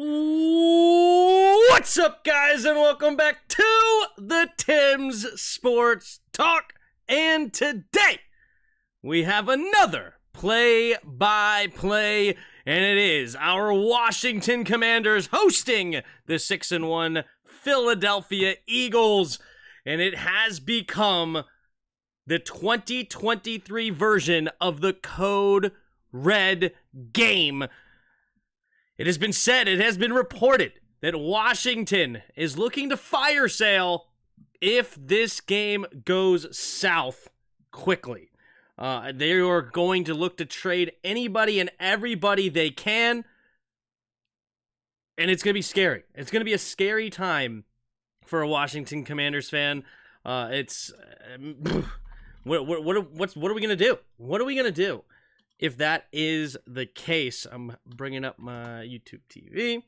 What's up, guys, and welcome back to the Tim's Sports Talk. And today we have another play-by-play, and it is our Washington Commanders hosting the 6-1 Philadelphia Eagles, and it has become the 2023 version of the Code Red game. It has been said, it has been reported that Washington is looking to fire sale if this game goes south quickly. They are going to look to trade anybody and everybody they can, and it's going to be scary. It's going to be a scary time for a Washington Commanders fan. What are we going to do? What are we going to do if that is the case? I'm bringing up my YouTube TV.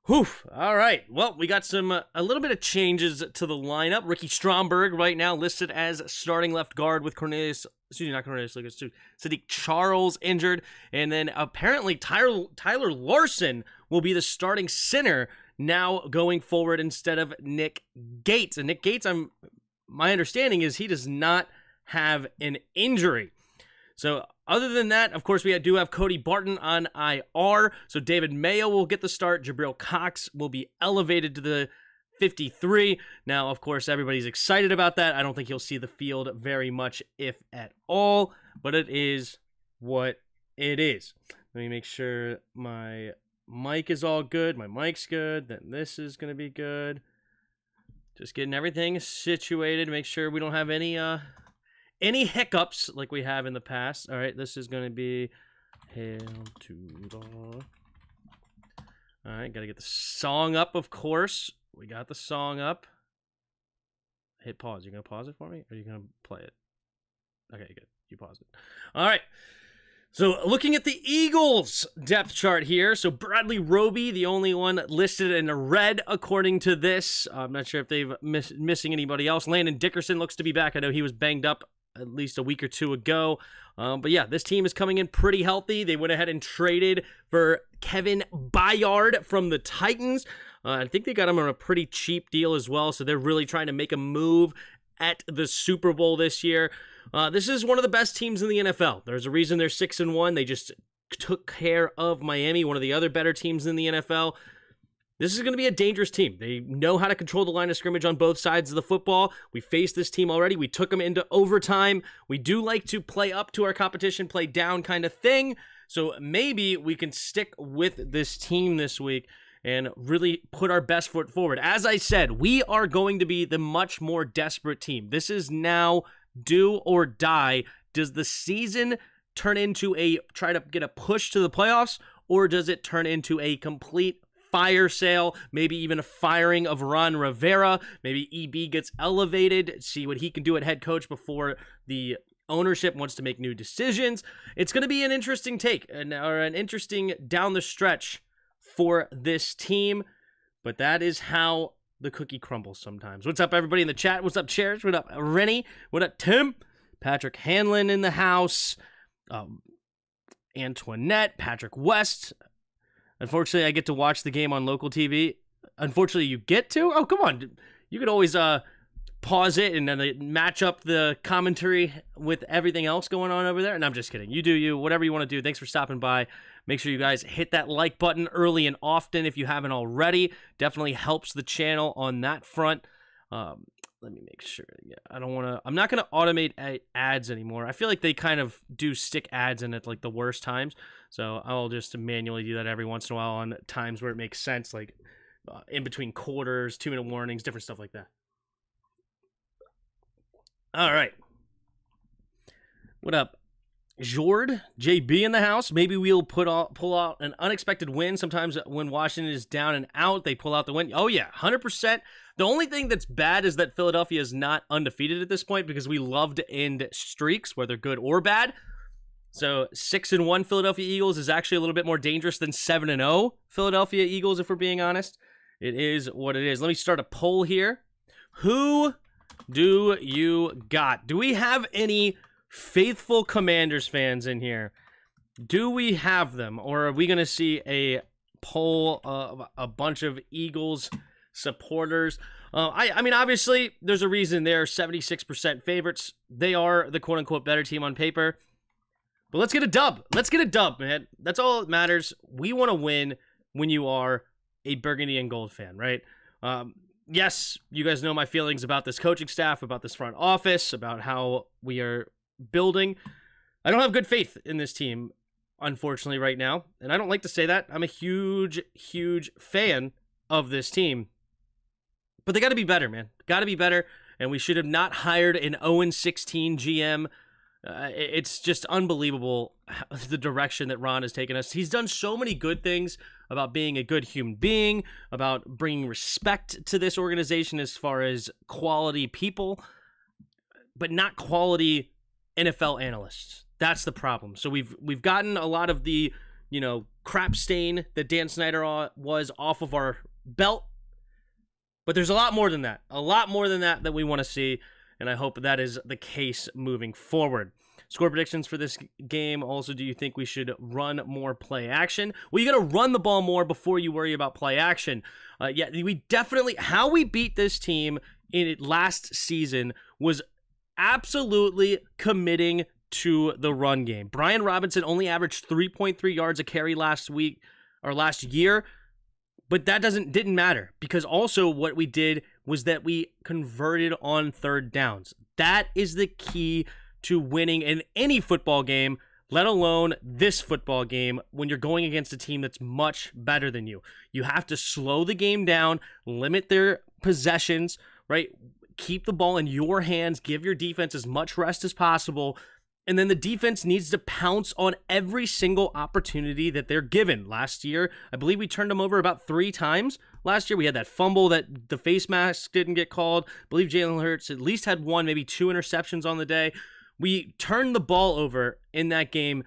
Whew. All right. Well, we got a little bit of changes to the lineup. Ricky Stromberg right now listed as starting left guard with Sadiq Charles injured. And then apparently Tyler Larson will be the starting center now going forward instead of Nick Gates. And Nick Gates, my understanding is he does not have an injury. So other than that, of course, we do have Cody Barton on IR. So David Mayo will get the start. Jabril Cox will be elevated to the 53. Now, of course, everybody's excited about that. I don't think he'll see the field very much, if at all. But it is what it is. Let me make sure my mic is all good. My mic's good. Then this is going to be good. Just getting everything situated. Make sure we don't have any hiccups like we have in the past. All right, this is going to be Hail to the... All right, got to get the song up, of course. We got the song up. Hit pause. You going to pause it for me? Or are you going to play it? Okay, good. You paused it. All right. So looking at the Eagles depth chart here. So Bradley Roby, the only one listed in red according to this. I'm not sure if they've missing anybody else. Landon Dickerson looks to be back. I know he was banged up at least a week or two ago. But yeah, this team is coming in pretty healthy. They went ahead and traded for Kevin Byard from the Titans. I think they got him on a pretty cheap deal as well. So they're really trying to make a move at the Super Bowl this year. This is one of the best teams in the NFL. There's a reason they're 6-1. They just took care of Miami, one of the other better teams in the NFL. This is going to be a dangerous team. They know how to control the line of scrimmage on both sides of the football. We faced this team already. We took them into overtime. We do like to play up to our competition, play down kind of thing. So maybe we can stick with this team this week and really put our best foot forward. As I said, we are going to be the much more desperate team. This is now do or die. Does the season turn into try to get a push to the playoffs, or does it turn into a complete fire sale, maybe even a firing of Ron Rivera? Maybe EB gets elevated, see what he can do at head coach before the ownership wants to make new decisions. It's going to be an interesting take, or an interesting down the stretch for this team, but that is how the cookie crumbles sometimes. What's up, everybody in the chat? What's up, Cherish? What up, Rennie? What up, Tim? Patrick Hanlon in the house. Antoinette, Patrick West. Unfortunately, I get to watch the game on local TV. Unfortunately, you get to? Oh, come on. You could always pause it and then match up the commentary with everything else going on over there. And I'm just kidding. You do you. Whatever you want to do. Thanks for stopping by. Make sure you guys hit that like button early and often if you haven't already. Definitely helps the channel on that front. Let me make sure. Yeah, I'm not going to automate ads anymore. I feel like they kind of do stick ads in at like the worst times. So I'll just manually do that every once in a while on times where it makes sense, like in between quarters, 2-minute warnings, different stuff like that. All right. What up? Jord, JB in the house. Maybe we'll pull out an unexpected win. Sometimes when Washington is down and out, they pull out the win. Oh, yeah, 100%. The only thing that's bad is that Philadelphia is not undefeated at this point because we love to end streaks, whether good or bad. So 6-1 Philadelphia Eagles is actually a little bit more dangerous than 7-0 Philadelphia Eagles, if we're being honest. It is what it is. Let me start a poll here. Who do you got? Do we have any faithful Commanders fans in here? Do we have them? Or are we going to see a poll of a bunch of Eagles supporters. I mean, obviously, there's a reason they're 76% favorites. They are the quote-unquote better team on paper. But let's get a dub. Let's get a dub, man. That's all that matters. We want to win when you are a burgundy and gold fan, right? Yes, you guys know my feelings about this coaching staff, about this front office, about how we are building. I don't have good faith in this team, unfortunately, right now. And I don't like to say that. I'm a huge, huge fan of this team. But they got to be better, man. Got to be better. And we should have not hired an 0-16 GM. It's just unbelievable the direction that Ron has taken us. He's done so many good things about being a good human being, about bringing respect to this organization as far as quality people, but not quality NFL analysts. That's the problem. So we've gotten a lot of the, crap stain that Dan Snyder was off of our belt, but there's a lot more than that. A lot more than that we want to see. And I hope that is the case moving forward. Score predictions for this game. Also, do you think we should run more play action? Well, you got to run the ball more before you worry about play action. Yeah, we definitely, how we beat this team in last season was absolutely committing to the run game. Brian Robinson only averaged 3.3 yards a carry last year. But that didn't matter, because also what we did was that we converted on third downs. That is the key to winning in any football game, let alone this football game, when you're going against a team that's much better than you. You have to slow the game down, limit their possessions, right? Keep the ball in your hands, give your defense as much rest as possible. And then the defense needs to pounce on every single opportunity that they're given. Last year, I believe we turned them over about 3 times. Last year, we had that fumble that the face mask didn't get called. I believe Jalen Hurts at least had 1, maybe 2 interceptions on the day. We turned the ball over in that game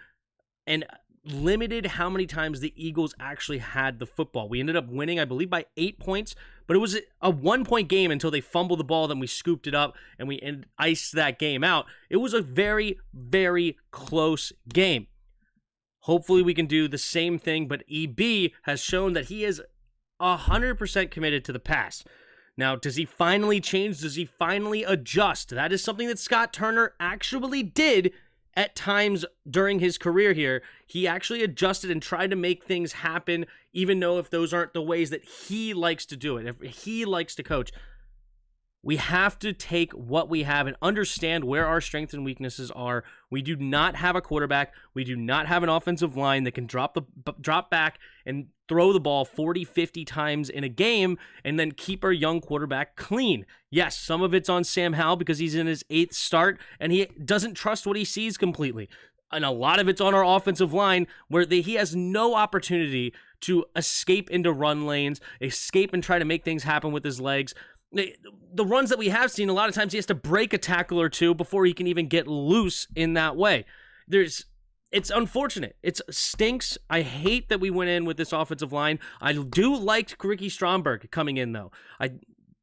and limited how many times the Eagles actually had the football. We ended up winning, I believe, by 8 points, but it was a 1-point game until they fumbled the ball, then we scooped it up, and we iced that game out. It was a very, very close game. Hopefully we can do the same thing, but EB has shown that he is 100% committed to the pass. Now, does he finally change? Does he finally adjust? That is something that Scott Turner actually did at times during his career here. He actually adjusted and tried to make things happen, even though if those aren't the ways that he likes to do it, if he likes to coach. We have to take what we have and understand where our strengths and weaknesses are. We do not have a quarterback. We do not have an offensive line that can drop back and throw the ball 40, 50 times in a game and then keep our young quarterback clean. Yes, some of it's on Sam Howell because he's in his 8th start and he doesn't trust what he sees completely. And a lot of it's on our offensive line where he has no opportunity to escape into run lanes, escape and try to make things happen with his legs. The runs that we have seen, a lot of times he has to break a tackle or two before he can even get loose in that way. It's unfortunate. It stinks. I hate that we went in with this offensive line. I do like Ricky Stromberg coming in, though.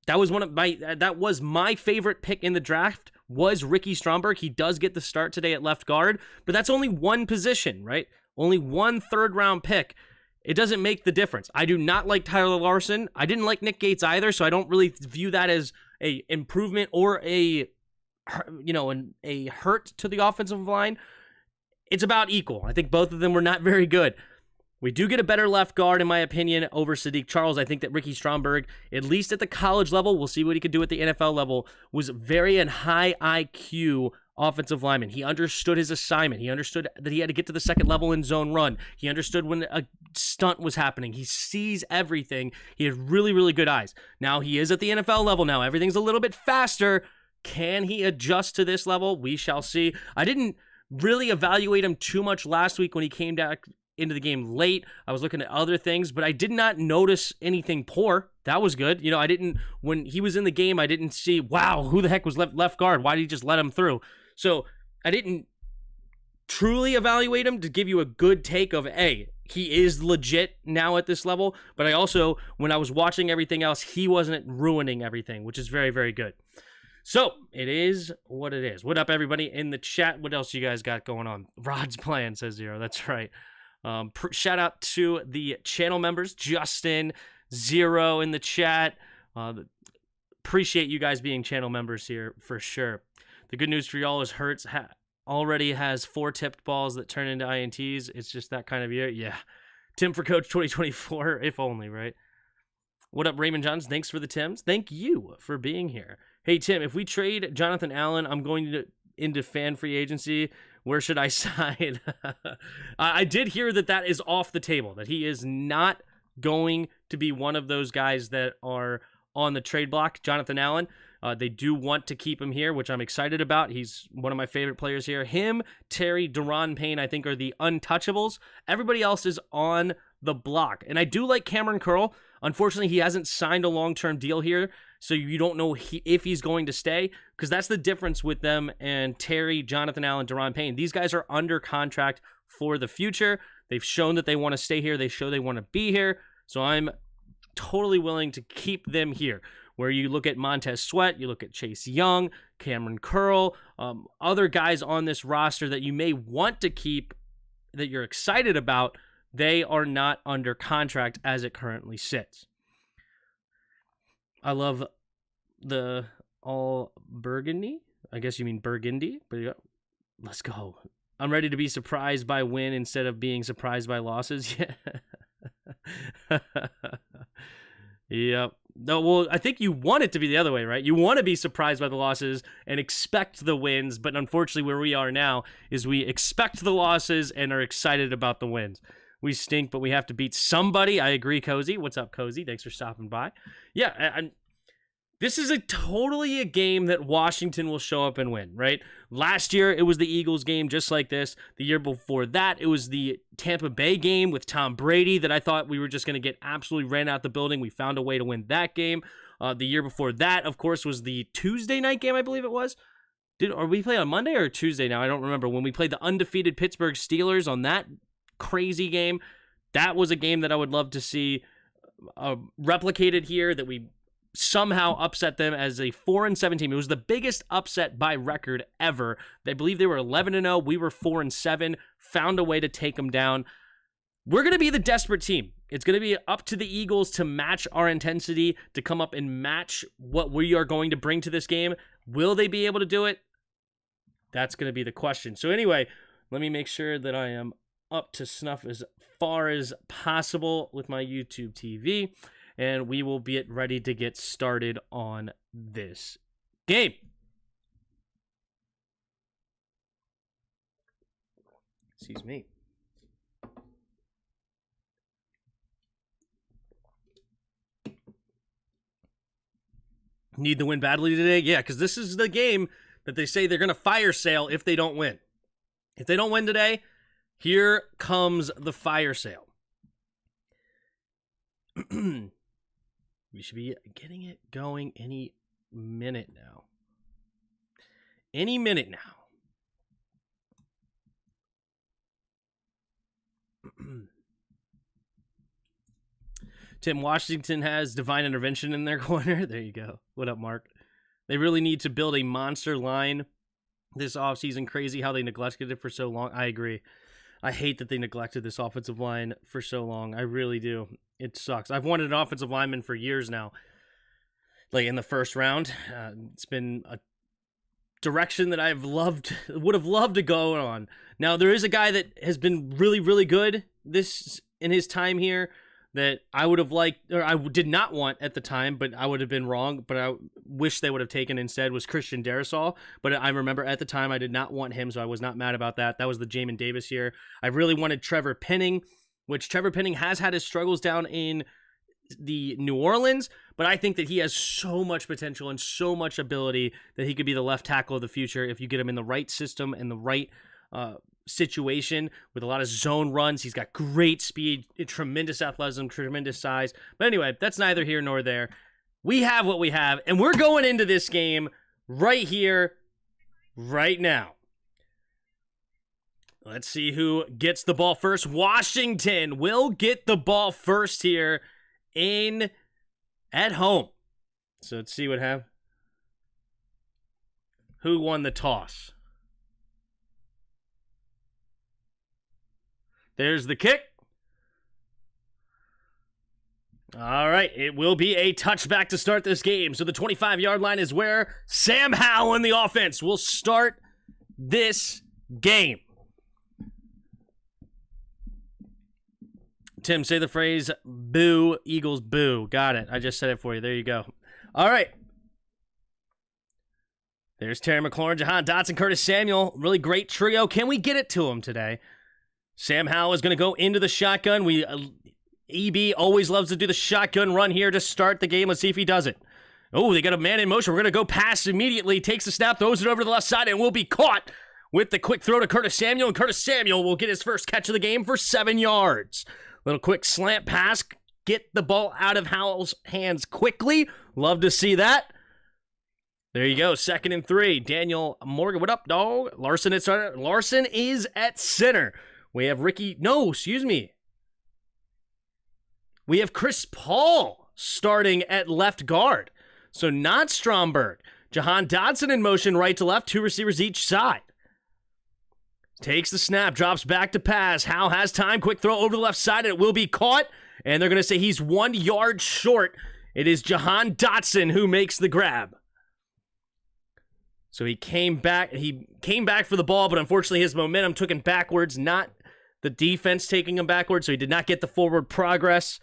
That was my favorite pick in the draft, was Ricky Stromberg. He does get the start today at left guard, but that's only one position, right? Only one third-round pick. It doesn't make the difference. I do not like Tyler Larson. I didn't like Nick Gates either, so I don't really view that as a improvement or a hurt to the offensive line. It's about equal. I think both of them were not very good. We do get a better left guard, in my opinion, over Sadiq Charles. I think that Ricky Stromberg, at least at the college level, we'll see what he could do at the NFL level, was very high IQ offensive lineman. He understood his assignment. He understood that he had to get to the second level in zone run. He understood when a stunt was happening. He sees everything. He had really, really good eyes. Now he is at the NFL level now. Everything's a little bit faster. Can he adjust to this level? We shall see. I didn't really evaluate him too much last week when he came back into the game late. I was looking at other things, but I did not notice anything poor. That was good. When he was in the game, I didn't see, wow, who the heck was left guard? Why did he just let him through? So I didn't truly evaluate him to give you a good take of, hey, he is legit now at this level. But I also, when I was watching everything else, he wasn't ruining everything, which is very, very good. So it is what it is. What up, everybody in the chat? What else you guys got going on? Rod's playing, says Zero. That's right. Shout out to the channel members, Justin, Zero in the chat. Appreciate you guys being channel members here for sure. The good news for y'all is Hertz already has 4 tipped balls that turn into INTs. It's just that kind of year. Yeah. Tim for Coach 2024, if only, right? What up, Raymond Johns? Thanks for the Tims. Thank you for being here. Hey, Tim, if we trade Jonathan Allen, I'm going into fan free agency. Where should I sign? I did hear that is off the table, that he is not going to be one of those guys that are on the trade block, Jonathan Allen. They do want to keep him here, which I'm excited about. He's one of my favorite players here. Him, Terry, Deron Payne, I think are the untouchables. Everybody else is on the block. And I do like Cameron Curl. Unfortunately, he hasn't signed a long-term deal here, so you don't know if he's going to stay, because that's the difference with them and Terry, Jonathan Allen, Deron Payne. These guys are under contract for the future. They've shown that they want to stay here. They show they want to be here. So I'm totally willing to keep them here. Where you look at Montez Sweat, you look at Chase Young, Cameron Curl, other guys on this roster that you may want to keep, that you're excited about, they are not under contract as it currently sits. I love the all burgundy. I guess you mean burgundy, but yeah, let's go. I'm ready to be surprised by win instead of being surprised by losses. Yeah. Yep. No, well, I think you want it to be the other way, right? You want to be surprised by the losses and expect the wins, but unfortunately where we are now is we expect the losses and are excited about the wins. We stink, but we have to beat somebody. I agree, Cozy. What's up, Cozy? Thanks for stopping by. Yeah, this is totally a game that Washington will show up and win, right? Last year, it was the Eagles game just like this. The year before that, it was the Tampa Bay game with Tom Brady that I thought we were just going to get absolutely ran out the building. We found a way to win that game. The year before that, of course, was the Tuesday night game, I believe it was. Are we play on Monday or Tuesday now? I don't remember. When we played the undefeated Pittsburgh Steelers on that crazy game, that was a game that I would love to see replicated here, that we somehow upset them as a 4-7 team. It was the biggest upset by record ever. They believe they were 11-0. We were 4-7. Found a way to take them down. We're going to be the desperate team. It's going to be up to the Eagles to match our intensity, to come up and match what we are going to bring to this game. Will they be able to do it? That's going to be the question. So anyway, let me make sure that I am up to snuff as far as possible with my YouTube TV. And we will be ready to get started on this game. Excuse me. Need the win badly today? Yeah, because this is the game that they say they're going to fire sale if they don't win. If they don't win today, here comes the fire sale. We should be getting it going any minute now. Any minute now. Tim, Washington has divine intervention in their corner. There you go. What up, Mark? They really need to build a monster line this offseason. Crazy how they neglected it for so long. I agree. I hate that they neglected this offensive line for so long. I really do. It sucks. I've wanted an offensive lineman for years now. Like in the first round, it's been a direction that would have loved to go on. Now there is a guy that has been really, really good in his time here that I would have liked, or I did not want at the time, but I would have been wrong. But I wish they would have taken instead was Christian Darrisaw. But I remember at the time I did not want him, so I was not mad about that. That was the Jamin Davis year. I really wanted Trevor Penning, which Trevor Penning has had his struggles down in the New Orleans, but I think that he has so much potential and so much ability that he could be the left tackle of the future if you get him in the right system and the right situation with a lot of zone runs. He's got great speed, tremendous athleticism, tremendous size. But anyway, that's neither here nor there. We have what we have, and we're going into this game right here, right now. Let's see who gets the ball first. Washington will get the ball first here at home. So let's see what happened. Who won the toss? There's the kick. All right, it will be a touchback to start this game. So the 25-yard line is where Sam Howell and the offense will start this game. Tim, say the phrase, boo, Eagles, boo. Got it. I just said it for you. There you go. All right. There's Terry McLaurin, Jahan Dotson, Curtis Samuel. Really great trio. Can we get it to him today? Sam Howell is going to go into the shotgun. EB always loves to do the shotgun run here to start the game. Let's see if he does it. Oh, they got a man in motion. We're going to go pass immediately. Takes the snap, throws it over to the left side, and will be caught with the quick throw to Curtis Samuel. And Curtis Samuel will get his first catch of the game for 7 yards. Little quick slant pass. Get the ball out of Howell's hands quickly. Love to see that. There you go. 2nd and 3. Daniel Morgan. What up, dog? Larson at center. Larson is at center. We have We have Chris Paul starting at left guard. So not Stromberg. Jahan Dotson in motion right to left. 2 receivers each side. Takes the snap. Drops back to pass. Howell has time. Quick throw over the left side. And it will be caught. And they're going to say he's 1 yard short. It is Jahan Dotson who makes the grab. So he came back for the ball, but unfortunately his momentum took him backwards, not the defense taking him backwards, so he did not get the forward progress.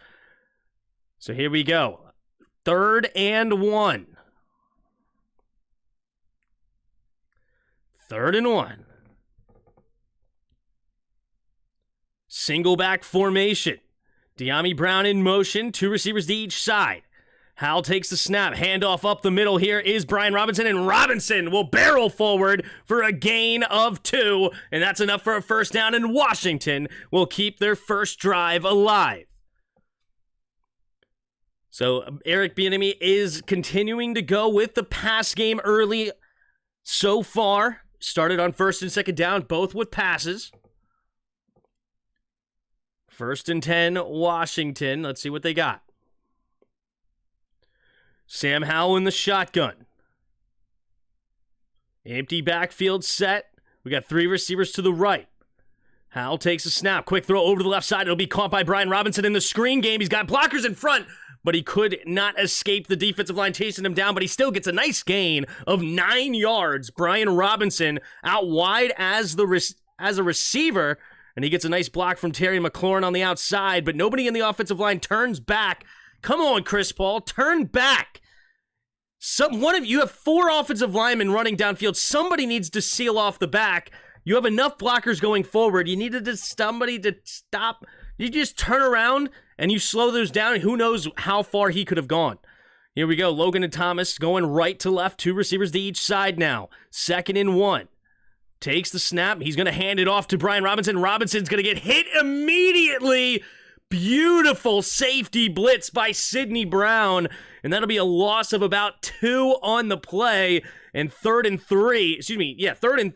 So here we go. 3rd and 1. 3rd and 1. Single back formation. De'Ami Brown in motion, 2 receivers to each side. Howell takes the snap. Handoff up the middle here is Brian Robinson, and Robinson will barrel forward for a gain of 2, and that's enough for a first down, and Washington will keep their first drive alive. So Eric Bieniemy is continuing to go with the pass game early so far. Started on 1st and 2nd down, both with passes. 1st and 10, Washington. Let's see what they got. Sam Howell in the shotgun. Empty backfield set. We got 3 receivers to the right. Howell takes a snap. Quick throw over to the left side. It'll be caught by Brian Robinson in the screen game. He's got blockers in front, but he could not escape the defensive line chasing him down, but he still gets a nice gain of 9 yards. Brian Robinson out wide as a receiver, and he gets a nice block from Terry McLaurin on the outside, but nobody in the offensive line turns back. Come on, Chris Paul, turn back. One of you have 4 offensive linemen running downfield. Somebody needs to seal off the back. You have enough blockers going forward. You needed somebody to stop. You just turn around and you slow those down, and who knows how far he could have gone. Here we go. Logan and Thomas going right to left. 2 receivers to each side now. 2nd and 1. Takes the snap. He's going to hand it off to Brian Robinson. Robinson's going to get hit immediately. Beautiful safety blitz by Sidney Brown. And that'll be a loss of about 2 on the play. And 3rd and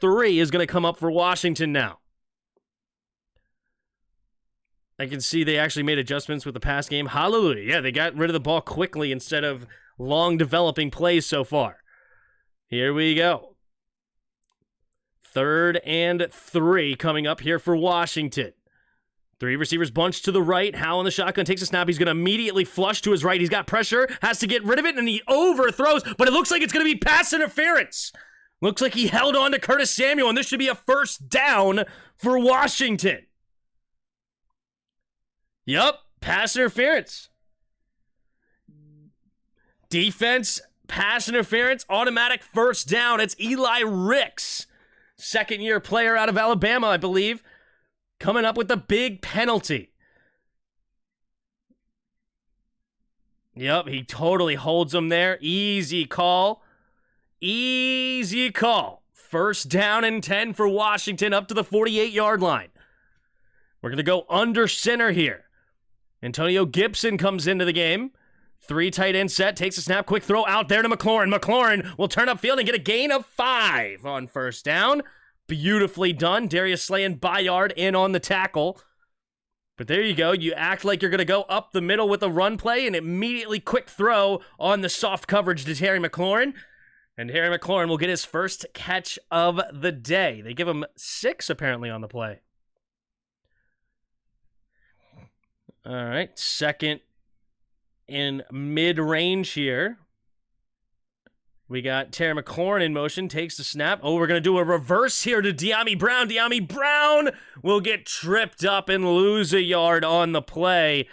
3 is going to come up for Washington now. I can see they actually made adjustments with the pass game. Hallelujah. Yeah, they got rid of the ball quickly instead of long developing plays so far. Here we go. 3rd and 3 coming up here for Washington. 3 receivers bunched to the right. Howell in the shotgun takes a snap. He's going to immediately flush to his right. He's got pressure, has to get rid of it, and he overthrows, but it looks like it's going to be pass interference. Looks like he held on to Curtis Samuel, and this should be a first down for Washington. Yup, pass interference. Defense, pass interference, automatic first down. It's Eli Ricks, 2nd-year player out of Alabama, I believe, coming up with the big penalty. Yep, he totally holds him there. Easy call. Easy call. First down and 10 for Washington up to the 48-yard line. We're going to go under center here. Antonio Gibson comes into the game. 3 tight end set, takes a snap, quick throw out there to McLaurin. McLaurin will turn upfield and get a gain of 5 on first down. Beautifully done. Darius Slay and Bayard in on the tackle. But there you go. You act like you're going to go up the middle with a run play and immediately quick throw on the soft coverage to Terry McLaurin. And Terry McLaurin will get his first catch of the day. They give him 6 apparently on the play. All right, second in mid-range here. We got Terry McLaurin in motion, takes the snap. Oh, we're going to do a reverse here to Dyami Brown. Dyami Brown will get tripped up and lose a yard on the play.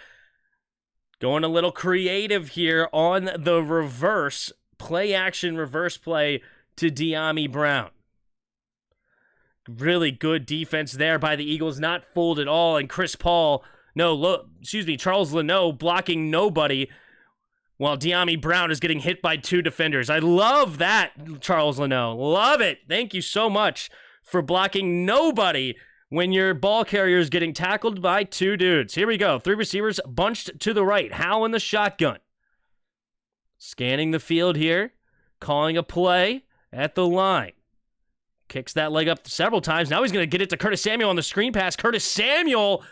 Going a little creative here on the reverse. Play action, reverse play to Dyami Brown. Really good defense there by the Eagles, not fooled at all. And Charles Leno blocking nobody while Dyami Brown is getting hit by two defenders. I love that, Charles Leno. Love it. Thank you so much for blocking nobody when your ball carrier is getting tackled by two dudes. Here we go. Three receivers bunched to the right. Howe in the shotgun. Scanning the field here. Calling a play at the line. Kicks that leg up several times. Now he's going to get it to Curtis Samuel on the screen pass. Curtis Samuel,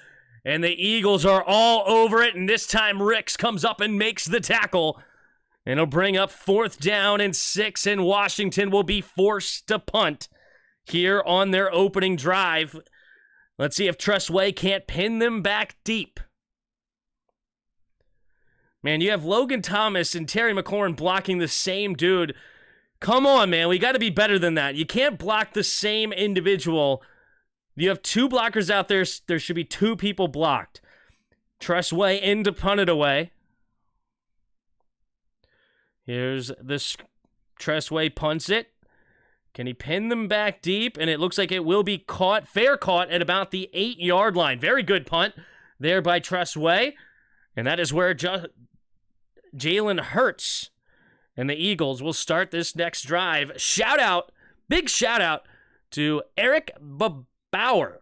and the Eagles are all over it. And this time Ricks comes up and makes the tackle. And it'll bring up 4th down and 6. And Washington will be forced to punt here on their opening drive. Let's see if Tressway can't pin them back deep. Man, you have Logan Thomas and Terry McLaurin blocking the same dude. Come on, man. We got to be better than that. You can't block the same individual. You have two blockers out there. There should be two people blocked. Tressway in to punt it away. Here's this. Tressway punts it. Can he pin them back deep? And it looks like it will be caught. Fair caught at about the 8-yard line. Very good punt there by Tressway. And that is where Jalen Hurts and the Eagles will start this next drive. Big shout out to Eric Barber,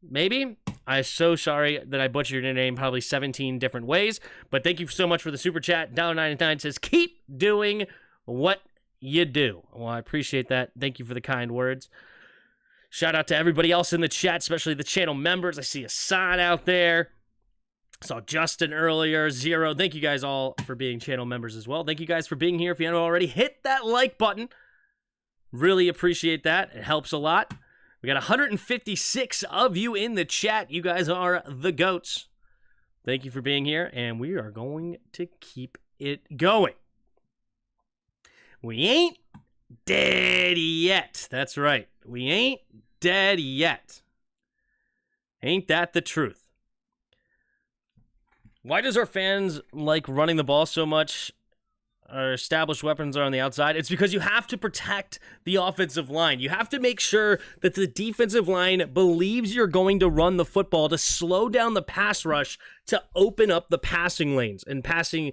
maybe? I'm so sorry that I butchered your name probably 17 different ways, but thank you so much for the super chat. $1.99 says, keep doing what you do. Well, I appreciate that. Thank you for the kind words. Shout out to everybody else in the chat, especially the channel members. I see Hassan out there. Saw Justin earlier, Zero. Thank you guys all for being channel members as well. Thank you guys for being here. If you haven't already, hit that like button. Really appreciate that. It helps a lot. We got 156 of you in the chat. You guys are the GOATs. Thank you for being here, and we are going to keep it going. We ain't dead yet. That's right. We ain't dead yet. Ain't that the truth? Why does our fans like running the ball so much? Our established weapons are on the outside. It's because you have to protect the offensive line. You have to make sure that the defensive line believes you're going to run the football to slow down the pass rush, to open up the passing lanes and passing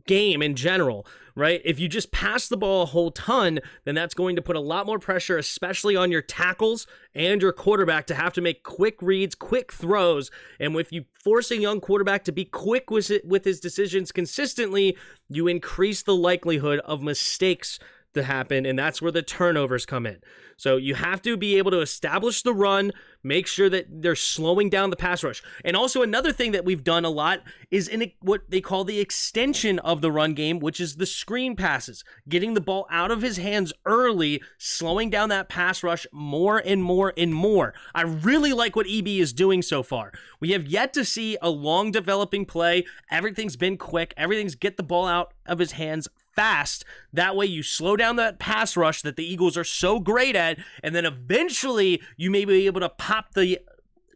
game in general, right? If you just pass the ball a whole ton, then that's going to put a lot more pressure, especially on your tackles and your quarterback, to have to make quick reads, quick throws. And if you force a young quarterback to be quick with his decisions consistently, you increase the likelihood of mistakes to happen, and that's where the turnovers come in. So you have to be able to establish the run, make sure that they're slowing down the pass rush. And also another thing that we've done a lot is in what they call the extension of the run game, which is the screen passes, getting the ball out of his hands early, slowing down that pass rush more and more and more. I really like what EB is doing so far. We have yet to see a long developing play. Everything's been quick. Everything's get the ball out of his hands fast. That way you slow down that pass rush that the Eagles are so great at, and then eventually you may be able to pop the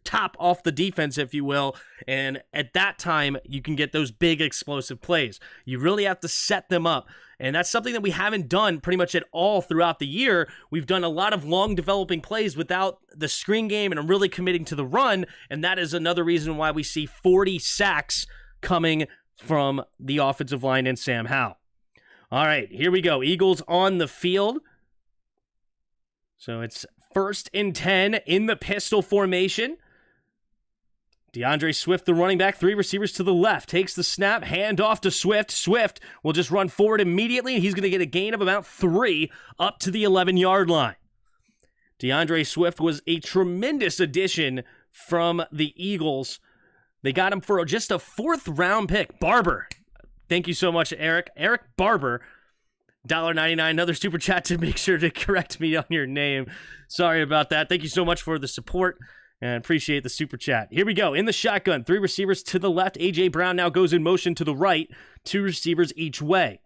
top off the defense, if you will, and at that time you can get those big explosive plays. You really have to set them up, and that's something that we haven't done pretty much at all throughout the year. We've done a lot of long developing plays without the screen game and really committing to the run, and that is another reason why we see 40 sacks coming from the offensive line and Sam Howell. All right, here we go. Eagles on the field. So it's 1st and 10 in the pistol formation. DeAndre Swift, the running back, 3 receivers to the left. Takes the snap, hand off to Swift. Swift will just run forward immediately. He's going to get a gain of about 3 up to the 11-yard line. DeAndre Swift was a tremendous addition from the Eagles. They got him for just a 4th-round pick. Barber. Thank you so much, Eric. Eric Barber, $1.99. Another super chat to make sure to correct me on your name. Sorry about that. Thank you so much for the support. And appreciate the super chat. Here we go. In the shotgun, 3 receivers to the left. A.J. Brown now goes in motion to the right. 2 receivers each way.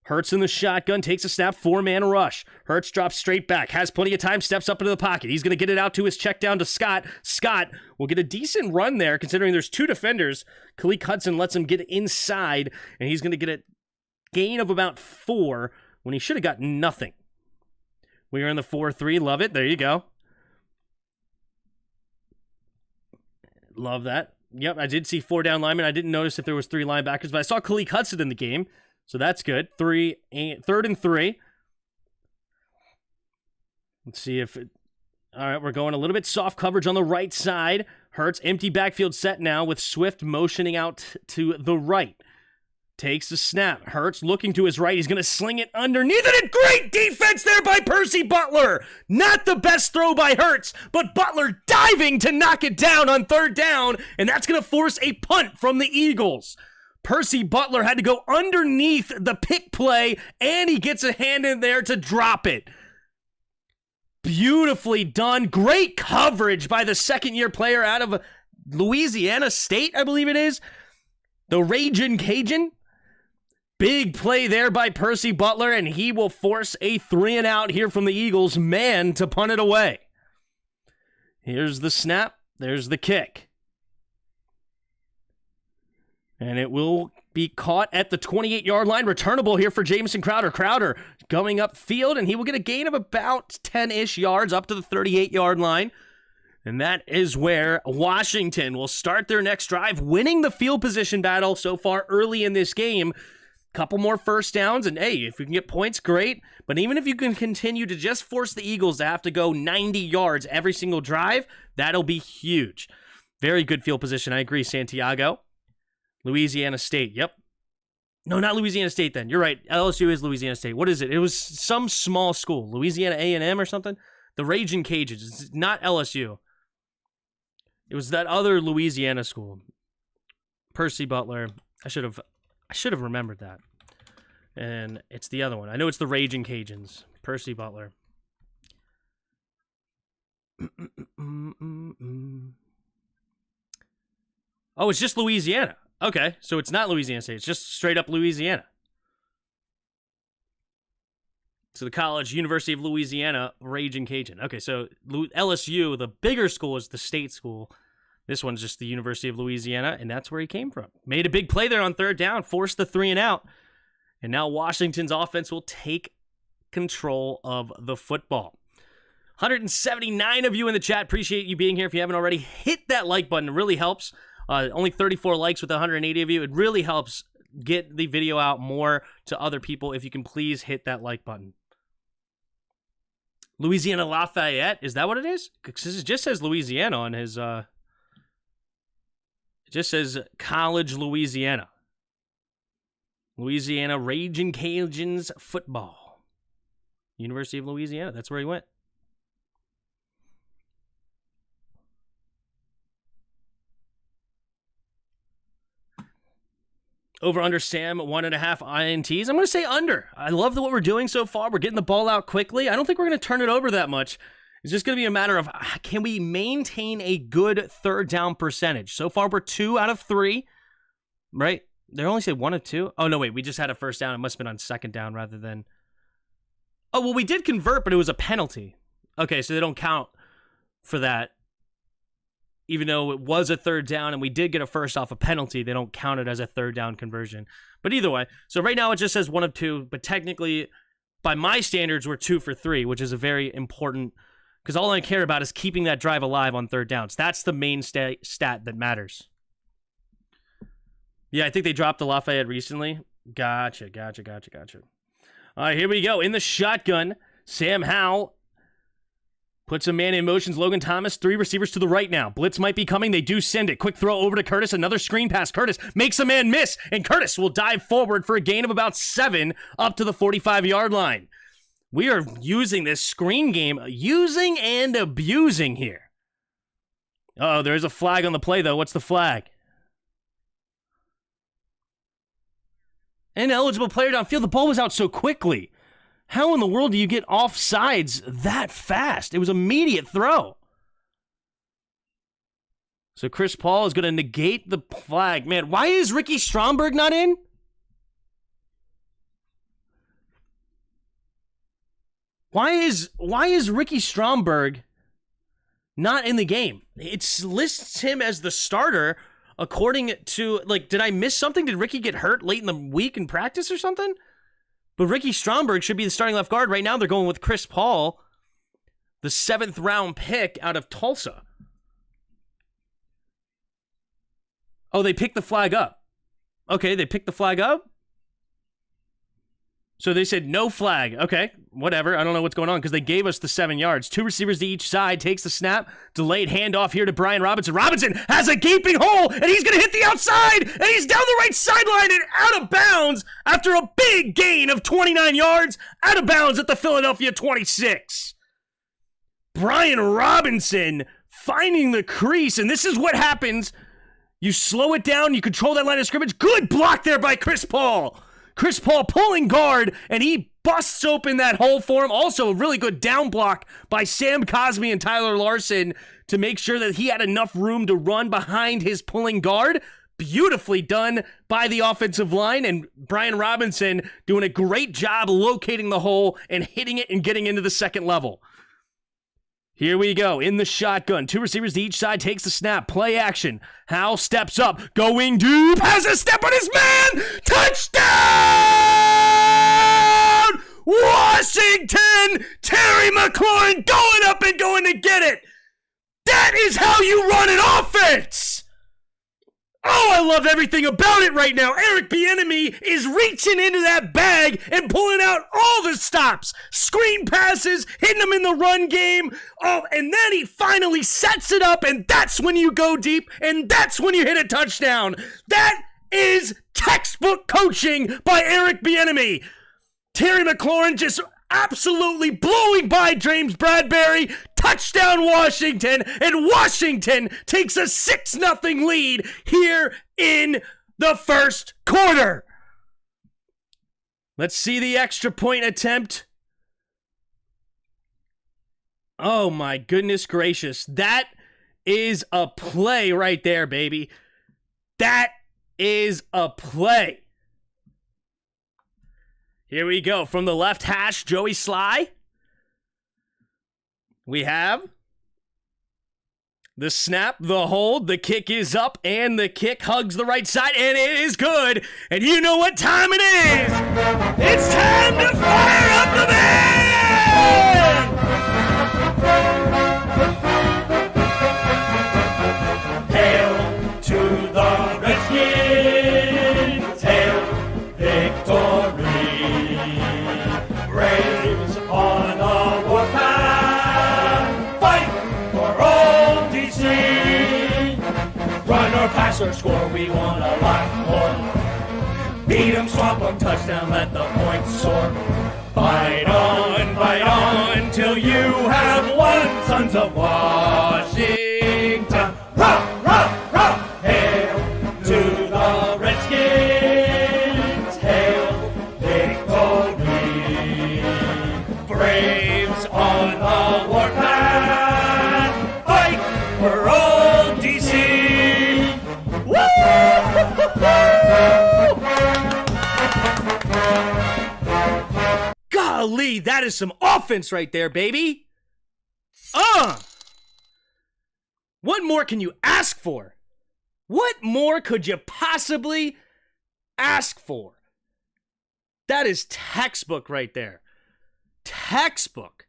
Hurts in the shotgun, takes a snap, 4-man rush. Hurts drops straight back, has plenty of time, steps up into the pocket. He's going to get it out to his check down to Scott. Scott will get a decent run there, considering there's 2 defenders. Khaleke Hudson lets him get inside, and he's going to get a gain of about 4 when he should have got nothing. We are in the 4-3. Love it. There you go. Love that. Yep, I did see 4 down linemen. I didn't notice if there was 3 linebackers, but I saw Khaleke Hudson in the game. So that's good. 3rd and 3. Let's see if it... All right, we're going a little bit soft coverage on the right side. Hurts, empty backfield set now with Swift motioning out to the right. Takes the snap. Hurts looking to his right. He's going to sling it underneath it. And great defense there by Percy Butler. Not the best throw by Hurts, but Butler diving to knock it down on 3rd down, and that's going to force a punt from the Eagles. Percy Butler had to go underneath the pick play, and he gets a hand in there to drop it. Beautifully done. Great coverage by the second-year player out of Louisiana State, I believe it is. The Ragin' Cajun. Big play there by Percy Butler, and he will force a 3-and-out here from the Eagles' man to punt it away. Here's the snap. There's the kick. And it will be caught at the 28-yard line. Returnable here for Jamison Crowder. Crowder going upfield, and he will get a gain of about 10-ish yards up to the 38-yard line. And that is where Washington will start their next drive, winning the field position battle so far early in this game. Couple more first downs, and hey, if we can get points, great. But even if you can continue to just force the Eagles to have to go 90 yards every single drive, that'll be huge. Very good field position. I agree, Santiago. Louisiana State, yep. No, not Louisiana State then. You're right. LSU is Louisiana State. What is it? It was some small school. Louisiana A&M or something? The Ragin' Cajuns. It's not LSU. It was that other Louisiana school. Percy Butler. I should have remembered that. And it's the other one. I know it's the Ragin' Cajuns. Percy Butler. Oh, it's just Louisiana. Okay, so it's not Louisiana State. It's just straight up Louisiana. So the college, University of Louisiana, Ragin' Cajun. Okay, so LSU, the bigger school, is the state school. This one's just the University of Louisiana, and that's where he came from. Made a big play there on 3rd down, forced the 3-and-out. And now Washington's offense will take control of the football. 179 of you in the chat. Appreciate you being here. If you haven't already, hit that like button. It really helps. Only 34 likes with 180 of you. It really helps get the video out more to other people. If you can please hit that like button. Louisiana Lafayette, is that what it is? Because it just says Louisiana on his... It just says College Louisiana. Louisiana Ragin' Cajuns football. University of Louisiana, that's where he went. Over under Sam, 1.5 INTs. I'm going to say under. I love what we're doing so far. We're getting the ball out quickly. I don't think we're going to turn it over that much. It's just going to be a matter of, can we maintain a good 3rd down percentage? So far, we're 2 out of 3, right? They only say 1 of 2. Oh, no, wait. We just had a first down. It must have been on 2nd down rather than... Oh, well, we did convert, but it was a penalty. Okay, so they don't count for that. Even though it was a 3rd down and we did get a first off a penalty, they don't count it as a 3rd down conversion. But either way, so right now it just says 1 of 2, but technically, by my standards, we're 2 for 3, which is a very important, because all I care about is keeping that drive alive on 3rd downs. That's the main stat that matters. Yeah, I think they dropped the Lafayette recently. Gotcha. All right, here we go. In the shotgun, Sam Howell puts a man in motions. Logan Thomas, 3 receivers to the right now. Blitz might be coming. They do send it. Quick throw over to Curtis. Another screen pass. Curtis makes a man miss, and Curtis will dive forward for a gain of about 7 up to the 45-yard line. We are using this screen game, using and abusing here. Uh-oh, there's a flag on the play, though. What's the flag? Ineligible player downfield. The ball was out so quickly. How in the world do you get offsides that fast? It was an immediate throw. So Chris Paul is going to negate the flag. Man, why is Ricky Stromberg not in? Why is Ricky Stromberg not in the game? It lists him as the starter according to, like, did I miss something? Did Ricky get hurt late in the week in practice or something? But Ricky Stromberg should be the starting left guard. Right now they're going with Chris Paul, the 7th round pick out of Tulsa. Oh, they picked the flag up. Okay, they picked the flag up? So they said no flag. Okay, whatever. I don't know what's going on because they gave us the 7 yards. 2 receivers to each side. Takes the snap. Delayed handoff here to Brian Robinson. Robinson has a gaping hole, and he's going to hit the outside, and he's down the right sideline and out of bounds after a big gain of 29 yards, out of bounds at the Philadelphia 26. Brian Robinson finding the crease, and this is what happens. You slow it down. You control that line of scrimmage. Good block there by Chris Paul. Chris Paul pulling guard, and he busts open that hole for him. Also, a really good down block by Sam Cosmi and Tyler Larson to make sure that he had enough room to run behind his pulling guard. Beautifully done by the offensive line, and Brian Robinson doing a great job locating the hole and hitting it and getting into the second level. Here we go, in the shotgun. 2 receivers to each side, takes the snap, play action. Howell steps up, going deep, has a step on his man! Touchdown! Washington! Terry McLaurin going up and going to get it! That is how you run an offense! Oh, I love everything about it right now. Eric Bieniemy is reaching into that bag and pulling out all the stops. Screen passes, hitting them in the run game. Oh, and then he finally sets it up, and that's when you go deep, and that's when you hit a touchdown. That is textbook coaching by Eric Bieniemy. Terry McLaurin just absolutely blowing by James Bradbury. Touchdown Washington, and Washington takes a 6-0 lead here in the first quarter. Let's see the extra point attempt. Oh my goodness gracious. That is a play right there, baby. That is a play. Here we go. From the left hash, Joey Sly. We have the snap, the hold, the kick is up, and the kick hugs the right side, and it is good. And you know what time it is. It's time to fire up the band! Hail to the Redskins, hail victory, Braves on the warpath, fight for all DC, run or pass or score, we want a lot more, beat 'em, swamp 'em, touchdown, let the points soar, fight on, till you have won, Sons of Washington, rah, rah, rah, hail to the Redskins, hail victory, Braves on the warpath, fight for all DC, woo! Golly, that is some offense right there, baby. What more can you ask for? What more could you possibly ask for? That is textbook right there. Textbook.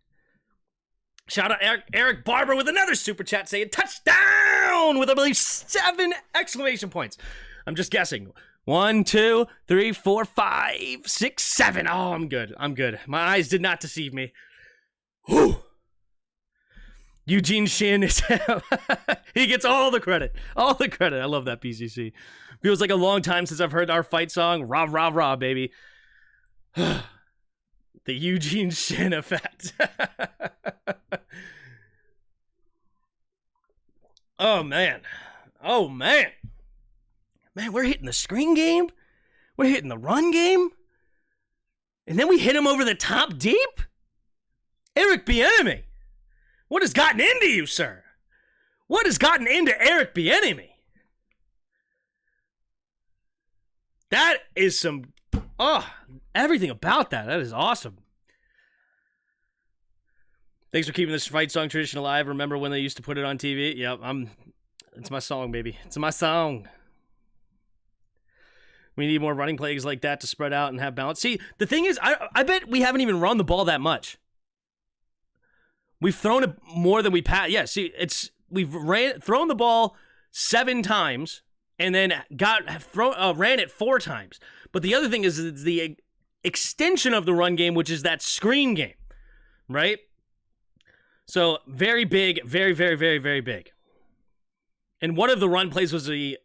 Shout out Eric Barber with another super chat saying touchdown with, I believe, 7 exclamation points. I'm just guessing. 1, 2, 3, 4, 5, 6, 7. Oh, I'm good. I'm good. My eyes did not deceive me. Whew. Eugene Shin is he gets all the credit. All the credit. I love that PCC. Feels like a long time since I've heard our fight song. Rah, rah, rah, baby. The Eugene Shin effect. Oh, man. Oh, man. Man, we're hitting the screen game. We're hitting the run game. And then we hit him over the top deep? Eric Bieniemy, what has gotten into you, sir? What has gotten into Eric Bieniemy? That is some... everything about that. That is awesome. Thanks for keeping this fight song tradition alive. Remember when they used to put it on TV? Yep, it's my song, baby. It's my song. We need more running plays like that to spread out and have balance. See, the thing is, I bet we haven't even run the ball that much. We've thrown it more than we passed. Yeah, see, we've thrown the ball 7 times and then ran it 4 times. But the other thing is it's the extension of the run game, which is that screen game, right? So very big, very, very, very, very big. And one of the run plays was a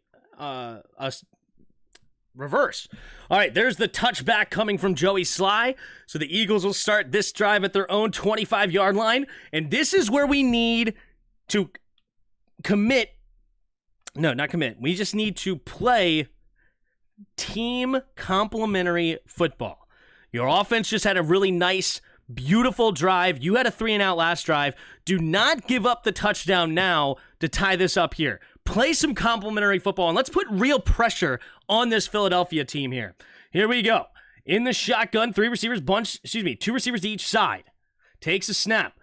reverse. All right, there's the touchback coming from Joey Sly. So the Eagles will start this drive at their own 25-yard line. And this is where we need to commit. No, not commit. We just need to play team complementary football. Your offense just had a really nice, beautiful drive. You had a 3-and-out last drive. Do not give up the touchdown now to tie this up here. Play some complimentary football, and let's put real pressure on this Philadelphia team here. Here we go. In the shotgun, 2 receivers to each side. Takes a snap.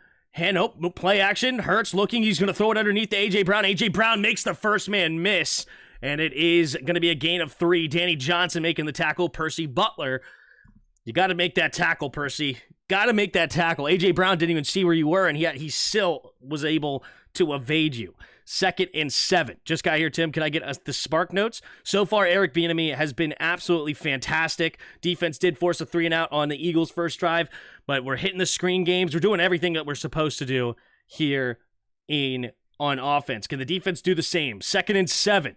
Play action. Hurts looking. He's going to throw it underneath to A.J. Brown. A.J. Brown makes the first man miss, and it is going to be a gain of 3. Danny Johnson making the tackle. Percy Butler. You got to make that tackle, Percy. Got to make that tackle. A.J. Brown didn't even see where you were, and he still was able to evade you. 2nd and 7. Just got here, Tim. Can I get the spark notes? So far, Eric Bieniemy has been absolutely fantastic. Defense did force a 3-and-out on the Eagles' first drive, but we're hitting the screen games. We're doing everything that we're supposed to do here on offense. Can the defense do the same? 2nd and 7.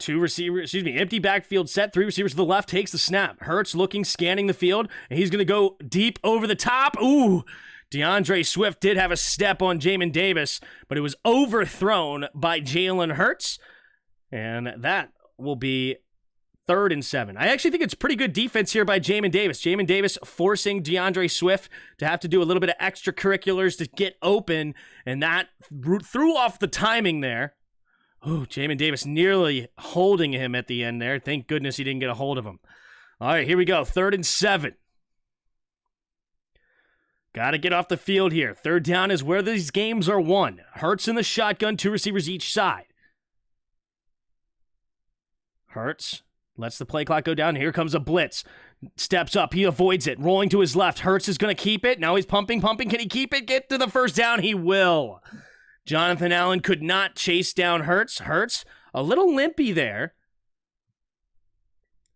Empty backfield set. 3 receivers to the left. Takes the snap. Hurts looking, scanning the field, and he's going to go deep over the top. Ooh! DeAndre Swift did have a step on Jamin Davis, but it was overthrown by Jalen Hurts, and that will be 3rd and 7. I actually think it's pretty good defense here by Jamin Davis. Jamin Davis forcing DeAndre Swift to have to do a little bit of extracurriculars to get open, and that threw off the timing there. Ooh, Jamin Davis nearly holding him at the end there. Thank goodness he didn't get a hold of him. All right, here we go. 3rd and 7. Got to get off the field here. 3rd down is where these games are won. Hurts in the shotgun, 2 receivers each side. Hurts lets the play clock go down. Here comes a blitz. Steps up. He avoids it. Rolling to his left. Hurts is going to keep it. Now he's pumping. Can he keep it? Get to the 1st down. He will. Jonathan Allen could not chase down Hurts. Hurts a little limpy there.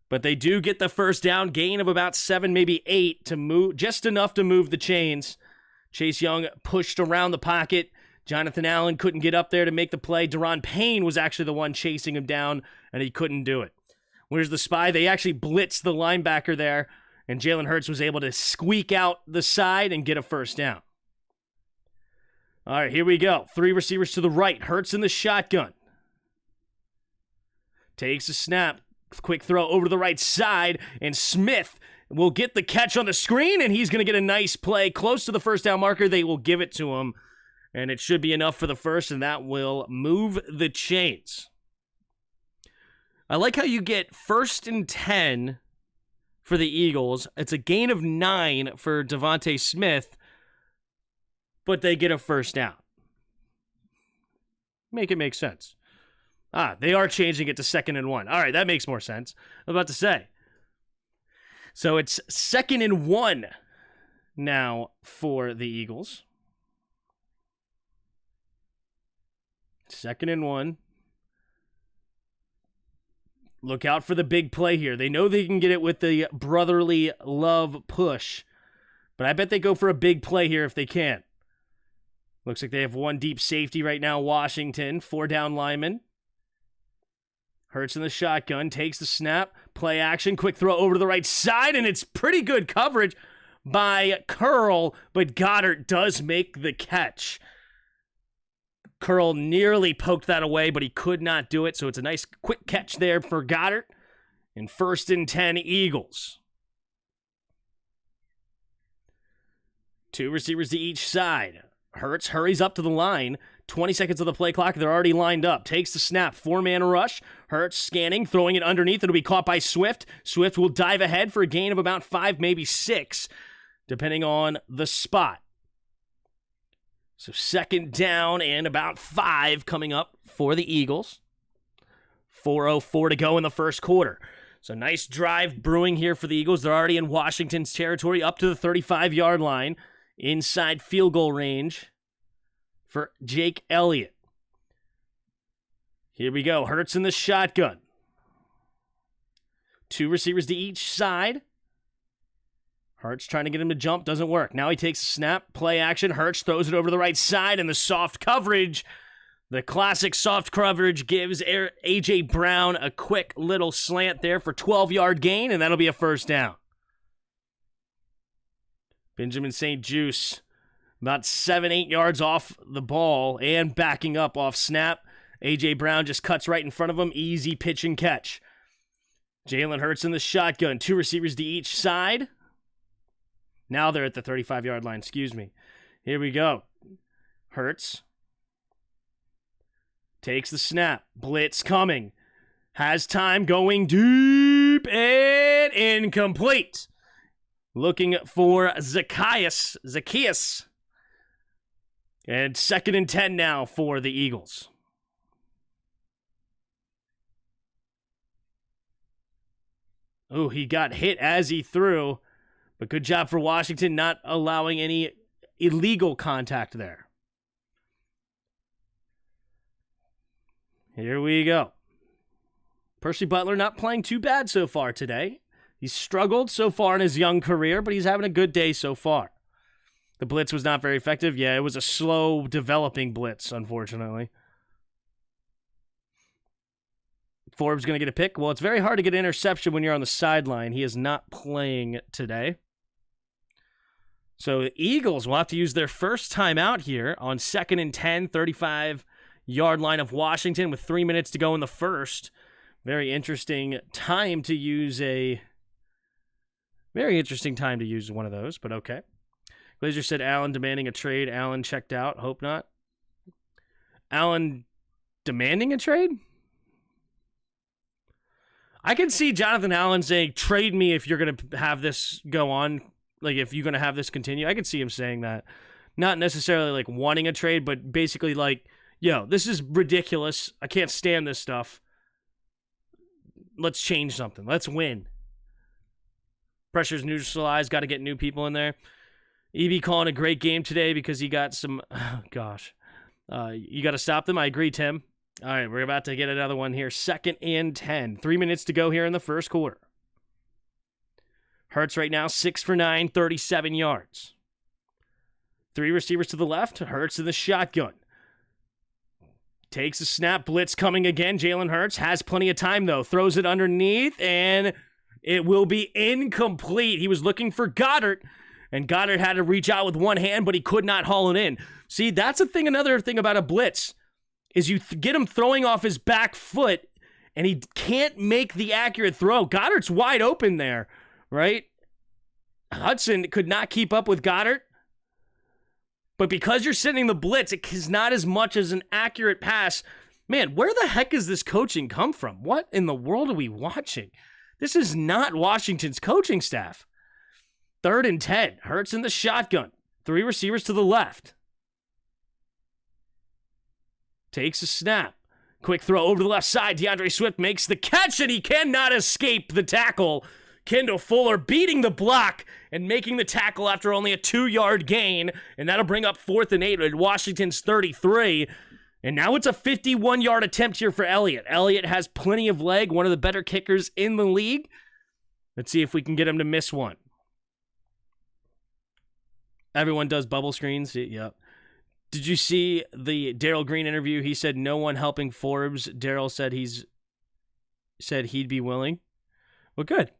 But they do get the 1st down, gain of about 7, maybe 8 to move, just enough to move the chains. Chase Young pushed around the pocket. Jonathan Allen couldn't get up there to make the play. Daron Payne was actually the one chasing him down, and he couldn't do it. Where's the spy? They actually blitzed the linebacker there, and Jalen Hurts was able to squeak out the side and get a 1st down. All right, here we go. 3 receivers to the right. Hurts in the shotgun. Takes a snap. Quick throw over to the right side, and Smith will get the catch on the screen, and he's going to get a nice play close to the 1st down marker. They will give it to him, and it should be enough for the 1st, and that will move the chains. I like how you get 1st and 10 for the Eagles. It's a gain of 9 for Devontae Smith, but they get a 1st down. Make it make sense. They are changing it to 2nd and 1. All right, that makes more sense. I was about to say. So it's 2nd and 1 now for the Eagles. 2nd and 1. Look out for the big play here. They know they can get it with the brotherly love push, but I bet they go for a big play here if they can. Looks like they have 1 deep safety right now, Washington. 4 down linemen. Hurts in the shotgun, takes the snap, play action, quick throw over to the right side, and it's pretty good coverage by Curl, but Goddard does make the catch. Curl nearly poked that away, but he could not do it, so it's a nice quick catch there for Goddard. And 1st and 10 Eagles. 2 receivers to each side. Hurts hurries up to the line, 20 seconds of the play clock. They're already lined up. Takes the snap. 4-man rush. Hurts scanning, throwing it underneath. It'll be caught by Swift. Swift will dive ahead for a gain of about 5, maybe 6, depending on the spot. So 2nd down and about 5 coming up for the Eagles. 4:04 to go in the first quarter. So nice drive brewing here for the Eagles. They're already in Washington's territory, up to the 35-yard line, inside field goal range for Jake Elliott. Here we go. Hurts in the shotgun. 2 receivers to each side. Hurts trying to get him to jump. Doesn't work. Now he takes a snap. Play action. Hurts throws it over to the right side, and the soft coverage. The classic soft coverage gives A.J. Brown a quick little slant there for 12-yard gain, and that'll be a first down. Benjamin St. Juste about 7-8 yards off the ball and backing up off snap. A.J. Brown just cuts right in front of him. Easy pitch and catch. Jalen Hurts in the shotgun. 2 receivers to each side. Now they're at the 35-yard line. Excuse me. Here we go. Hurts takes the snap. Blitz coming. Has time, going deep and incomplete. Looking for Zacchaeus. And 2nd and 10 now for the Eagles. Oh, he got hit as he threw. But good job for Washington not allowing any illegal contact there. Here we go. Percy Butler not playing too bad so far today. He's struggled so far in his young career, but he's having a good day so far. The blitz was not very effective. Yeah, it was a slow developing blitz, unfortunately. Forbes going to get a pick. Well, it's very hard to get an interception when you're on the sideline. He is not playing today. So the Eagles will have to use their first timeout here on 2nd and 10, 35-yard line of Washington with 3 minutes to go in the first. Very interesting time to use one of those, but okay. Glazer said Allen demanding a trade. Allen checked out. Hope not. Allen demanding a trade? I can see Jonathan Allen saying, trade me if you're going to have this go on. Like, if you're going to have this continue. I can see him saying that. Not necessarily, like, wanting a trade, but basically, like, yo, this is ridiculous. I can't stand this stuff. Let's change something. Let's win. Pressure's neutralized. Got to get new people in there. EB calling a great game today because he got some... Oh, gosh. You got to stop them. I agree, Tim. All right, we're about to get another one here. 2nd and 10. 3 minutes to go here in the first quarter. Hurts right now, 6 for 9, 37 yards. 3 receivers to the left. Hurts in the shotgun. Takes a snap. Blitz coming again. Jalen Hurts has plenty of time, though. Throws it underneath, and it will be incomplete. He was looking for Goddard, and Goddard had to reach out with one hand, but he could not haul it in. See, that's another thing about a blitz, is you get him throwing off his back foot, and he can't make the accurate throw. Goddard's wide open there, right? Hudson could not keep up with Goddard. But because you're sending the blitz, it is not as much as an accurate pass. Man, where the heck is this coaching come from? What in the world are we watching? This is not Washington's coaching staff. 3rd and 10. Hurts in the shotgun. 3 receivers to the left. Takes a snap. Quick throw over to the left side. DeAndre Swift makes the catch, and he cannot escape the tackle. Kendall Fuller beating the block and making the tackle after only a 2-yard gain, and that'll bring up 4th and 8 at Washington's 33. And now it's a 51-yard attempt here for Elliott. Elliott has plenty of leg, one of the better kickers in the league. Let's see if we can get him to miss one. Everyone does bubble screens. Yep. Did you see the Darryl Green interview? He said no one helping Forbes. Darryl said he'd be willing. Well, good.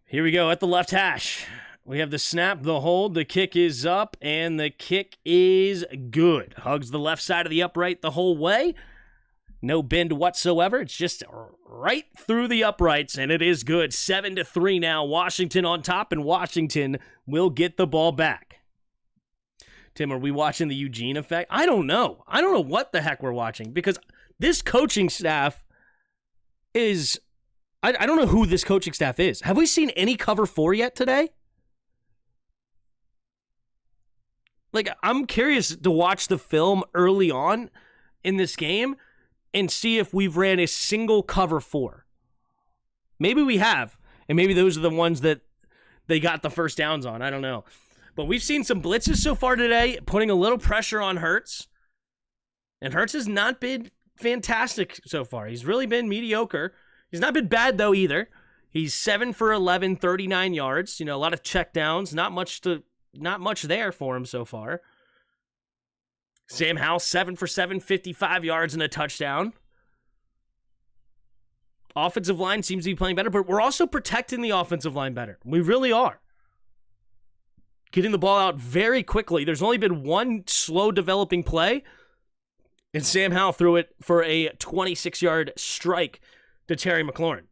Here we go at the left hash. We have the snap, the hold, the kick is up, and the kick is good. Hugs the left side of the upright the whole way. No bend whatsoever. It's just right through the uprights, and it is good. 7-3 now. Washington on top, and Washington will get the ball back. Tim, are we watching the Eugene effect? I don't know. I don't know what the heck we're watching because this coaching staff is... I don't know who this coaching staff is. Have we seen any cover 4 yet today? Like, I'm curious to watch the film early on in this game and see if we've ran a single cover 4. Maybe we have, and maybe those are the ones that they got the first downs on. I don't know. But we've seen some blitzes so far today, putting a little pressure on Hurts. And Hurts has not been fantastic so far. He's really been mediocre. He's not been bad, though, either. He's 7 for 11, 39 yards. You know, a lot of checkdowns. Not much there for him so far. Sam Howell, 7 for 7, 55 yards and a touchdown. Offensive line seems to be playing better, but we're also protecting the offensive line better. We really are. Getting the ball out very quickly. There's only been one slow developing play, and Sam Howell threw it for a 26-yard strike to Terry McLaurin.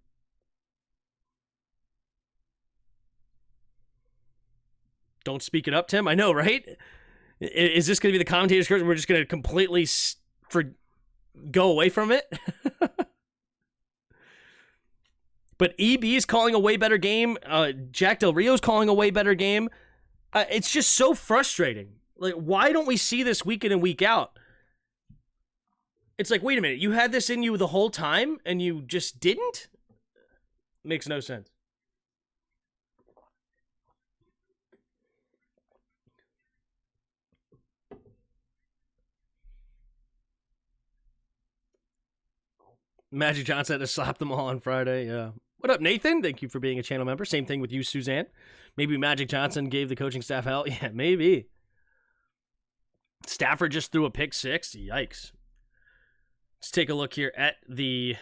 Don't speak it up, Tim. I know, right? Is this going to be the commentator's curse? We're just going to completely go away from it? But EB is calling a way better game. Jack Del Rio is calling a way better game. It's just so frustrating. Like, why don't we see this week in and week out? It's like, wait a minute, you had this in you the whole time and you just didn't? Makes no sense. Magic Johnson had to slap them all on Friday. Yeah. What up, Nathan? Thank you for being a channel member. Same thing with you, Suzanne. Maybe Magic Johnson gave the coaching staff hell. Yeah, maybe. Stafford just threw a pick 6. Yikes. Let's take a look here at the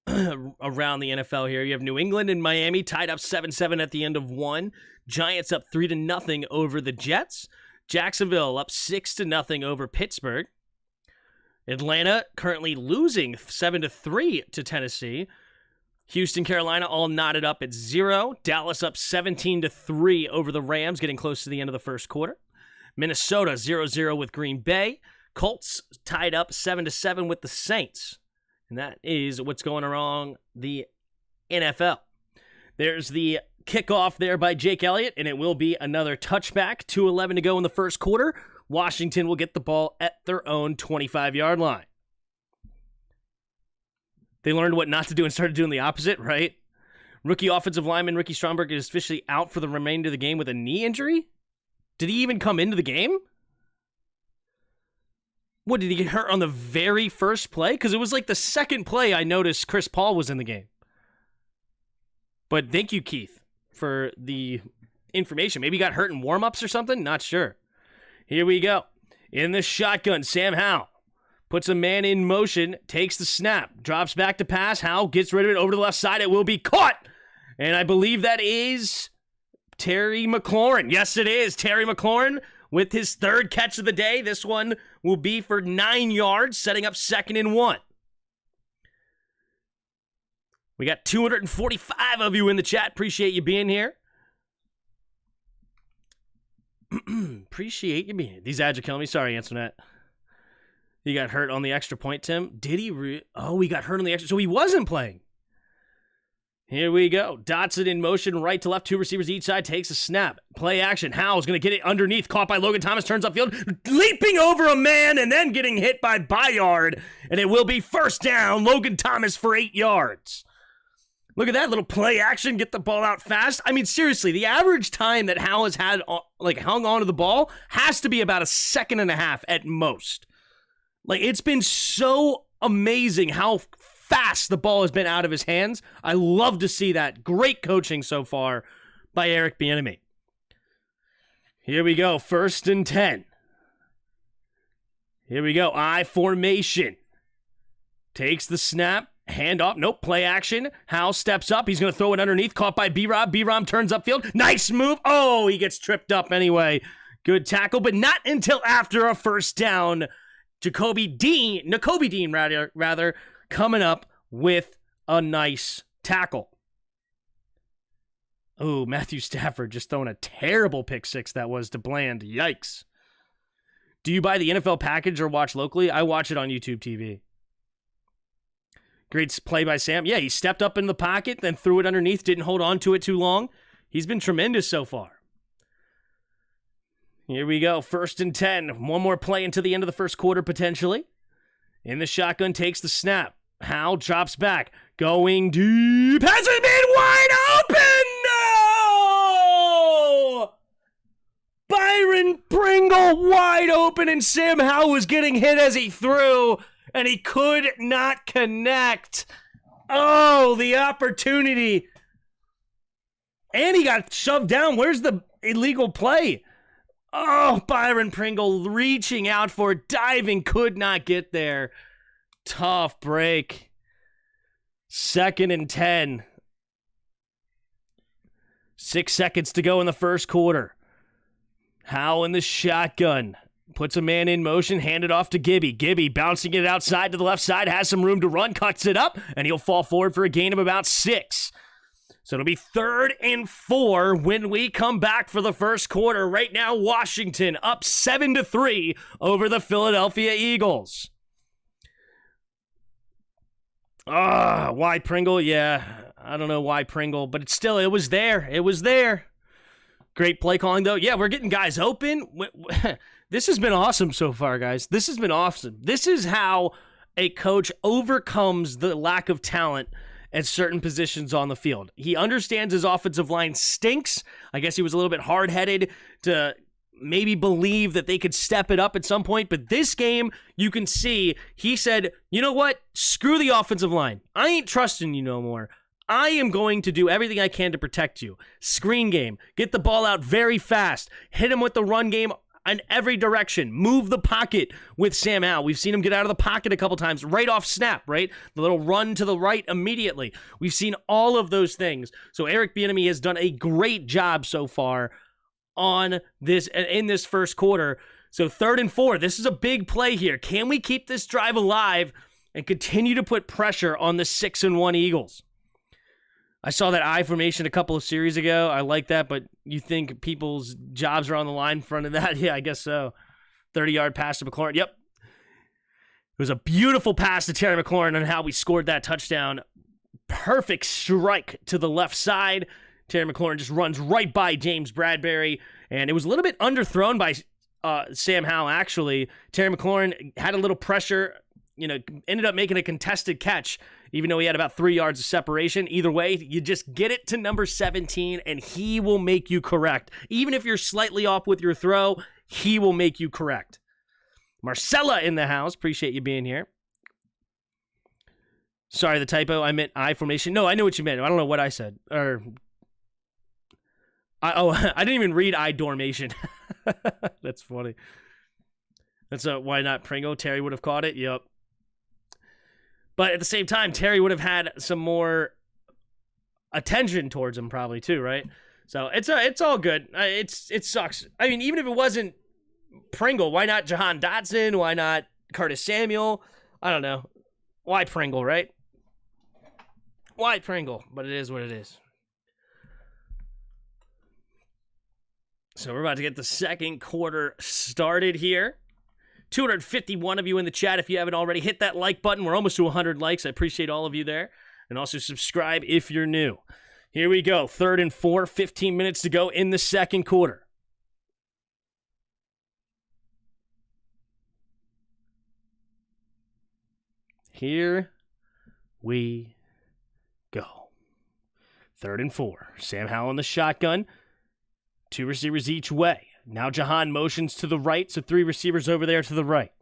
around the NFL here. You have New England and Miami tied up 7-7 at the end of 1. Giants up 3-0 over the Jets. Jacksonville up 6-0 over Pittsburgh. Atlanta currently losing 7-3 to Tennessee. Houston, Carolina all knotted up at 0. Dallas up 17-3 over the Rams, getting close to the end of the first quarter. Minnesota 0-0 with Green Bay. Colts tied up 7-7 with the Saints. And that is what's going along the NFL. There's the kickoff there by Jake Elliott, and it will be another touchback. 2:11 to go in the first quarter. Washington will get the ball at their own 25-yard line. They learned what not to do and started doing the opposite, right? Rookie offensive lineman Ricky Stromberg is officially out for the remainder of the game with a knee injury. Did he even come into the game? What, did he get hurt on the very first play? Because it was like the second play I noticed Chris Paul was in the game. But thank you, Keith, for the information. Maybe he got hurt in warm-ups or something? Not sure. Here we go. In the shotgun, Sam Howell puts a man in motion, takes the snap, drops back to pass. Howell gets rid of it over to the left side. It will be caught. And I believe that is Terry McLaurin. Yes, it is. Terry McLaurin with his third catch of the day. This one will be for 9 yards, setting up 2nd and 1. We got 245 of you in the chat. Appreciate you being here. Appreciate you being here. These ads are killing me. Sorry, Antoinette. He got hurt on the extra point, Tim. Did he? Oh, he got hurt on the extra. So he wasn't playing. Here we go. Dotson in motion, right to left, 2 receivers each side, takes a snap. Play action. Howell's going to get it underneath, caught by Logan Thomas, turns upfield, leaping over a man and then getting hit by Bayard. And it will be first down. Logan Thomas for 8 yards. Look at that little play action, get the ball out fast. I mean, seriously, the average time that Howell has had, hung onto the ball has to be about 1.5 seconds at most. Like, it's been so amazing how fast the ball has been out of his hands. I love to see that. Great coaching so far by Eric Bieniemy. Here we go. 1st and 10. Here we go. I formation. Takes the snap. Hand off. Nope. Play action. Howell steps up. He's going to throw it underneath. Caught by B-Rob. B-Rob turns upfield. Nice move. Oh, he gets tripped up anyway. Good tackle, but not until after a first down. Nakobe Dean, coming up with a nice tackle. Oh, Matthew Stafford just throwing a terrible pick 6 that was to Bland. Yikes. Do you buy the NFL package or watch locally? I watch it on YouTube TV. Great play by Sam. Yeah, he stepped up in the pocket, then threw it underneath, didn't hold on to it too long. He's been tremendous so far. Here we go, 1st and 10. One more play into the end of the first quarter, potentially. In the shotgun, takes the snap. Howell drops back. Going deep. Has it been wide open? No! Byron Pringle wide open, and Sam Howell was getting hit as he threw, and he could not connect. Oh, the opportunity. And he got shoved down. Where's the illegal play? Oh, Byron Pringle reaching out for it, diving, could not get there. Tough break. 2nd and 10. 6 seconds to go in the first quarter. Howell in the shotgun. Puts a man in motion, handed off to Gibby. Gibby bouncing it outside to the left side, has some room to run, cuts it up, and he'll fall forward for a gain of about 6. So it'll be 3rd and 4 when we come back for the first quarter. Right now, Washington up 7-3 over the Philadelphia Eagles. Why Pringle? Yeah, I don't know why Pringle, but it was there. It was there. Great play calling, though. Yeah, we're getting guys open. This has been awesome so far, guys. This has been awesome. This is how a coach overcomes the lack of talent at certain positions on the field. He understands his offensive line stinks. I guess he was a little bit hard-headed to maybe believe that they could step it up at some point. But this game, you can see, he said, you know what? Screw the offensive line. I ain't trusting you no more. I am going to do everything I can to protect you. Screen game. Get the ball out very fast. Hit him with the run game in every direction. Move the pocket with Sam Howell. We've seen him get out of the pocket a couple times right off snap, right? The little run to the right immediately. We've seen all of those things. So Eric Bieniemy has done a great job so far on this in this first quarter. So 3rd and 4. This is a big play here. Can we keep this drive alive and continue to put pressure on the 6-1 Eagles? I saw that I formation a couple of series ago. I like that, but you think people's jobs are on the line in front of that? Yeah, I guess so. 30-yard pass to McLaurin. Yep. It was a beautiful pass to Terry McLaurin on how we scored that touchdown. Perfect strike to the left side. Terry McLaurin just runs right by James Bradbury, and it was a little bit underthrown by Sam Howell, actually. Terry McLaurin had a little pressure, ended up making a contested catch, even though he had about 3 yards of separation. Either way, you just get it to number 17, and he will make you correct. Even if you're slightly off with your throw, he will make you correct. Marcella in the house. Appreciate you being here. Sorry, the typo. I meant I formation. No, I know what you meant. I don't know what I said. I didn't even read I dormation. That's funny. That's why not Pringle? Terry would have caught it. Yep. But at the same time, Terry would have had some more attention towards him probably too, right? So it's all good. It sucks. I mean, even if it wasn't Pringle, why not Jahan Dotson? Why not Curtis Samuel? I don't know. Why Pringle, right? Why Pringle? But it is what it is. So we're about to get the second quarter started here. 251 of you in the chat. If you haven't already, hit that like button. We're almost to 100 likes. I appreciate all of you there. And also subscribe if you're new. Here we go. 3rd and 4, 15 minutes to go in the second quarter. Here we go. 3rd and 4. Sam Howell in the shotgun. 2 receivers each way. Now Jahan motions to the right, so 3 receivers over there to the right.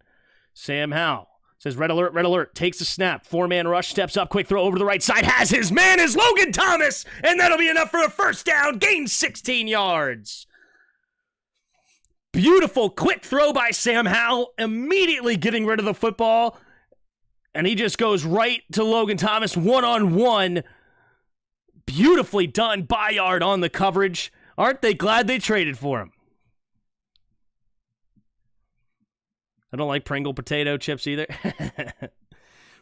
Sam Howell says, red alert, takes a snap. 4-man rush, steps up, quick throw over to the right side, has his man is Logan Thomas, and that'll be enough for a first down, gain 16 yards. Beautiful quick throw by Sam Howell, immediately getting rid of the football, and he just goes right to Logan Thomas, one-on-one. Beautifully done, Bayard on the coverage. Aren't they glad they traded for him? I don't like Pringle potato chips either.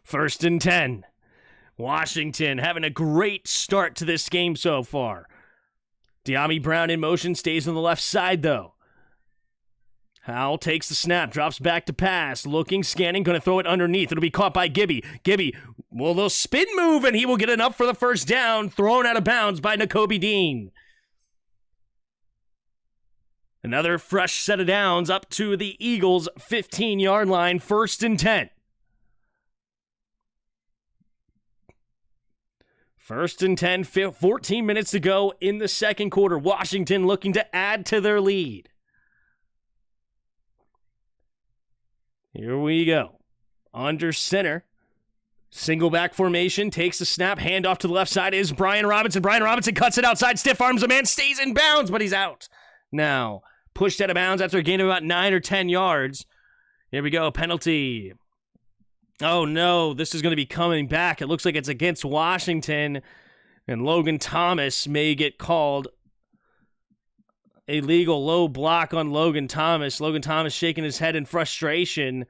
1st and 10. Washington having a great start to this game so far. De'Ami Brown in motion, stays on the left side though. Howell takes the snap, drops back to pass, looking, scanning, going to throw it underneath. It'll be caught by Gibby. Gibby will they'll spin move, and he will get enough for the first down, thrown out of bounds by Nakobe Dean. Another fresh set of downs up to the Eagles' 15-yard line, 1st and 10. 1st and 10, 14 minutes to go in the second quarter. Washington looking to add to their lead. Here we go. Under center. Single back formation. Takes the snap. Handoff to the left side is Brian Robinson. Brian Robinson cuts it outside. Stiff arms a man. Stays in bounds, but he's out. Now, pushed out of bounds after a gain of about 9 or 10 yards. Here we go. Penalty. Oh, no. This is going to be coming back. It looks like it's against Washington. And Logan Thomas may get called. A legal low block on Logan Thomas. Logan Thomas shaking his head in frustration.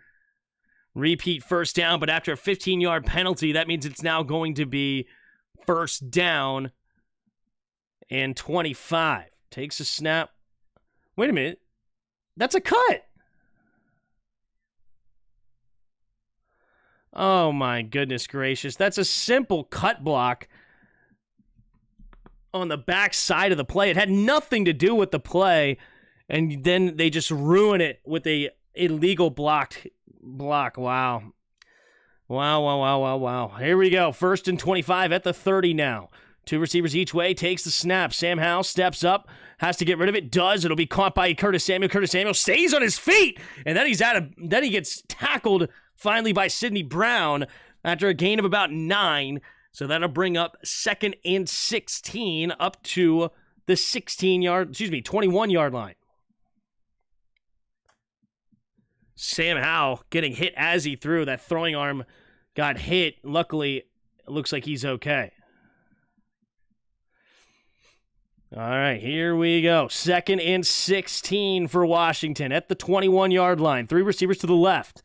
Repeat first down, but after a 15-yard penalty, that means it's now going to be 1st down and 25. Takes a snap. Wait a minute. That's a cut. Oh my goodness gracious. That's a simple cut block on the back side of the play. It had nothing to do with the play, and then they just ruin it with a illegal block. Wow. Wow. Here we go. 1st and 25 at the 30 now. 2 receivers each way. Takes the snap. Sam Howell steps up. Has to get rid of it. Does. It'll be caught by Curtis Samuel. Curtis Samuel stays on his feet, and then then he gets tackled finally by Sidney Brown after a gain of about 9. So that'll bring up 2nd and 16 up to the 21-yard line. Sam Howell getting hit as he threw. That throwing arm got hit. Luckily, it looks like he's okay. All right, here we go. 2nd and 16 for Washington at the 21-yard line. 3 receivers to the left.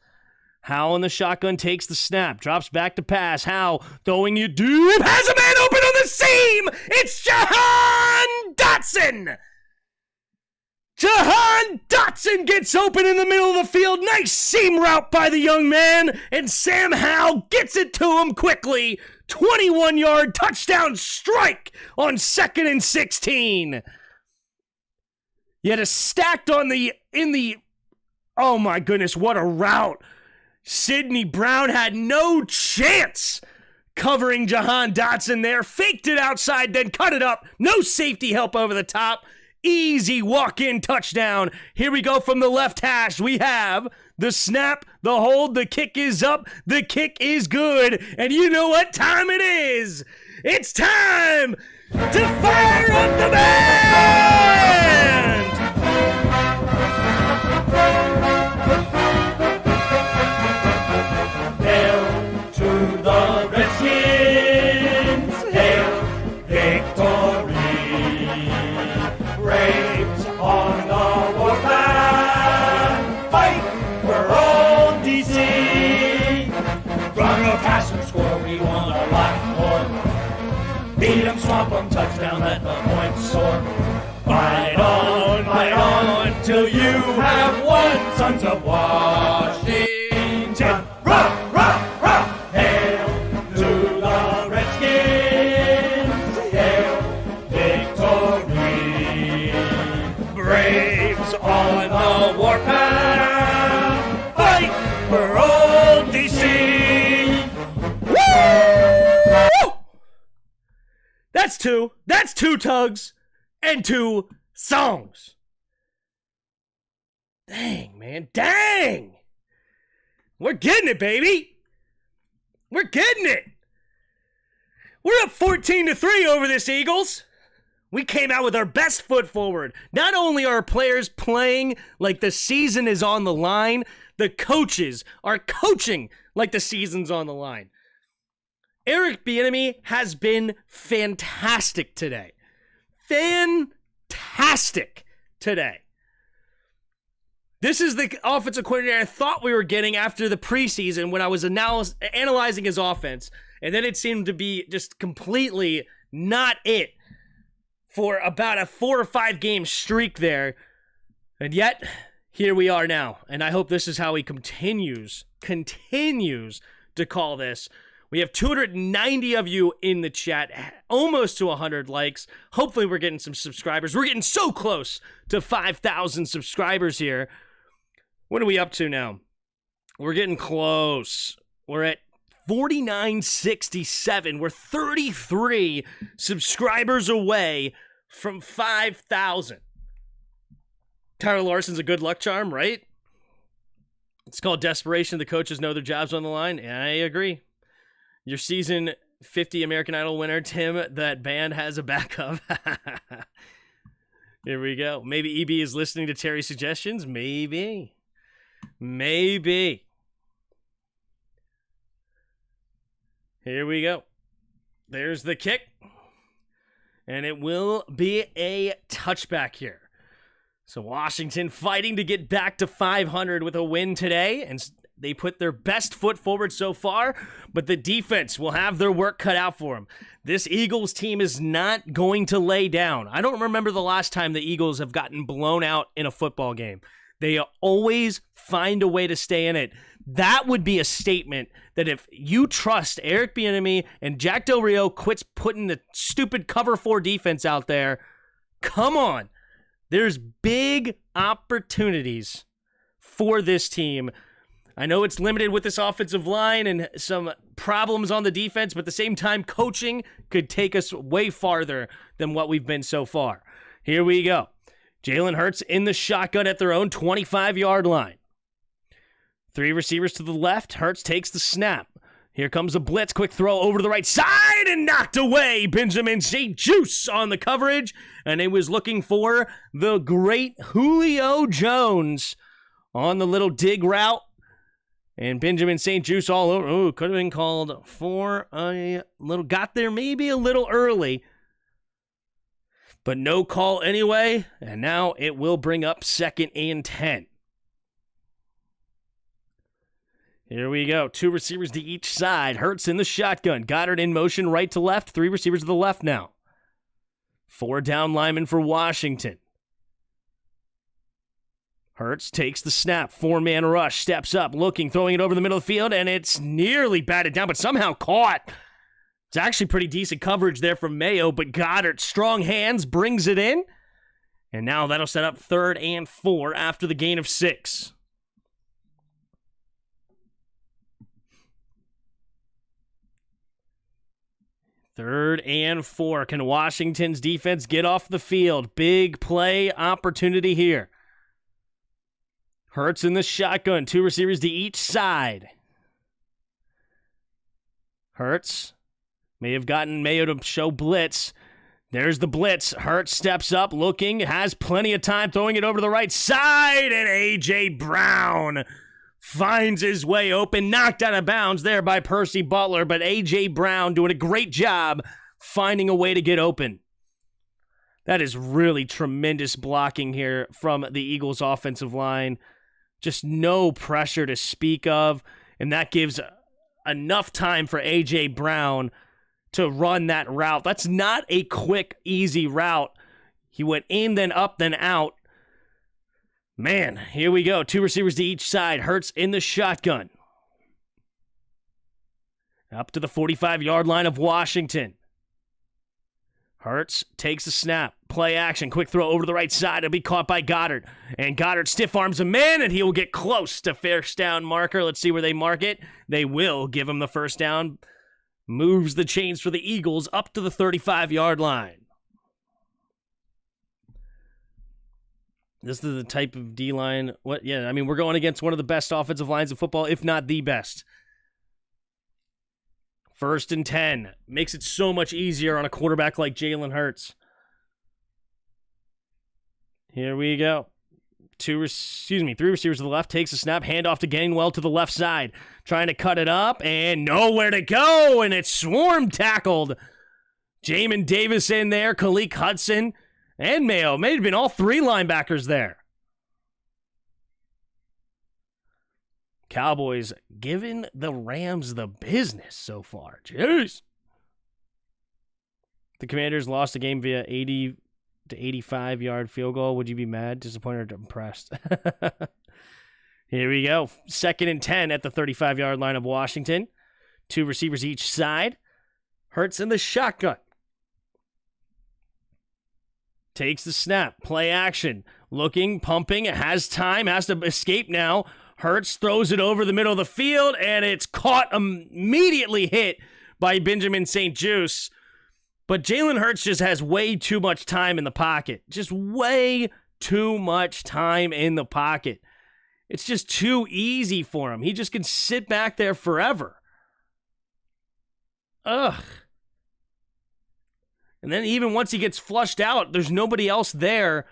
Howell in the shotgun takes the snap, drops back to pass. Howell throwing you deep, has a man open on the seam. It's Jahan Dotson. Jahan Dotson gets open in the middle of the field. Nice seam route by the young man, and Sam Howell gets it to him quickly. 21-yard touchdown strike on 2nd and 16. Yet a stacked oh my goodness, what a route. Sidney Brown had no chance covering Jahan Dotson there. Faked it outside, then cut it up. No safety help over the top. Easy walk-in touchdown. Here we go from the left hash. We have the snap, the hold, the kick is up, the kick is good. And you know what time it is? It's time to fire up the band! Hail to the Redskins, hail victory, braves on the warpath, fight for old DC, run a pass and score, we want a lot more, beat 'em, swamp 'em, touchdown, let the points soar, fight on, till you have won, sons of Washington. Rock! Hail to the Redskins! Hail victory! Braves on the warpath! Fight for old DC! Woo! That's two tugs and 2 songs. Dang, man. Dang! We're getting it, baby. We're getting it. We're up 14-3 over this Eagles. We came out with our best foot forward. Not only are our players playing like the season is on the line, the coaches are coaching like the season's on the line. Eric Bieniemy has been fantastic today. Fantastic today. This is the offensive coordinator I thought we were getting after the preseason when I was analyzing his offense, and then it seemed to be just completely not it for about a 4 or 5 game streak there. And yet, here we are now, and I hope this is how he continues to call this. We have 290 of you in the chat, almost to 100 likes. Hopefully we're getting some subscribers. We're getting so close to 5,000 subscribers here. What are we up to now? We're getting close. We're at 4967. We're 33 subscribers away from 5,000. Tyler Larson's a good luck charm, right? It's called desperation. The coaches know their job's on the line. I agree. Your season 50 American Idol winner, Tim, that band has a backup. Here we go. Maybe EB is listening to Terry's suggestions. Maybe. Here we go. There's the kick. And it will be a touchback here. So Washington fighting to get back to 500 with a win today. And they put their best foot forward so far, but the defense will have their work cut out for them. This Eagles team is not going to lay down. I don't remember the last time the Eagles have gotten blown out in a football game. They always find a way to stay in it. That would be a statement that if you trust Eric Bieniemy and Jack Del Rio quits putting the stupid cover 4 defense out there, come on. There's big opportunities for this team. I know it's limited with this offensive line and some problems on the defense, but at the same time, coaching could take us way farther than what we've been so far. Here we go. Jalen Hurts in the shotgun at their own 25-yard line. 3 receivers to the left. Hurts takes the snap. Here comes a blitz. Quick throw over to the right side and knocked away. Benjamin St. Juice on the coverage. And it was looking for the great Julio Jones on the little dig route. And Benjamin St. Juice all over. Ooh, could have been called for a little. Got there maybe a little early. But no call anyway. And now it will bring up 2nd and 10. Here we go. 2 receivers to each side. Hurts in the shotgun. Goddard in motion right to left. 3 receivers to the left now. 4 down linemen for Washington. Hurts takes the snap. 4-man rush. Steps up. Looking. Throwing it over the middle of the field. And it's nearly batted down, but somehow caught. It's actually pretty decent coverage there from Mayo, but Goddard, strong hands, brings it in. And now that'll set up 3rd and 4 after the gain of 6. Third and 4. Can Washington's defense get off the field? Big play opportunity here. Hurts in the shotgun. 2 receivers to each side. Hurts may have gotten Mayo to show blitz. There's the blitz. Hurts steps up, looking, has plenty of time, throwing it over to the right side, and A.J. Brown finds his way open, knocked out of bounds there by Percy Butler, but A.J. Brown doing a great job finding a way to get open. That is really tremendous blocking here from the Eagles' offensive line. Just no pressure to speak of, and that gives enough time for A.J. Brown to run that route. That's not a quick, easy route. He went in, then up, then out. Man, here we go. 2 receivers to each side. Hurts in the shotgun. Up to the 45-yard line of Washington. Hurts takes the snap. Play action. Quick throw over to the right side. It'll be caught by Goddard. And Goddard stiff arms a man, and he will get close to first down marker. Let's see where they mark it. They will give him the first down. Moves the chains for the Eagles up to the 35-yard line. This is the type of D-line. We're going against one of the best offensive lines of football, if not the best. 1st and 10. Makes it so much easier on a quarterback like Jalen Hurts. Here we go. 3 receivers to the left. Takes a snap. Handoff to Gainwell to the left side. Trying to cut it up and nowhere to go. And it's swarm tackled. Jamin Davis in there. Khaleke Hudson and Mayo. May have been all 3 linebackers there. Cowboys giving the Rams the business so far. Jeez. The Commanders lost the game via 80 The 85-yard field goal. Would you be mad, disappointed, or impressed? Here we go. 2nd and 10 at the 35-yard line of Washington. 2 receivers each side. Hurts in the shotgun. Takes the snap. Play action. Looking, pumping. Has time. Has to escape now. Hurts throws it over the middle of the field, and it's caught, immediately hit by Benjamin St-Juste. But Jalen Hurts just has way too much time in the pocket. Just way too much time in the pocket. It's just too easy for him. He just can sit back there forever. Ugh. And then even once he gets flushed out, there's nobody else there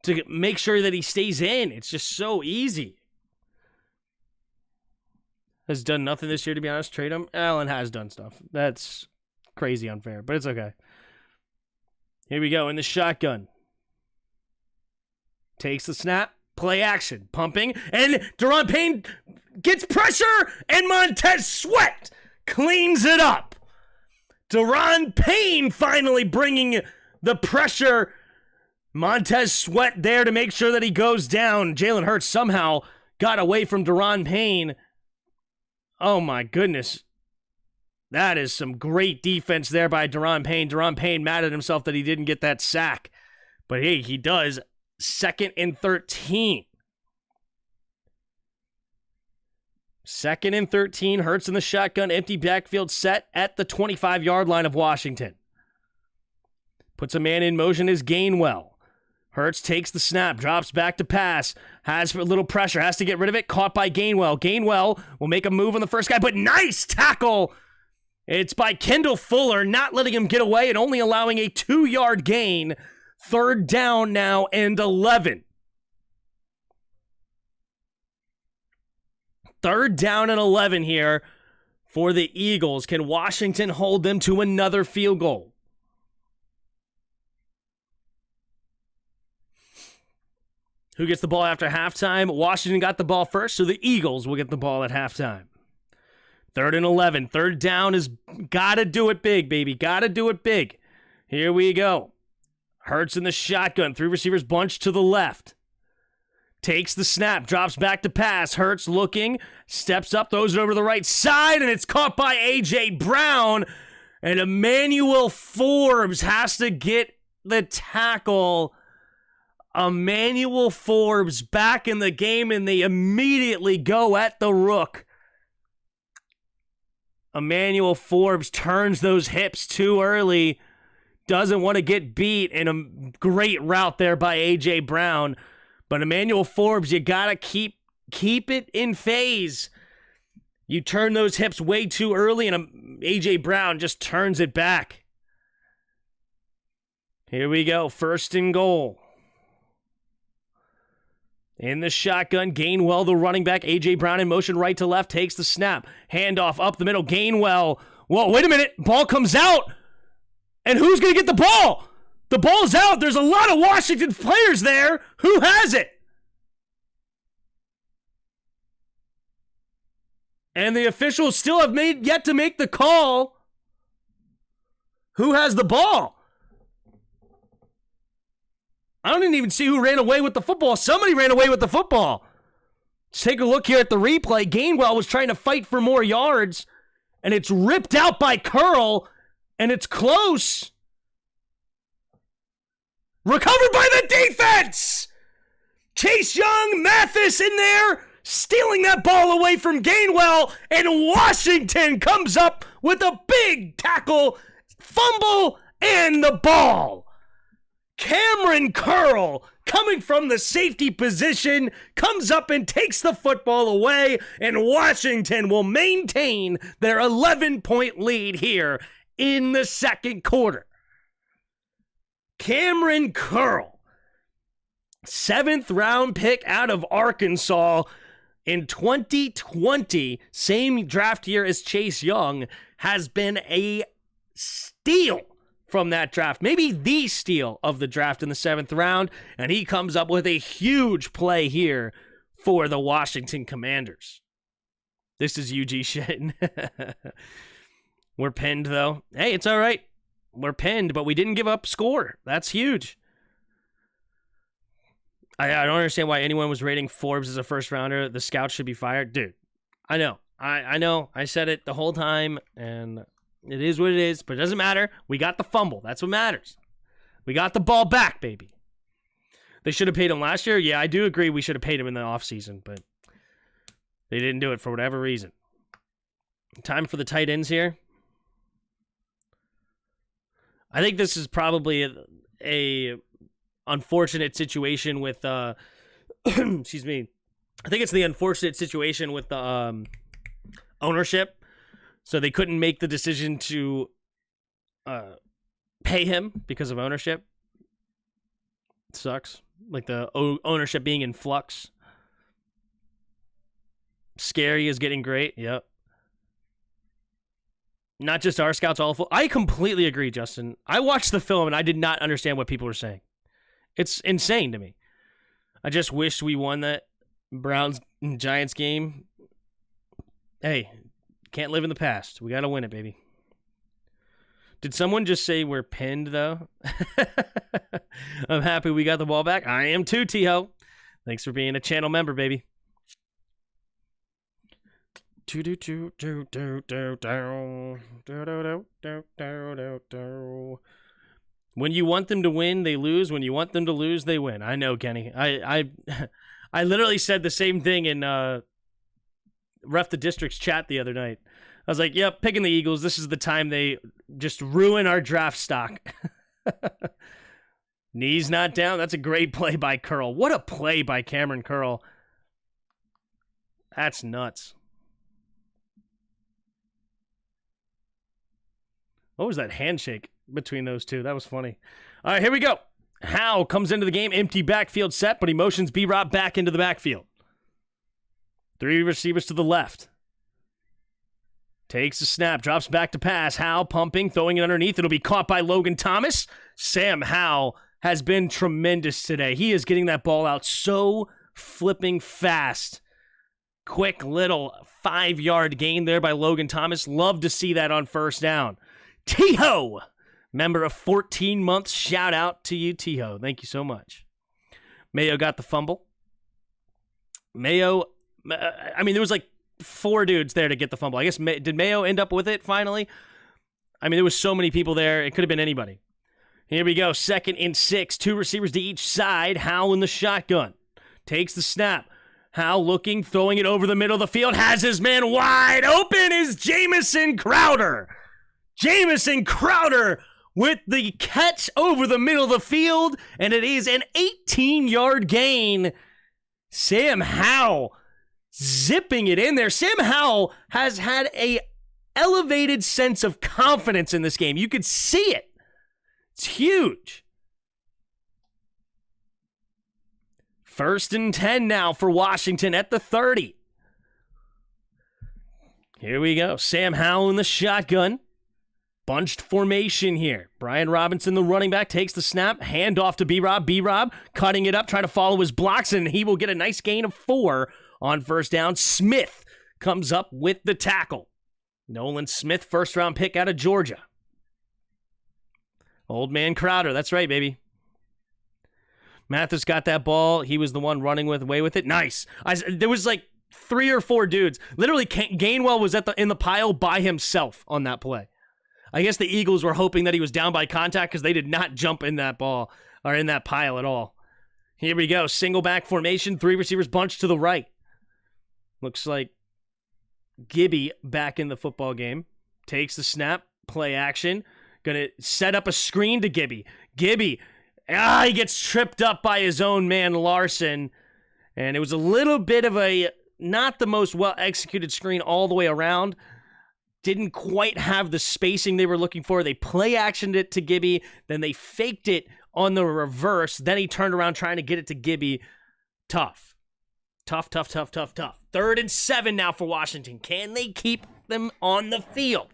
to make sure that he stays in. It's just so easy. Has done nothing this year, to be honest. Trade him. Allen has done stuff. That's crazy unfair, but it's okay. Here we go in the shotgun. Takes the snap. Play action. Pumping. And Daron Payne gets pressure, and Montez Sweat cleans it up. Daron Payne finally bringing the pressure. Montez Sweat there to make sure that he goes down. Jalen Hurts somehow got away from Daron Payne. Oh my goodness. That is some great defense there by Daron Payne. Daron Payne mad at himself that he didn't get that sack. But hey, he does. 2nd and 13. 2nd and 13. Hurts in the shotgun. Empty backfield set at the 25-yard line of Washington. Puts a man in motion as Gainwell. Hurts takes the snap. Drops back to pass. Has a little pressure. Has to get rid of it. Caught by Gainwell. Gainwell will make a move on the first guy. But nice tackle. It's by Kendall Fuller, not letting him get away and only allowing a 2-yard gain. 3rd down now and 11. 3rd down and 11 here for the Eagles. Can Washington hold them to another field goal? Who gets the ball after halftime? Washington got the ball first, so the Eagles will get the ball at halftime. 3rd and 11. 3rd down is gotta do it big, baby. Gotta do it big. Here we go. Hurts in the shotgun. 3 receivers bunched to the left. Takes the snap. Drops back to pass. Hurts looking. Steps up. Throws it over to the right side. And it's caught by A.J. Brown. And Emmanuel Forbes has to get the tackle. Emmanuel Forbes back in the game. And they immediately go at the rook. Emmanuel Forbes turns those hips too early. Doesn't want to get beat, and a great route there by A.J. Brown. But Emmanuel Forbes, you got to keep it in phase. You turn those hips way too early, and A.J. Brown just turns it back. Here we go, 1st and goal. In the shotgun, Gainwell, the running back. A.J. Brown in motion right to left, takes the snap. Handoff up the middle, Gainwell. Whoa, wait a minute, ball comes out. And who's going to get the ball? The ball's out. There's a lot of Washington players there. Who has it? And the officials still have yet to make the call. Who has the ball? I don't even see who ran away with the football. Somebody ran away with the football. Let's take a look here at the replay. Gainwell was trying to fight for more yards, and it's ripped out by Curl. And it's close. Recovered by the defense. Chase Young, Mathis in there, stealing that ball away from Gainwell. And Washington comes up with a big tackle, fumble, and the ball. Cameron Curl, coming from the safety position, comes up and takes the football away. And Washington will maintain their 11-point lead here in the 2nd quarter. Cameron Curl, 7th round pick out of Arkansas in 2020, same draft year as Chase Young, has been a steal from that draft. Maybe the steal of the draft in the 7th round, and he comes up with a huge play here for the Washington Commanders. This is UG shit. We're pinned, though. Hey, it's all right. We're pinned, but we didn't give up score. That's huge. I don't understand why anyone was rating Forbes as a first rounder. The scouts should be fired. Dude, I know. I know. I said it the whole time, and it is what it is, but it doesn't matter. We got the fumble. That's what matters. We got the ball back, baby. They should have paid him last year. Yeah, I do agree we should have paid him in the offseason, but they didn't do it for whatever reason. Time for the tight ends here. I think this is probably a unfortunate situation with excuse me. I think it's the unfortunate situation with the ownership. So they couldn't make the decision to pay him because of ownership. It sucks. Like the ownership being in flux. Scary is getting great. Yep. Not just our scouts, all full. I completely agree, Justin. I watched the film and I did not understand what people were saying. It's insane to me. I just wish we won that Browns-Giants game. Hey, can't live in the past. We got to win it, baby. Did someone just say we're pinned, though? I'm happy we got the ball back. I am too, T-Ho. Thanks for being a channel member, baby. When you want them to win, they lose. When you want them to lose, they win. I know, Kenny. I literally said the same thing in Ref the District's chat the other night. I was like, yep, picking the Eagles. This is the time they just ruin our draft stock. Knees not down. That's a great play by Curl. What a play by Cameron Curl. That's nuts. What was that handshake between those two? That was funny. All right, here we go. Howe comes into the game, empty backfield set, but he motions B-Rob back into the backfield. 3 receivers to the left. Takes the snap, drops back to pass. Howe pumping, throwing it underneath. It'll be caught by Logan Thomas. Sam Howe has been tremendous today. He is getting that ball out so flipping fast. Quick little 5-yard gain there by Logan Thomas. Love to see that on first down. T-Ho, member of 14 months. Shout out to you, T-Ho. Thank you so much. Mayo got the fumble. Mayo, there was like 4 dudes there to get the fumble. I guess, did Mayo end up with it finally? There was so many people there. It could have been anybody. Here we go. 2nd and 6. 2 receivers to each side. Howe in the shotgun. Takes the snap. Howe looking, throwing it over the middle of the field. Has his man wide open is Jamison Crowder. Jamison Crowder with the catch over the middle of the field, and it is an 18-yard gain. Sam Howe zipping it in there. Sam Howe has had a elevated sense of confidence in this game. You could see it. It's huge. 1st and 10 now for Washington at the 30. Here we go. Sam Howe in the shotgun. Bunched formation here. Brian Robinson, the running back, takes the snap. Hand off to B-Rob. B-Rob cutting it up, trying to follow his blocks, and he will get a nice gain of 4 on first down. Smith comes up with the tackle. Nolan Smith, first-round pick out of Georgia. Old man Crowder. That's right, baby. Mathis got that ball. He was the one running away with it. Nice. There was like 3 or 4 dudes. Literally, Gainwell was in the pile by himself on that play. I guess the Eagles were hoping that he was down by contact because they did not jump in that ball or in that pile at all. Here we go. Single back formation. 3 receivers bunched to the right. Looks like Gibby back in the football game. Takes the snap. Play action. Gonna set up a screen to Gibby. Gibby. He gets tripped up by his own man, Larson. And it was a little bit of a not the most well-executed screen all the way around. Didn't quite have the spacing they were looking for. They play-actioned it to Gibby. Then they faked it on the reverse. Then he turned around trying to get it to Gibby. Tough. Tough. 3rd and 7 now for Washington. Can they keep them on the field?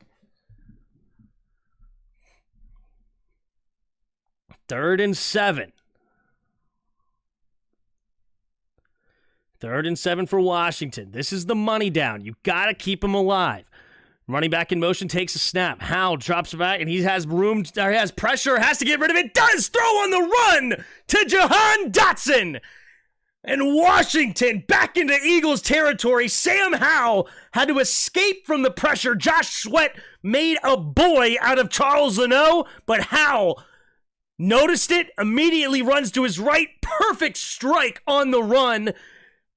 3rd and 7. 3rd and 7 for Washington. This is the money down. You got to keep them alive. Running back in motion, takes a snap. Howell drops back, and he has room, he has pressure, has to get rid of it. Does throw on the run to Jahan Dotson. And Washington back into Eagles territory. Sam Howell had to escape from the pressure. Josh Sweat made a boy out of Charles Leno, but Howell noticed it, immediately runs to his right. Perfect strike on the run.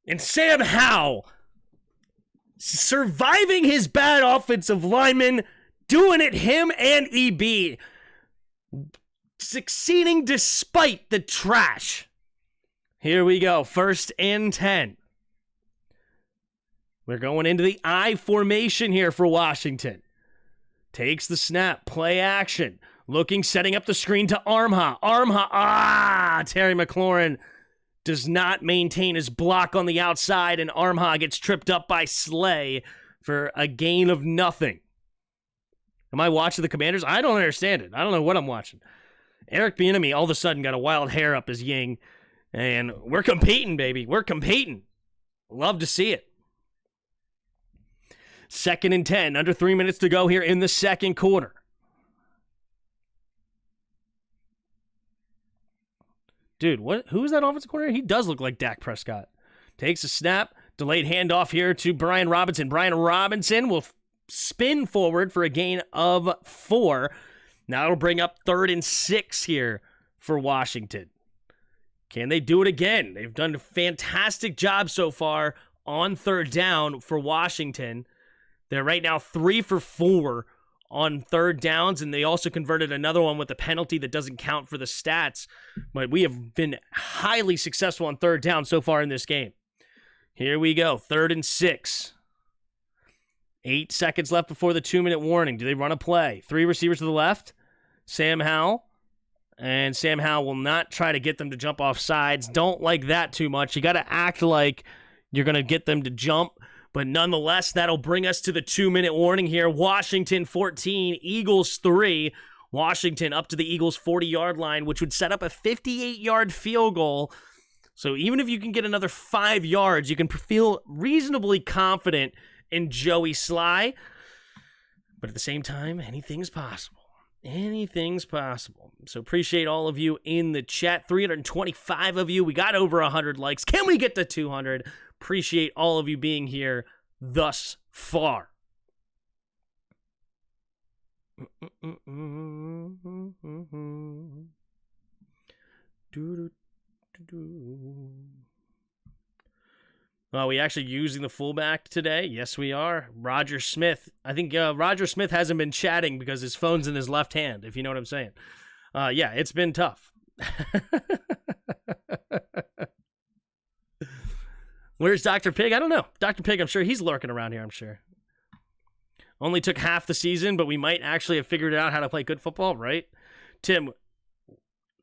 And Sam Howell, surviving his bad offensive lineman, doing it him and EB, succeeding despite the trash. Here we go, 1st and 10. We're going into the I formation here for Washington. Takes the snap, play action. Looking, setting up the screen to Armha. Terry McLaurin does not maintain his block on the outside, and Armha gets tripped up by Slay for a gain of nothing. Am I watching the Commanders? I don't understand it. I don't know what I'm watching. Eric Bieniemy all of a sudden got a wild hair up his ying. And we're competing, baby. We're competing. Love to see it. 2nd and 10. Under 3 minutes to go here in the second quarter. Dude, who's that offensive coordinator? He does look like Dak Prescott. Takes a snap. Delayed handoff here to Brian Robinson. Brian Robinson will spin forward for a gain of 4. Now it'll bring up 3rd and 6 here for Washington. Can they do it again? They've done a fantastic job so far on 3rd down for Washington. They're right now 3 for 4 on 3rd downs, and they also converted another one with a penalty that doesn't count for the stats. But we have been highly successful on 3rd down so far in this game. Here we go, 3rd and 6. 8 seconds left before the 2-minute warning. Do they run a play? 3 receivers to the left. Sam Howell. And Sam Howell will not try to get them to jump off sides. Don't like that too much. You got to act like you're going to get them to jump. But nonetheless, that'll bring us to the 2-minute warning here. Washington 14, Eagles 3. Washington up to the Eagles' 40-yard line, which would set up a 58-yard field goal. So even if you can get another 5 yards, you can feel reasonably confident in Joey Sly. But at the same time, anything's possible. Anything's possible. So appreciate all of you in the chat. 325 of you. We got over 100 likes. Can we get to 200? Appreciate all of you being here thus far. Are we actually using the fullback today? Yes, we are. Roger Smith. I think Roger Smith hasn't been chatting because his phone's in his left hand, if you know what I'm saying. Yeah, it's been tough. Where's Dr. Pig? I don't know. Dr. Pig, I'm sure he's lurking around here, I'm sure. Only took half the season, but we might actually have figured out how to play good football, right? Tim,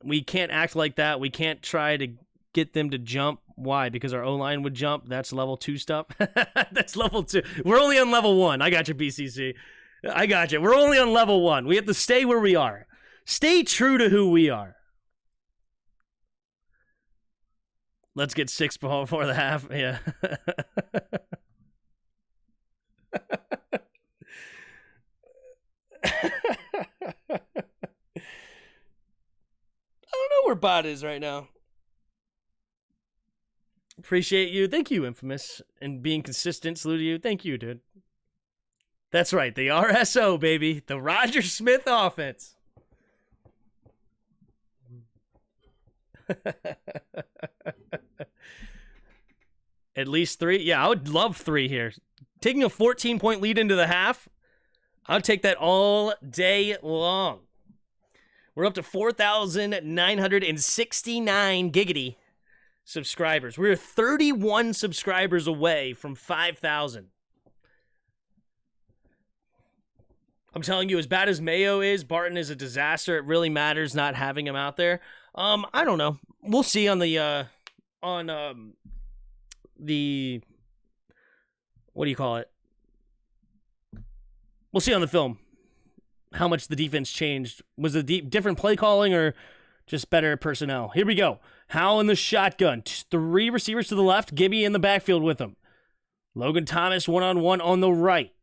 we can't act like that. We can't try to get them to jump. Why? Because our O-line would jump? That's level 2 stuff? That's level 2. We're only on level 1. I got you, BCC. I got you. We're only on level 1. We have to stay where we are. Stay true to who we are. Let's get 6 before the half. Yeah. I don't know where Bot is right now. Appreciate you. Thank you, Infamous, and being consistent. Salute to you. Thank you, dude. That's right. The RSO, baby. The Roger Smith offense. At least 3? Yeah, I would love 3 here. Taking a 14-point lead into the half, I'll take that all day long. We're up to 4,969 giggity subscribers. We're 31 subscribers away from 5,000. I'm telling you, as bad as Mayo is, Barton is a disaster. It really matters not having him out there. I don't know. We'll see on the what do you call it? We'll see on the film how much the defense changed. Was it different play calling or just better personnel? Here we go. Howell in the shotgun. 3 receivers to the left. Gibby in the backfield with him. Logan Thomas one-on-one on the right.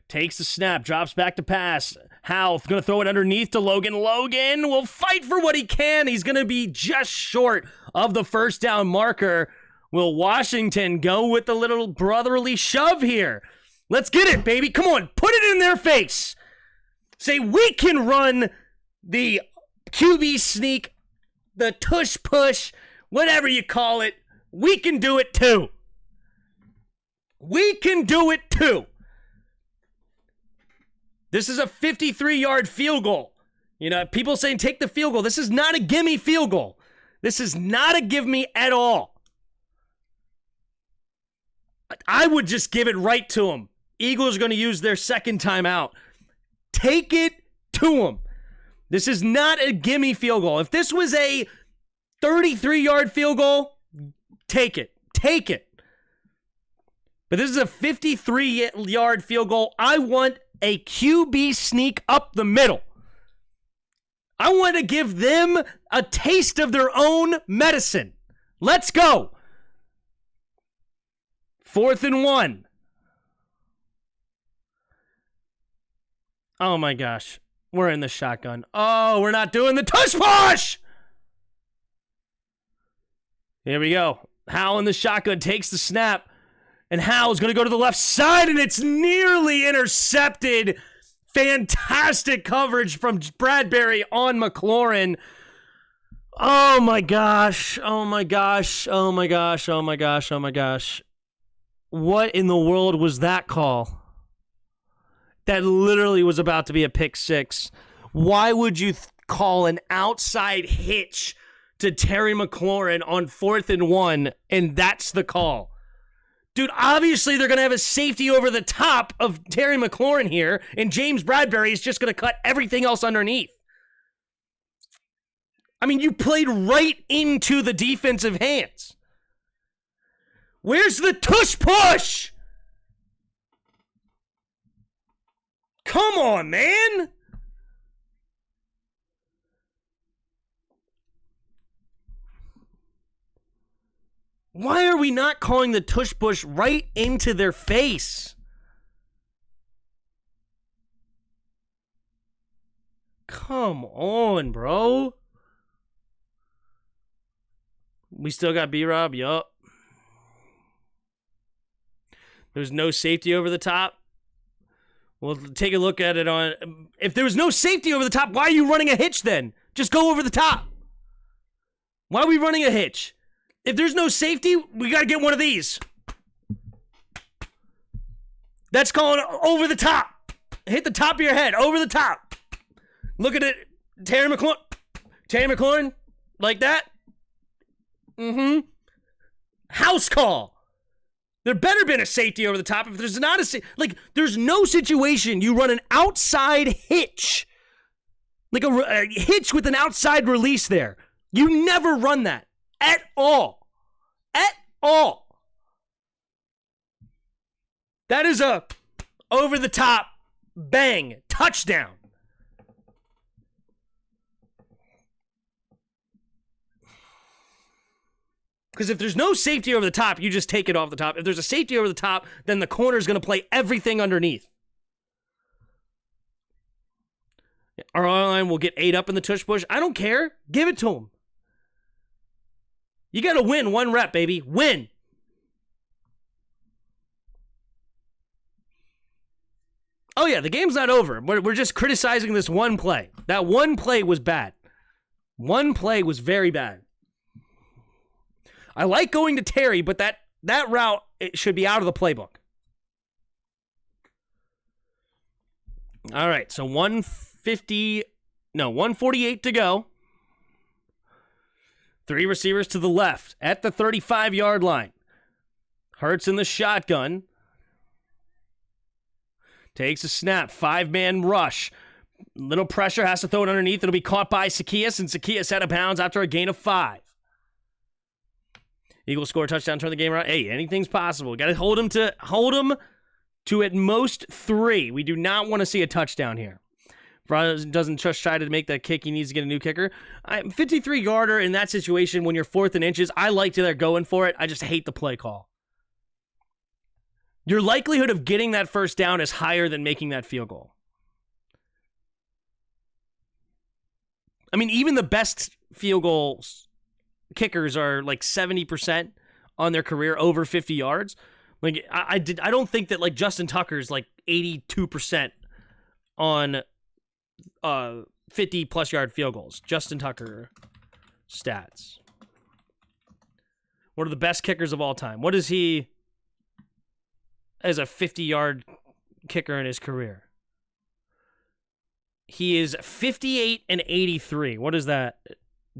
Takes the snap. Drops back to pass. Howell going to throw it underneath to Logan. Logan will fight for what he can. He's going to be just short of the first down marker. Will Washington go with the little brotherly shove here? Let's get it, baby. Come on, put it in their face. Say, we can run the QB sneak, the tush push, whatever you call it. We can do it too. We can do it too. This is a 53-yard field goal. You know, people saying take the field goal. This is not a gimme field goal. This is not a give me at all. I would just give it right to them. Eagles are going to use their second timeout. Take it to them. This is not a gimme field goal. If this was a 33-yard field goal, take it. Take it. But this is a 53-yard field goal. I want a QB sneak up the middle. I want to give them a taste of their own medicine. Let's go. 4th and 1. Oh my gosh. We're in the shotgun. Oh, we're not doing the tush push! Here we go. Howell in the shotgun takes the snap. And Howell's going to go to the left side, and it's nearly intercepted. Fantastic coverage from Bradbury on McLaurin. Oh my gosh. Oh my gosh. Oh my gosh. Oh my gosh. Oh my gosh. What in the world was that call? That literally was about to be a pick six. Why would you call an outside hitch to Terry McLaurin on 4th and 1, and that's the call? Dude, obviously they're going to have a safety over the top of Terry McLaurin here, and James Bradbury is just going to cut everything else underneath. I mean, you played right into the defensive hands. Where's the tush push? Come on, man. Why are we not calling the tush push right into their face? Come on, bro. We still got B-Rob, yup. There's no safety over the top. We'll take a look at it on... If there was no safety over the top, why are you running a hitch then? Just go over the top. Why are we running a hitch? If there's no safety, we got to get one of these. That's calling over the top. Hit the top of your head, over the top. Look at it. Terry McLaurin, like that. House call. There better been a safety over the top. If there's not there's no situation you run an outside hitch. Like a hitch with an outside release there. You never run that. At all. At all. That is a over the top bang touchdown. Because if there's no safety over the top, you just take it off the top. If there's a safety over the top, then the corner's going to play everything underneath. Our line will get 8 up in the tush push. I don't care. Give it to him. You got to win one rep, baby. Win. Oh, yeah, the game's not over. We're just criticizing this one play. That one play was bad. One play was very bad. I like going to Terry, but that route, it should be out of the playbook. All right, so 148 to go. 3 receivers to the left at the 35-yard line. Hurts in the shotgun. Takes a snap. 5-man rush. Little pressure, has to throw it underneath. It'll be caught by Zaccheaus, and Zaccheaus out of bounds after a gain of 5. Eagles score a touchdown, turn the game around. Hey, anything's possible. Got to hold him to at most 3. We do not want to see a touchdown here. Brown doesn't just try to make that kick. He needs to get a new kicker. 53-yarder in that situation when you're 4th and inches. I like to they're going for it. I just hate the play call. Your likelihood of getting that first down is higher than making that field goal. I mean, even the best field goals kickers are like 70% on their career over 50 yards. Like I don't think that like Justin Tucker's like 82% on 50 plus yard field goals. Justin Tucker stats. One of the best kickers of all time. What is he as a 50-yard kicker in his career? He is 58 and 83. What does that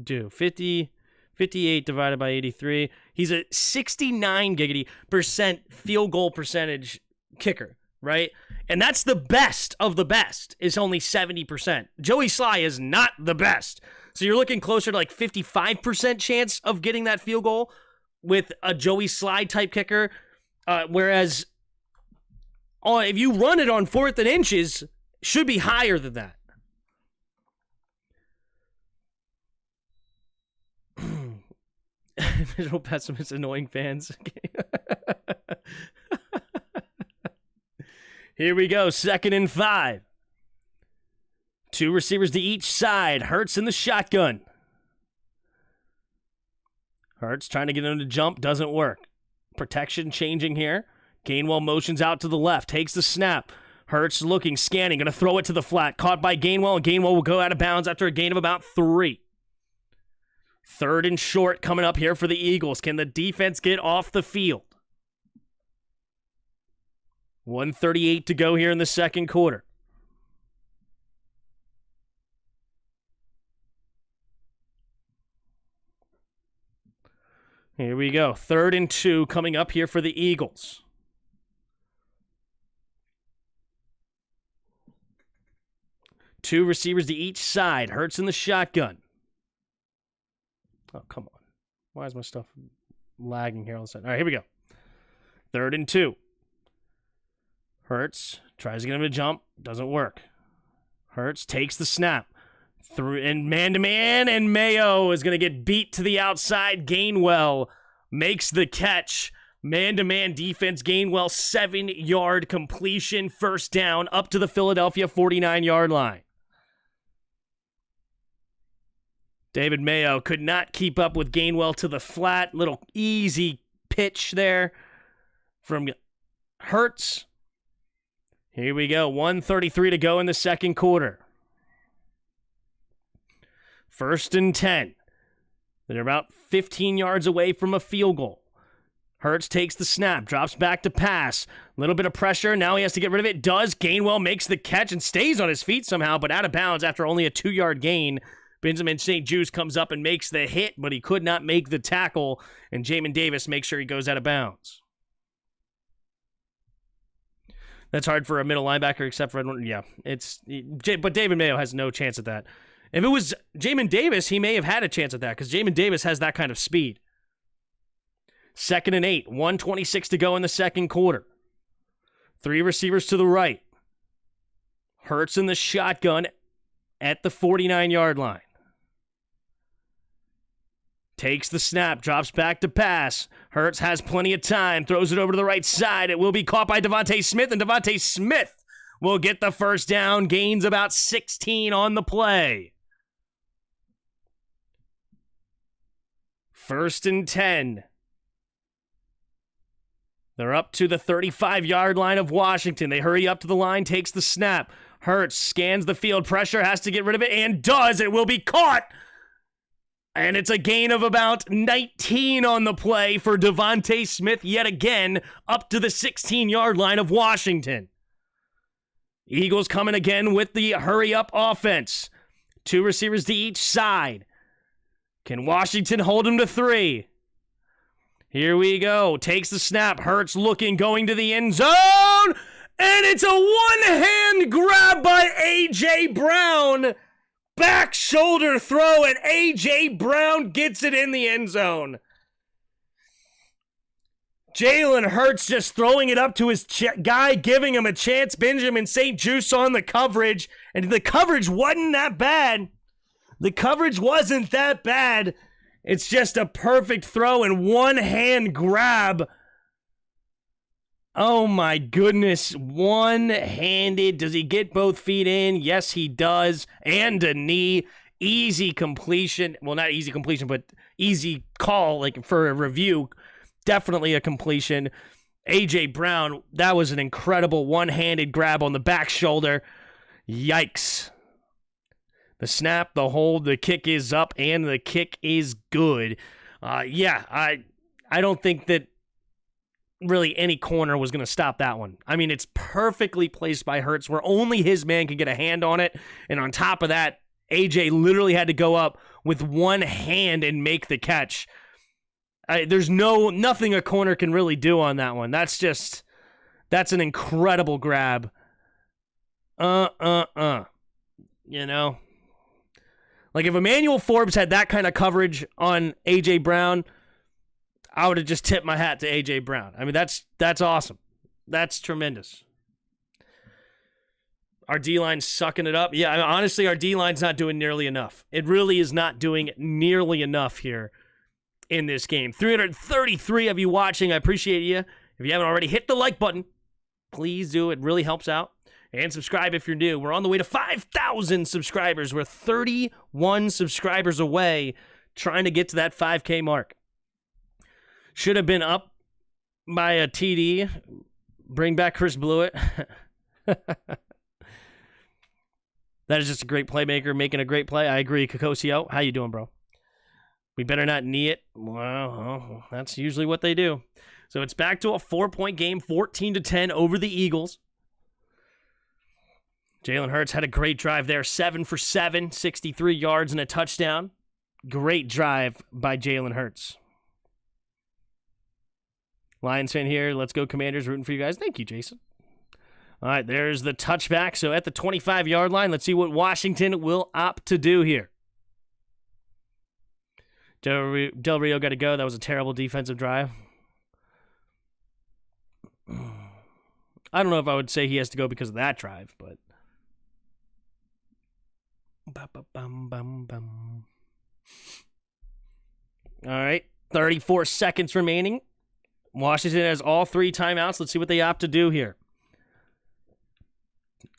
do? 58 divided by 83. He's a 69% field goal percentage kicker, right? And that's the best of the best. Is only 70%. Joey Sly is not the best. So you're looking closer to like 55% chance of getting that field goal with a Joey Sly type kicker. Whereas if you run it on 4th and inches, should be higher than that. Visual pessimist, annoying fans. Here we go. 2nd and 5. 2 receivers to each side. Hurts in the shotgun. Hurts trying to get him to jump. Doesn't work. Protection changing here. Gainwell motions out to the left. Takes the snap. Hurts looking, scanning. Going to throw it to the flat. Caught by Gainwell. And Gainwell will go out of bounds after a gain of about 3. 3rd and short coming up here for the Eagles. Can the defense get off the field? 1:38 to go here in the second quarter. Here we go. 3rd and 2 coming up here for the Eagles. Two receivers to each side. Hurts in the shotgun. Oh, come on. Why is my stuff lagging here all of a sudden? All right, here we go. 3rd and 2. Hurts tries to get him to jump. Doesn't work. Hurts takes the snap. Through and man-to-man, and Mayo is going to get beat to the outside. Gainwell makes the catch. Man-to-man defense. Gainwell, 7-yard completion. First down up to the Philadelphia 49-yard line. David Mayo could not keep up with Gainwell to the flat. Little easy pitch there from Hurts. Here we go. 1:33 to go in the second quarter. 1st and 10. They're about 15 yards away from a field goal. Hurts takes the snap, drops back to pass. Little bit of pressure. Now he has to get rid of it. Does. Gainwell makes the catch and stays on his feet somehow, but out of bounds after only a 2-yard gain. Benjamin St. Juste comes up and makes the hit, but he could not make the tackle, and Jamin Davis makes sure he goes out of bounds. That's hard for a middle linebacker, except for, but David Mayo has no chance at that. If it was Jamin Davis, he may have had a chance at that, because Jamin Davis has that kind of speed. 2nd and 8, 1:26 to go in the second quarter. 3 receivers to the right. Hurts in the shotgun at the 49-yard line. Takes the snap, drops back to pass. Hurts has plenty of time, throws it over to the right side. It will be caught by Devontae Smith, and Devontae Smith will get the first down. Gains about 16 on the play. 1st and 10. They're up to the 35-yard line of Washington. They hurry up to the line, takes the snap. Hurts scans the field, pressure, has to get rid of it, and does. It will be caught. And it's a gain of about 19 on the play for Devontae Smith yet again, up to the 16-yard line of Washington. Eagles coming again with the hurry-up offense. 2 receivers to each side. Can Washington hold him to 3? Here we go. Takes the snap. Hurts looking, going to the end zone. And it's a one-hand grab by A.J. Brown. Back shoulder throw, and A.J. Brown gets it in the end zone. Jalen Hurts just throwing it up to his guy, giving him a chance. Benjamin St. Juste on the coverage, and the coverage wasn't that bad. The coverage wasn't that bad. It's just a perfect throw and one-hand grab. Oh my goodness, one-handed. Does he get both feet in? Yes, he does. And a knee. Easy completion. Well, not easy completion, but easy call, like for a review. definitely a completion. A.J. Brown, that was an incredible one-handed grab on the back shoulder. Yikes. The snap, the hold, the kick is up, and the kick is good. I don't think that really any corner was going to stop that one. I mean, it's perfectly placed by Hurts where only his man could get a hand on it. And on top of that, AJ literally had to go up with one hand and make the catch. There's nothing a corner can really do on that one. That's an incredible grab. You know? Like if Emmanuel Forbes had that kind of coverage on AJ Brown, I would have just tipped my hat to A.J. Brown. I mean, that's awesome. That's tremendous. Our D-line's sucking it up. Yeah, honestly, our D-line's not doing nearly enough. It really is not doing nearly enough here in this game. 333 of you watching. I appreciate you. If you haven't already, hit the like button. Please do. It really helps out. And subscribe if you're new. We're on the way to 5,000 subscribers. We're 31 subscribers away trying to get to that 5K mark. Should have been up by a TD. Bring back Chris Blewett. That is just a great playmaker making a great play. I agree, Kokosio. How you doing, bro? We better not knee it. Well, that's usually what they do. So it's back to a 4-point game, 14-10 over the Eagles. Jalen Hurts had a great drive there, 7 for 7, 63 yards and a touchdown. Great drive by Jalen Hurts. Lions fan here. Let's go, Commanders. Rooting for you guys. Thank you, Jason. All right, there's the touchback. So at the 25-yard line, let's see what Washington will opt to do here. Del Rio got to go. That was a terrible defensive drive. I don't know if I would say he has to go because of that drive, but... All right, 34 seconds remaining. Washington has all 3 timeouts. Let's see what they opt to do here.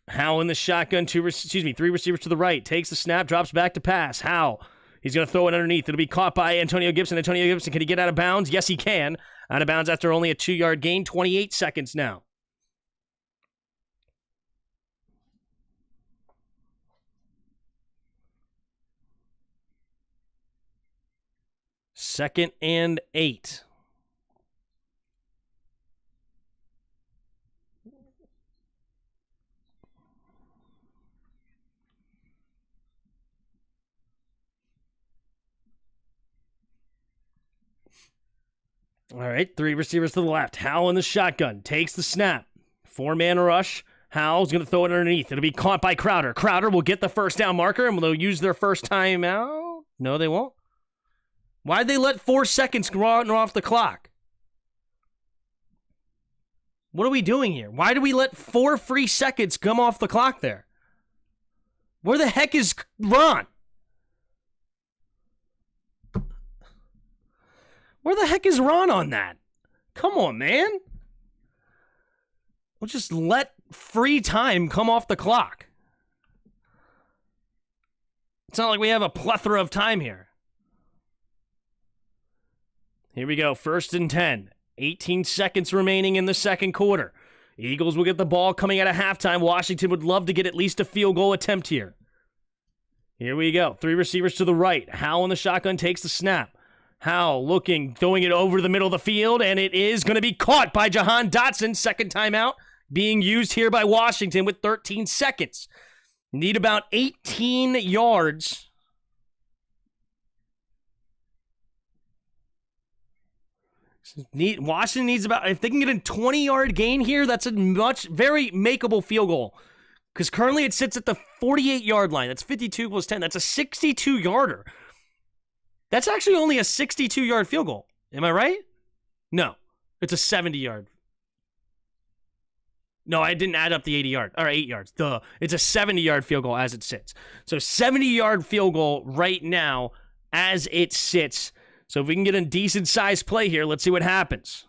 Howe in the shotgun, 3 receivers to the right. Takes the snap, drops back to pass. Howe, he's going to throw it underneath. It'll be caught by Antonio Gibson. Antonio Gibson, can he get out of bounds? Yes, he can. Out of bounds after only a 2-yard gain. 28 seconds now. Second and 8. All right, 3 receivers to the left. Howe in the shotgun. Takes the snap. 4-man rush. Howe's going to throw it underneath. It'll be caught by Crowder. Crowder will get the first down marker, and they'll use their first time out. No, they won't. Why'd they let 4 seconds run off the clock? What are we doing here? Why do we let 4 free seconds come off the clock there? Where the heck is Ron? Where the heck is Ron on that? Come on, man. We'll just let free time come off the clock. It's not like we have a plethora of time here. Here we go, 1st and 10. 18 seconds remaining in the second quarter. Eagles will get the ball coming out of halftime. Washington would love to get at least a field goal attempt here. Here we go. 3 receivers to the right. Howe in the shotgun takes the snap. Howe looking, throwing it over the middle of the field, and it is going to be caught by Jahan Dotson. Second timeout being used here by Washington with 13 seconds. Need about 18 yards. Washington needs about, if they can get a 20-yard gain here, that's a very makeable field goal. Because currently it sits at the 48-yard line. That's 52 plus 10. That's a 62-yarder. That's actually only a 62-yard field goal. Am I right? No. It's a 70-yard. No, I didn't add up the 80-yard. Or 8 yards. Duh. It's a 70-yard field goal as it sits. So 70-yard field goal right now as it sits. So if we can get a decent-sized play here, let's see what happens.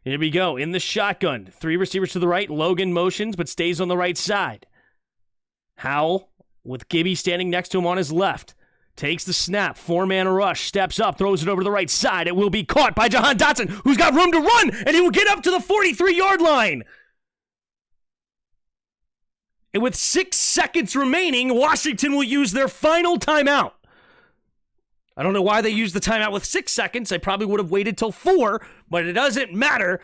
Here we go. In the shotgun. 3 receivers to the right. Logan motions, but stays on the right side. Howell with Gibby standing next to him on his left. Takes the snap, 4-man rush, steps up, throws it over to the right side. It will be caught by Jahan Dotson, who's got room to run, and he will get up to the 43-yard line. And with 6 seconds remaining, Washington will use their final timeout. I don't know why they used the timeout with 6 seconds. They probably would have waited till 4, but it doesn't matter.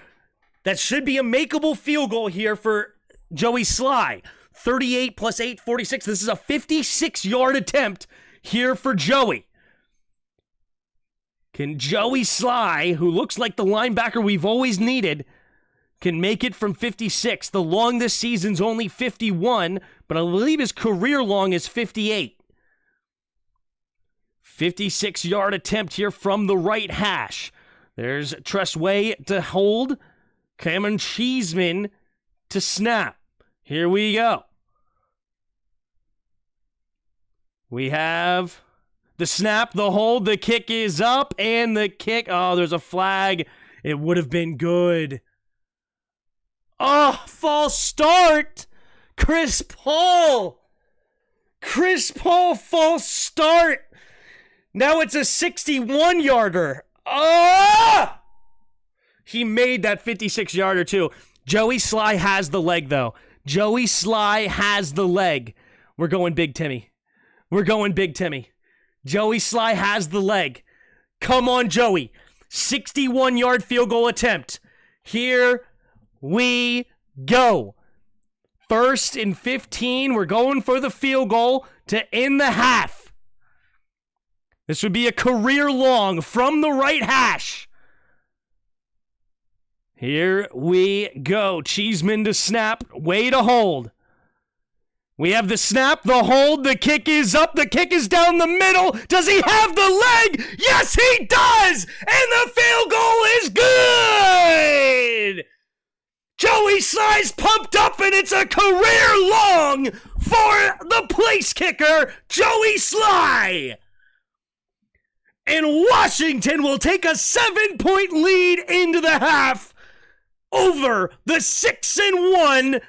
That should be a makeable field goal here for Joey Sly. 38 plus 8, 46. This is a 56-yard attempt here for Joey. Can Joey Sly, who looks like the linebacker we've always needed, can make it from 56? The long this season's only 51, but I believe his career long is 58. 56-yard attempt here from the right hash. There's Tressway to hold. Cameron Cheeseman to snap. Here we go. We have the snap, the hold, the kick is up, and the kick. Oh, there's a flag. It would have been good. Oh, false start. Chris Paul, false start. Now it's a 61-yarder. Oh! He made that 56-yarder too. Joey Sly has the leg, though. Joey Sly has the leg. We're going Big Timmy. Joey Sly has the leg. Come on, Joey. 61-yard field goal attempt. Here we go. 1st and 15. We're going for the field goal to end the half. This would be a career long from the right hash. Here we go. Cheeseman to snap. Way to hold. We have the snap, the hold, the kick is up, the kick is down the middle. Does he have the leg? Yes, he does! And the field goal is good! Joey Sly's pumped up, and it's a career long for the place kicker, Joey Sly! And Washington will take a 7-point lead into the half over the 6-1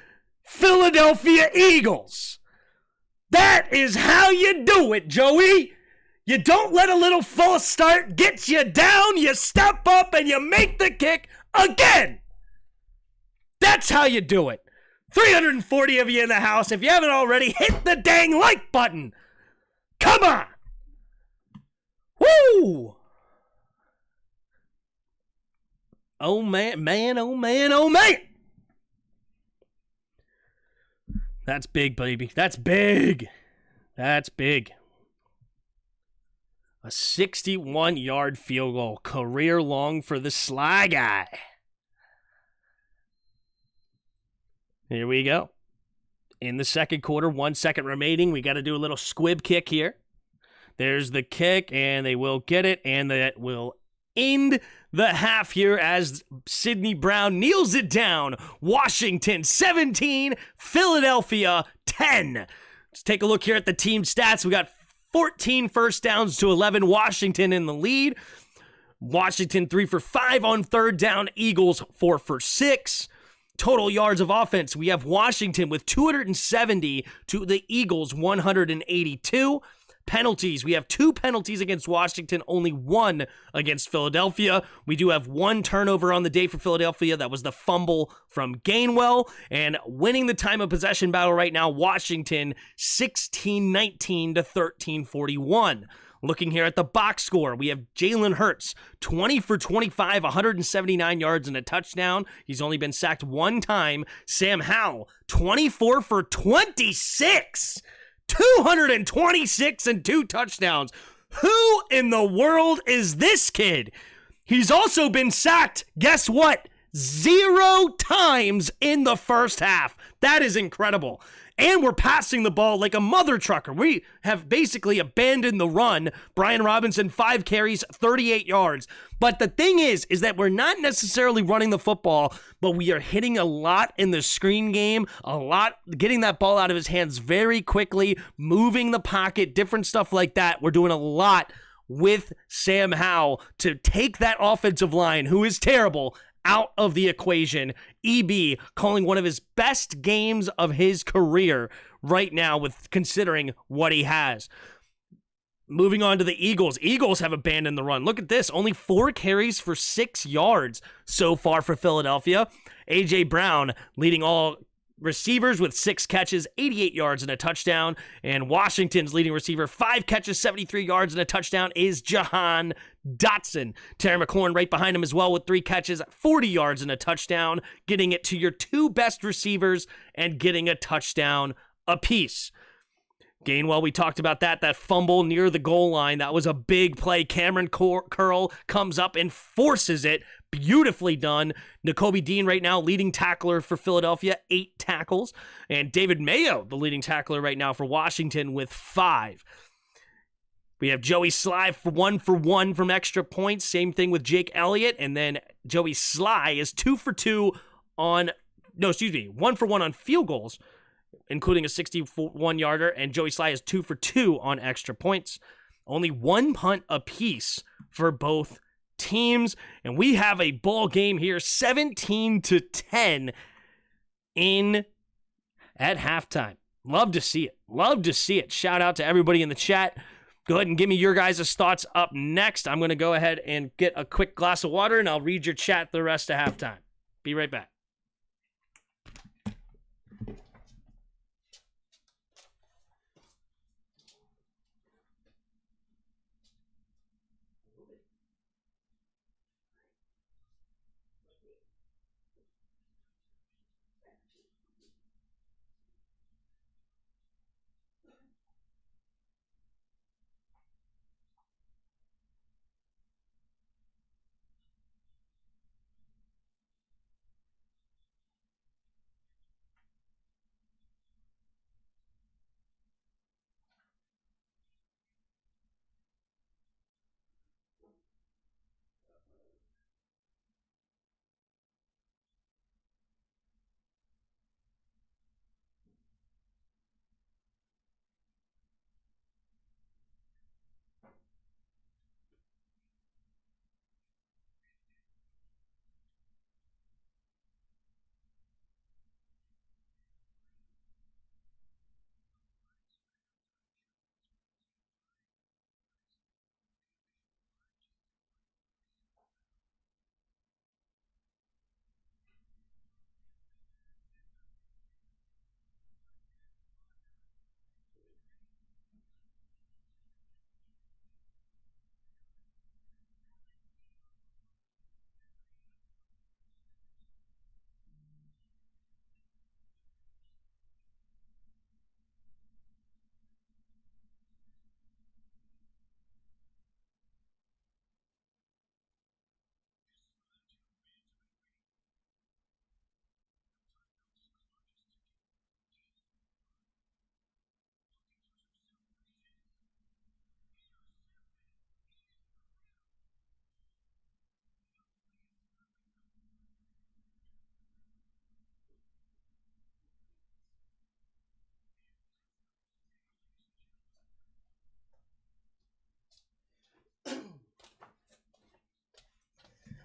Philadelphia Eagles. That is how you do it, Joey. You don't let a little false start get you down. You step up and you make the kick again. That's how you do it. 340 of you in the house. If you haven't already, hit the dang like button. Come on. Woo! Oh, man, oh, man. That's big, baby. That's big. A 61-yard field goal. Career long for the Sly guy. Here we go. In the second quarter, 1 second remaining. We got to do a little squib kick here. There's the kick, and they will get it, and that will end the half here as Sidney Brown kneels it down. Washington 17, Philadelphia 10. Let's take a look here at the team stats. We got 14 first downs to 11. Washington in the lead. Washington 3 for 5 on third down. Eagles 4 for 6. Total yards of offense. We have Washington with 270 to the Eagles 182. Penalties. We have 2 penalties against Washington, only 1 against Philadelphia. We do have 1 turnover on the day for Philadelphia. That was the fumble from Gainwell. And winning the time of possession battle right now, Washington 16-19 to 13-41. Looking here at the box score, we have Jalen Hurts, 20 for 25, 179 yards and a touchdown. He's only been sacked 1 time. Sam Howell, 24 for 26. 226 and 2 touchdowns. Who in the world is this kid? He's also been sacked, guess what? 0 times in the first half. That is incredible. And we're passing the ball like a mother trucker. We have basically abandoned the run. Brian Robinson, 5 carries, 38 yards. But the thing is that we're not necessarily running the football, but we are hitting a lot in the screen game, a lot, getting that ball out of his hands very quickly, moving the pocket, different stuff like that. We're doing a lot with Sam Howell to take that offensive line, who is terrible, out of the equation. EB calling one of his best games of his career right now with considering what he has. Moving on to the Eagles. Eagles have abandoned the run. Look at this. Only 4 carries for 6 yards so far for Philadelphia. A.J. Brown leading all receivers with 6 catches, 88 yards and a touchdown. And Washington's leading receiver, 5 catches, 73 yards and a touchdown is Jahan Dotson. Terry McLaurin right behind him as well with 3 catches, 40 yards and a touchdown, getting it to your 2 best receivers and getting a touchdown apiece. Gainwell, we talked about that fumble near the goal line. That was a big play. Cameron Curl comes up and forces it. Beautifully done. Nakobe Dean right now, leading tackler for Philadelphia, 8 tackles. And David Mayo, the leading tackler right now for Washington with 5. We have Joey Sly for 1 for 1 from extra points. Same thing with Jake Elliott. And then Joey Sly is 2 for 2 on, 1 for 1 on field goals, including a 61-yarder, and Joey Sly is 2 for 2 on extra points. Only 1 punt apiece for both teams, and we have a ball game here, 17-10 at halftime. Love to see it. Love to see it. Shout out to everybody in the chat. Go ahead and give me your guys' thoughts up next. I'm going to go ahead and get a quick glass of water, and I'll read your chat the rest of halftime. Be right back.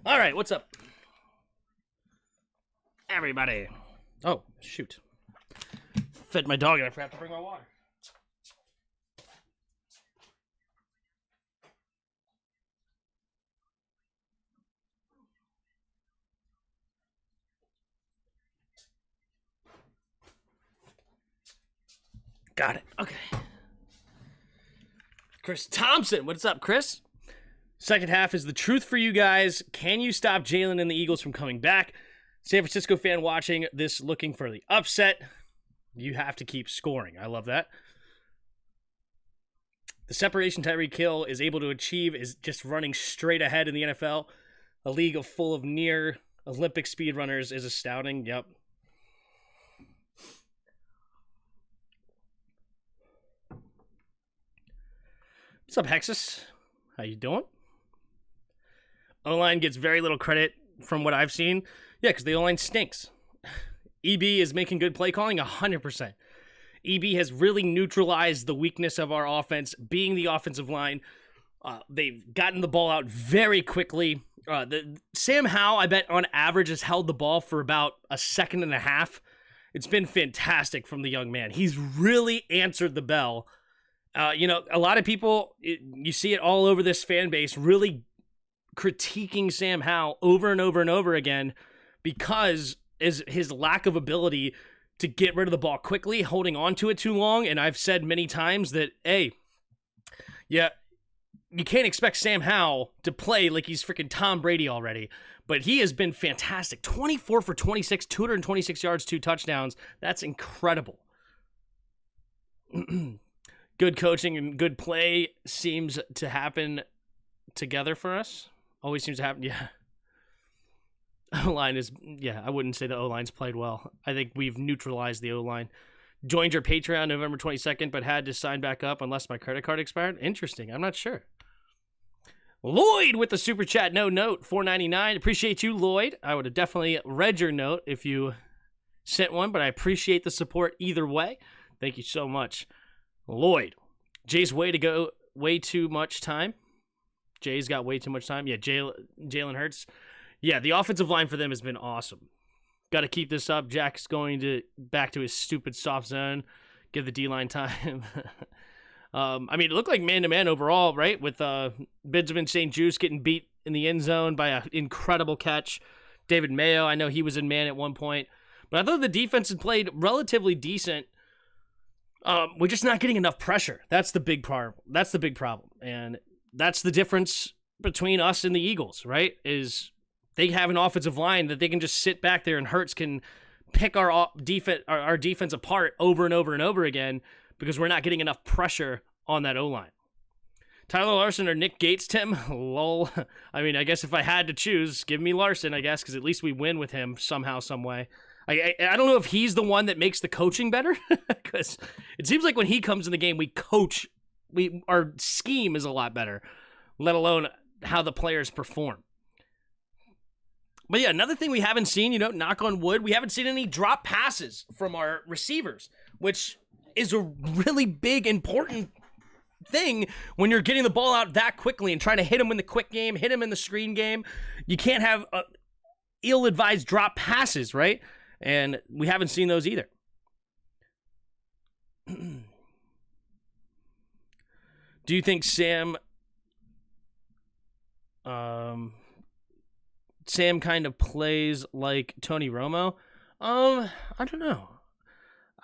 All right, what's up, everybody? Oh, shoot. Fed my dog and I forgot to bring my water. Got it. Okay. Chris Thompson, what's up, Chris? Second half is the truth for you guys. Can you stop Jalen and the Eagles from coming back? San Francisco fan watching this looking for the upset. You have to keep scoring. I love that. The separation Tyreek Hill is able to achieve is just running straight ahead in the NFL. A league full of near Olympic speedrunners is astounding. Yep. What's up, Hexus? How you doing? O-line gets very little credit from what I've seen. Yeah, because the O-line stinks. EB is making good play calling 100%. EB has really neutralized the weakness of our offense, being the offensive line. They've gotten the ball out very quickly. Sam Howell, I bet, on average, has held the ball for about a second and a half. It's been fantastic from the young man. He's really answered the bell, A lot of people, you see it all over this fan base, really critiquing Sam Howell over and over and over again because is his lack of ability to get rid of the ball quickly, holding on to it too long. And I've said many times that, hey, yeah, you can't expect Sam Howell to play like he's freaking Tom Brady already. But he has been fantastic. 24 for 26, 226 yards, 2 touchdowns. That's incredible. Good coaching and good play seems to happen together for us. Always seems to happen. Yeah. O-line is, I wouldn't say the O-line's played well. I think we've neutralized the O-line. Joined your Patreon November 22nd, but had to sign back up unless my credit card expired. Interesting. I'm not sure. Lloyd with the super chat, no note, $4.99. Appreciate you, Lloyd. I would have definitely read your note if you sent one, but I appreciate the support either way. Thank you so much, Lloyd. Jay's way too much time. Jay's got way too much time. Yeah, Jalen Hurts. Yeah, the offensive line for them has been awesome. Got to keep this up. Jack's going back to his stupid soft zone. Give the D-line time. It looked like man-to-man overall, right? With Benjamin St. Juste getting beat in the end zone by an incredible catch. David Mayo, I know he was in man at one point. But I thought the defense had played relatively decent. We're just not getting enough pressure. That's the big problem. And that's the difference between us and the Eagles, right? Is they have an offensive line that they can just sit back there and Hurts can pick our defense apart over and over and over again because we're not getting enough pressure on that O-line. Tyler Larson or Nick Gates, Tim? Lol. I guess if I had to choose, give me Larson, I guess, because at least we win with him somehow, some way. I don't know if he's the one that makes the coaching better, because it seems like when he comes in the game, we coach. Our scheme is a lot better, let alone how the players perform. But yeah, another thing we haven't seen, knock on wood, we haven't seen any drop passes from our receivers, which is a really big, important thing when you're getting the ball out that quickly and trying to hit him in the quick game, hit him in the screen game. You can't have ill-advised drop passes, right? And we haven't seen those either. Do you think Sam kind of plays like Tony Romo? I don't know.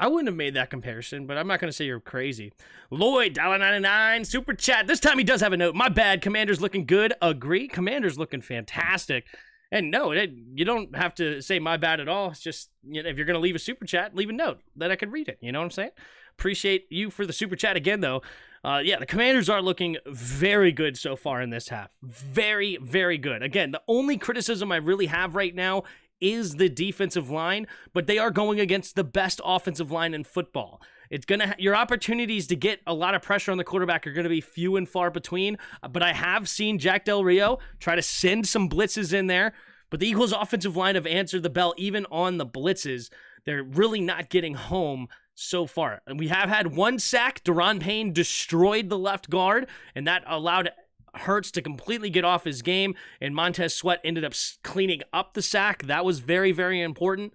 I wouldn't have made that comparison, but I'm not going to say you're crazy. Lloyd, $1.99, super chat. This time he does have a note. My bad. Commander's looking good. Agree. Commander's looking fantastic. And no, you don't have to say my bad at all. It's just, if you're going to leave a super chat, leave a note that I could read it. You know what I'm saying? Appreciate you for the super chat again, though. The Commanders are looking very good so far in this half. Very, very good. Again, the only criticism I really have right now is the defensive line, but they are going against the best offensive line in football. It's your opportunities to get a lot of pressure on the quarterback are going to be few and far between, but I have seen Jack Del Rio try to send some blitzes in there, but the Eagles' offensive line have answered the bell even on the blitzes. They're really not getting home so far. And we have had one sack. Daron Payne destroyed the left guard, and that allowed Hurts to completely get off his game, and Montez Sweat ended up cleaning up the sack. That was very, very important.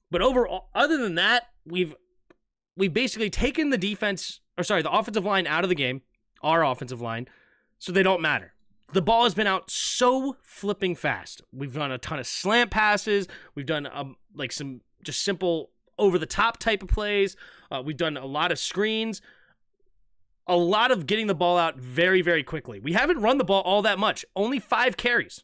But overall, other than that, we've basically taken the offensive line out of the game, our offensive line, so they don't matter. The ball has been out so flipping fast. We've done a ton of slant passes. We've done some just simple over-the-top type of plays. We've done a lot of screens. A lot of getting the ball out very, very quickly. We haven't run the ball all that much. Only 5 carries.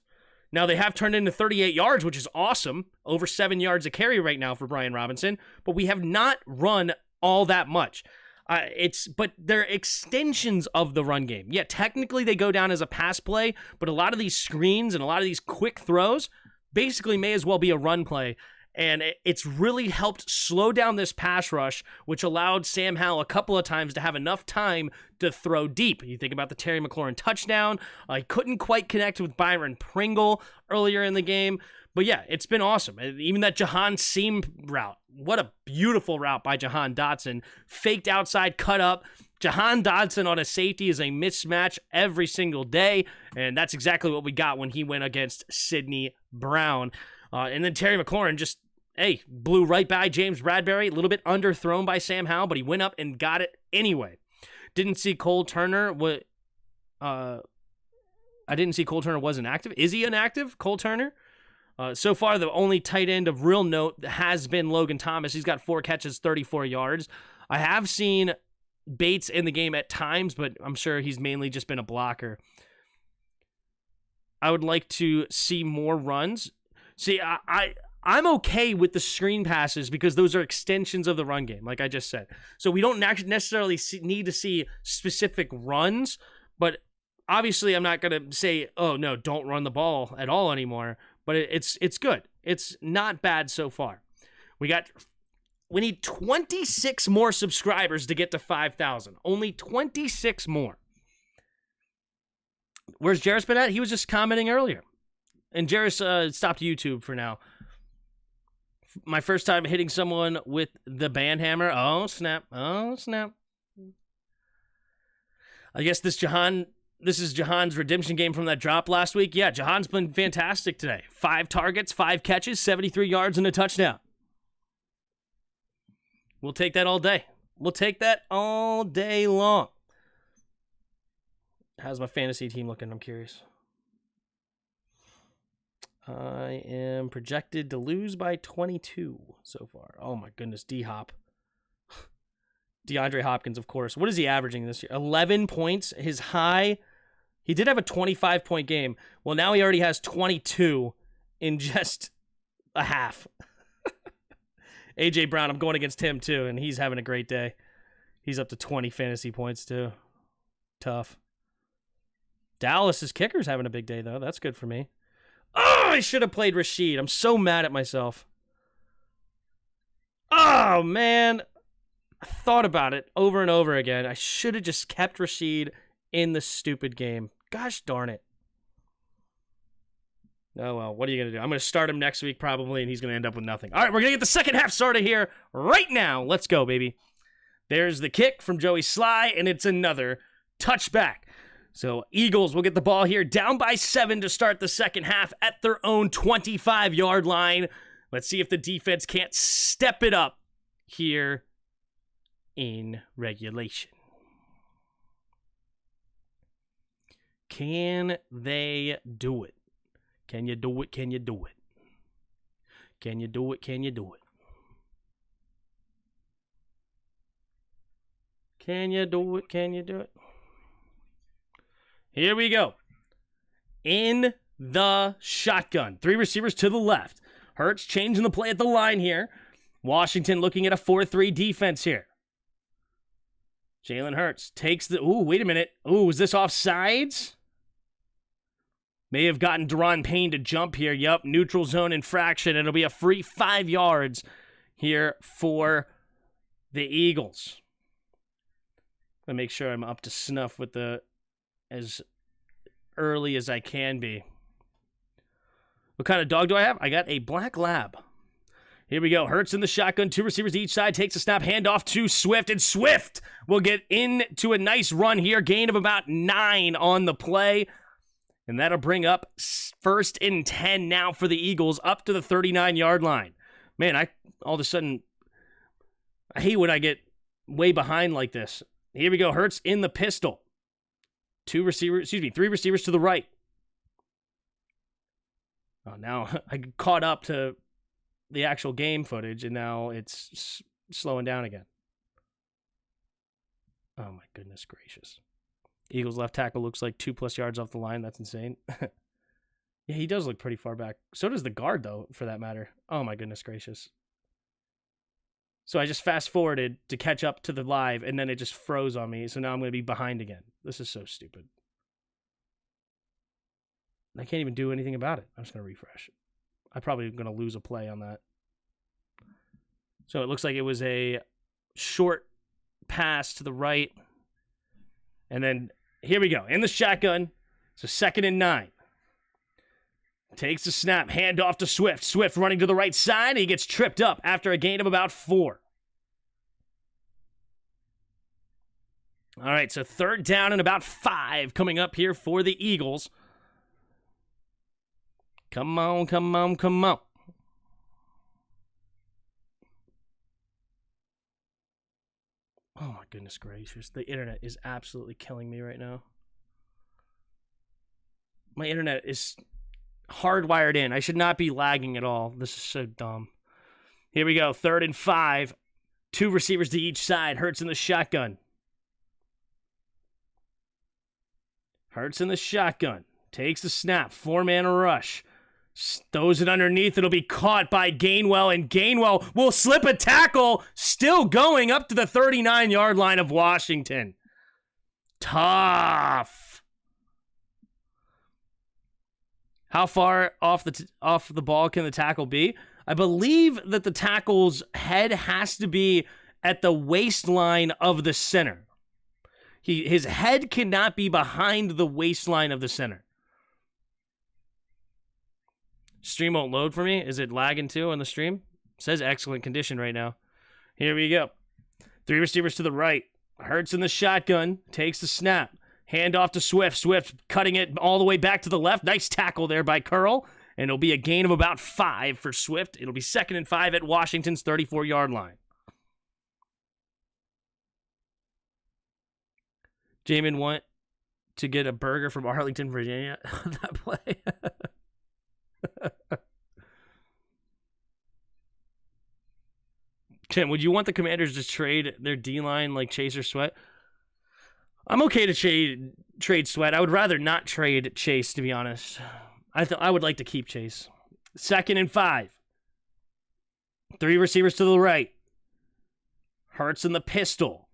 Now, they have turned into 38 yards, which is awesome. Over 7 yards a carry right now for Brian Robinson. But we have not run all that much. But they're extensions of the run game. Yeah, technically they go down as a pass play, but a lot of these screens and a lot of these quick throws basically may as well be a run play. And it's really helped slow down this pass rush, which allowed Sam Howell a couple of times to have enough time to throw deep. You think about the Terry McLaurin touchdown. He couldn't quite connect with Byron Pringle earlier in the game. But yeah, it's been awesome. Even that Jahan seam route. What a beautiful route by Jahan Dotson. Faked outside, cut up. Jahan Dotson on a safety is a mismatch every single day. And that's exactly what we got when he went against Sidney Brown. And then Terry McLaurin just blew right by James Bradbury, a little bit underthrown by Sam Howell, but he went up and got it anyway. didn't see Cole Turner. I didn't see Cole Turner was inactive. Is he inactive, Cole Turner? So far, the only tight end of real note has been Logan Thomas. He's got 4 catches, 34 yards. I have seen Bates in the game at times, but I'm sure he's mainly just been a blocker. I would like to see more runs. See, I'm okay with the screen passes because those are extensions of the run game, like I just said. So we don't necessarily need to see specific runs, but obviously I'm not going to say, oh, no, don't run the ball at all anymore. But it's good. It's not bad so far. We need 26 more subscribers to get to 5,000. Only 26 more. Where's Jarris been at? He was just commenting earlier. And Jarris stopped YouTube for now. My first time hitting someone with the band hammer. Oh, snap. Oh, snap. I guess this is Jahan's redemption game from that drop last week. Yeah, Jahan's been fantastic today. 5 targets, 5 catches, 73 yards, and a touchdown. We'll take that all day. We'll take that all day long. How's my fantasy team looking? I'm curious. I am projected to lose by 22 so far. Oh my goodness, D-Hop. DeAndre Hopkins, of course. What is he averaging this year? 11 points. His high, he did have a 25-point game. Well, now he already has 22 in just a half. A.J. Brown, I'm going against him too, and he's having a great day. He's up to 20 fantasy points too. Tough. Dallas's kicker's having a big day, though. That's good for me. Oh, I should have played Rashid. I'm so mad at myself. Oh, man. I thought about it over and over again. I should have just kept Rashid in the stupid game. Gosh darn it. Oh, well, what are you going to do? I'm going to start him next week probably, and he's going to end up with nothing. All right, we're going to get the second half started here right now. Let's go, baby. There's the kick from Joey Sly, and it's another touchback. So Eagles will get the ball here down by 7 to start the second half at their own 25-yard line. Let's see if the defense can't step it up here in regulation. Can they do it? Can you do it? Can you do it? Can you do it? Can you do it? Can you do it? Can you do it? Here we go. In the shotgun. 3 receivers to the left. Hurts changing the play at the line here. Washington looking at a 4-3 defense here. Jalen Hurts takes the... Ooh, wait a minute. Ooh, is this offsides? May have gotten Deron Payne to jump here. Yup, neutral zone infraction. It'll be a free 5 yards here for the Eagles. Let me make sure I'm up to snuff with the... as early as I can be. What kind of dog do I have? I got a black lab. Here we go. Hurts in the shotgun. 2 receivers to each side. Takes a snap. Handoff to Swift. And Swift will get into a nice run here. Gain of about 9 on the play. And that'll bring up 1st and 10 now for the Eagles up to the 39-yard line. Man, all of a sudden, I hate when I get way behind like this. Here we go. Hurts in the pistol. 3 receivers to the right. Oh, now I caught up to the actual game footage, and now it's slowing down again. Oh, my goodness gracious. Eagles left tackle looks like 2+ yards off the line. That's insane. Yeah, he does look pretty far back. So does the guard, though, for that matter. Oh, my goodness gracious. So I just fast-forwarded to catch up to the live, and then it just froze on me, so now I'm going to be behind again. This is so stupid. I can't even do anything about it. I'm just going to refresh. I'm probably going to lose a play on that. So it looks like it was a short pass to the right. And then, here we go. In the shotgun. So 2nd and 9. Takes the snap. Hand off to Swift. Swift running to the right side. He gets tripped up after a gain of about 4. All right, so 3rd down and about 5 coming up here for the Eagles. Come on, come on, come on. Oh my goodness gracious. The internet is absolutely killing me right now. My internet is hardwired in. I should not be lagging at all. This is so dumb. Here we go. 3rd and 5. 2 receivers to each side. Hurts in the shotgun. Hurts in the shotgun. Takes the snap. 4-man rush. Throws it underneath. It'll be caught by Gainwell, and Gainwell will slip a tackle. Still going up to the 39-yard line of Washington. Tough. How far off the ball can the tackle be? I believe that the tackle's head has to be at the waistline of the center. His head cannot be behind the waistline of the center. Stream won't load for me. Is it lagging too on the stream? It says excellent condition right now. Here we go. 3 receivers to the right. Hurts in the shotgun. Takes the snap. Hand off to Swift. Swift cutting it all the way back to the left. Nice tackle there by Curl. And it'll be a gain of about 5 for Swift. It'll be 2nd and 5 at Washington's 34-yard line. Jamin want to get a burger from Arlington, Virginia. That play. Tim, would you want the Commanders to trade their D-line like Chase or Sweat? I'm okay to trade Sweat. I would rather not trade Chase, to be honest. I would like to keep Chase. 2nd and 5. 3 receivers to the right. Hurts in the pistol.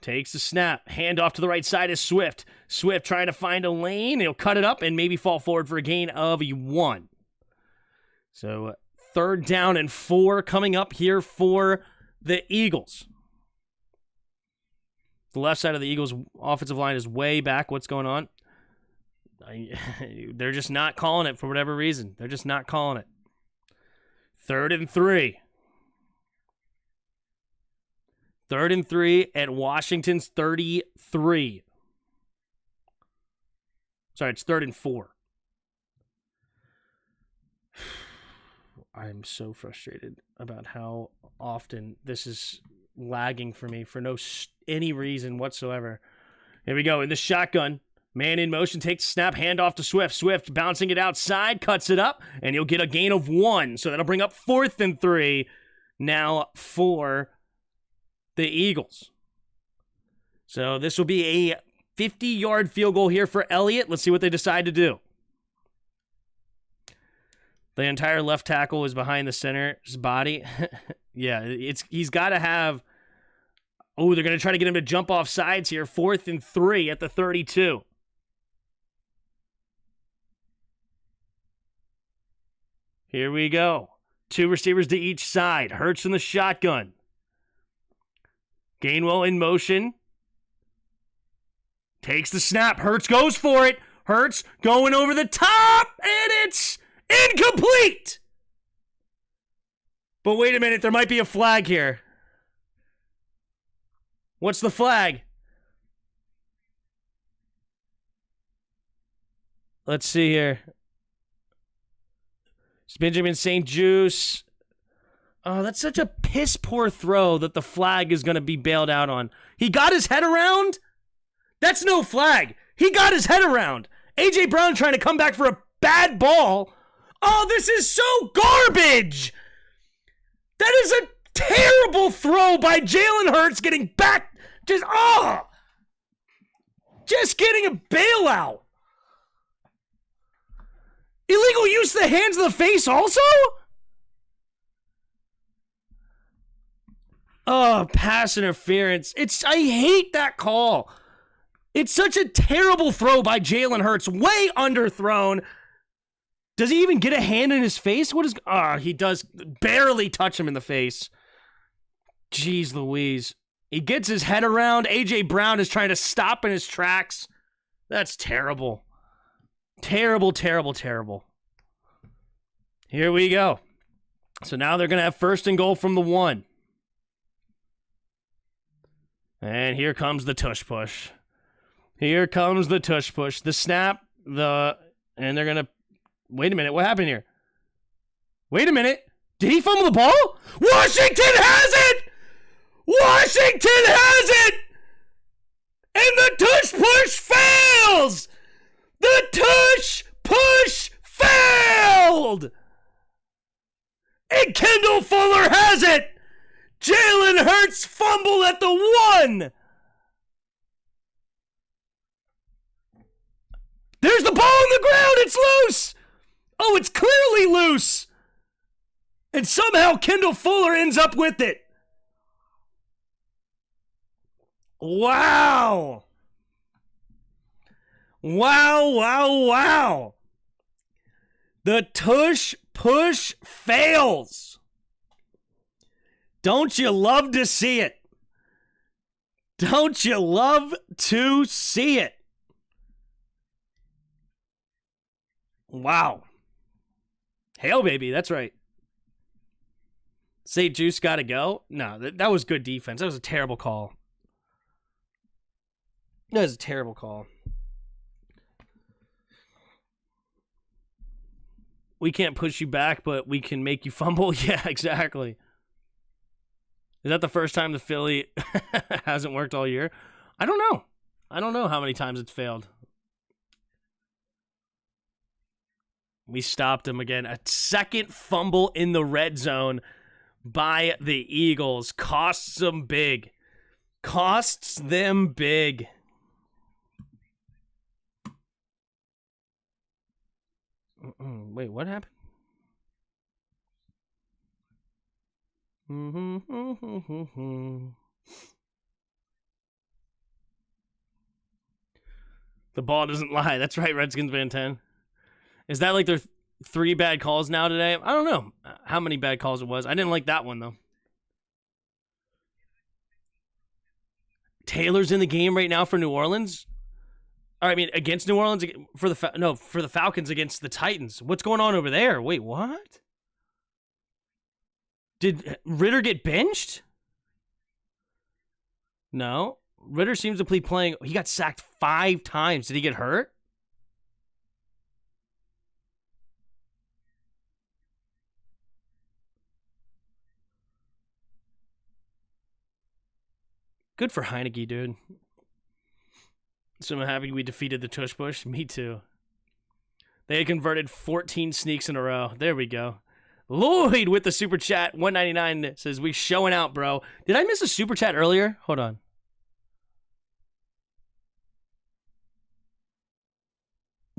Takes the snap. Hand off to the right side is Swift. Swift trying to find a lane. He'll cut it up and maybe fall forward for a gain of 1. So 3rd down and 4 coming up here for the Eagles. The left side of the Eagles' offensive line is way back. What's going on? They're just not calling it for whatever reason. They're just not calling it. 3rd and 3. 3rd and 3 at Washington's 33. Sorry, it's 3rd and 4. I'm so frustrated about how often this is lagging for me for any reason whatsoever. Here we go. In the shotgun. Man in motion, takes the snap, hand off to Swift. Swift bouncing it outside, cuts it up, and he'll get a gain of 1. So that'll bring up 4th and 3 now for the Eagles. So this will be a 50-yard field goal here for Elliott. Let's see what they decide to do. The entire left tackle is behind the center's body. Yeah, he's got to have... Oh, they're going to try to get him to jump off sides here. 4th and 3 at the 32. Here we go. 2 receivers to each side. Hurts in the shotgun. Gainwell in motion. Takes the snap. Hurts goes for it. Hurts going over the top. And it's incomplete. But wait a minute. There might be a flag here. What's the flag? Let's see here. It's Benjamin St. Juice. Oh, that's such a piss poor throw that the flag is going to be bailed out on. He got his head around? That's no flag. He got his head around. A.J. Brown trying to come back for a bad ball. Oh, this is so garbage. That is a terrible throw by Jalen Hurts getting back. Just getting a bailout. Illegal use of the hands of the face also? Oh, pass interference. I hate that call. It's such a terrible throw by Jalen Hurts. Way underthrown. Does he even get a hand in his face? He does barely touch him in the face. Jeez Louise. He gets his head around. A.J. Brown is trying to stop in his tracks. That's terrible. Terrible, terrible, terrible. Here we go. So now they're going to have 1st and goal from the 1. And here comes the tush push. Here comes the tush push. The snap, and they're going to... Wait a minute, what happened here? Wait a minute. Did he fumble the ball? Washington has it! Washington has it! And the tush push fails! The tush push failed! And Kendall Fuller has it! Jalen Hurts fumble at the 1! There's the ball on the ground! It's loose! Oh, it's clearly loose! And somehow Kendall Fuller ends up with it. Wow! Wow. The tush push fails. Don't you love to see it? Don't you love to see it? Wow. Hail, baby. That's right. Say Juice got to go? No, that was good defense. That was a terrible call. That was a terrible call. We can't push you back, but we can make you fumble. Yeah, exactly. Is that the first time the Philly hasn't worked all year? I don't know. I don't know how many times it's failed. We stopped him again. A second fumble in the red zone by the Eagles. Costs them big. Costs them big. Wait, what happened? The ball doesn't lie. That's right, Redskins fan 10. Is that like their 3 bad calls now today? I don't know how many bad calls it was. I didn't like that one, though. Taylor's in the game right now for New Orleans? I mean, against New Orleans? For the Falcons against the Titans. What's going on over there? Wait, what? Did Ritter get benched? No. Ritter seems to be playing. He got sacked 5 times. Did he get hurt? Good for Heineke, dude. So I'm happy we defeated the tush push. Me too. They had converted 14 sneaks in a row. There we go. Lloyd with the super chat. 199 says, we showing out, bro. Did I miss a super chat earlier? Hold on.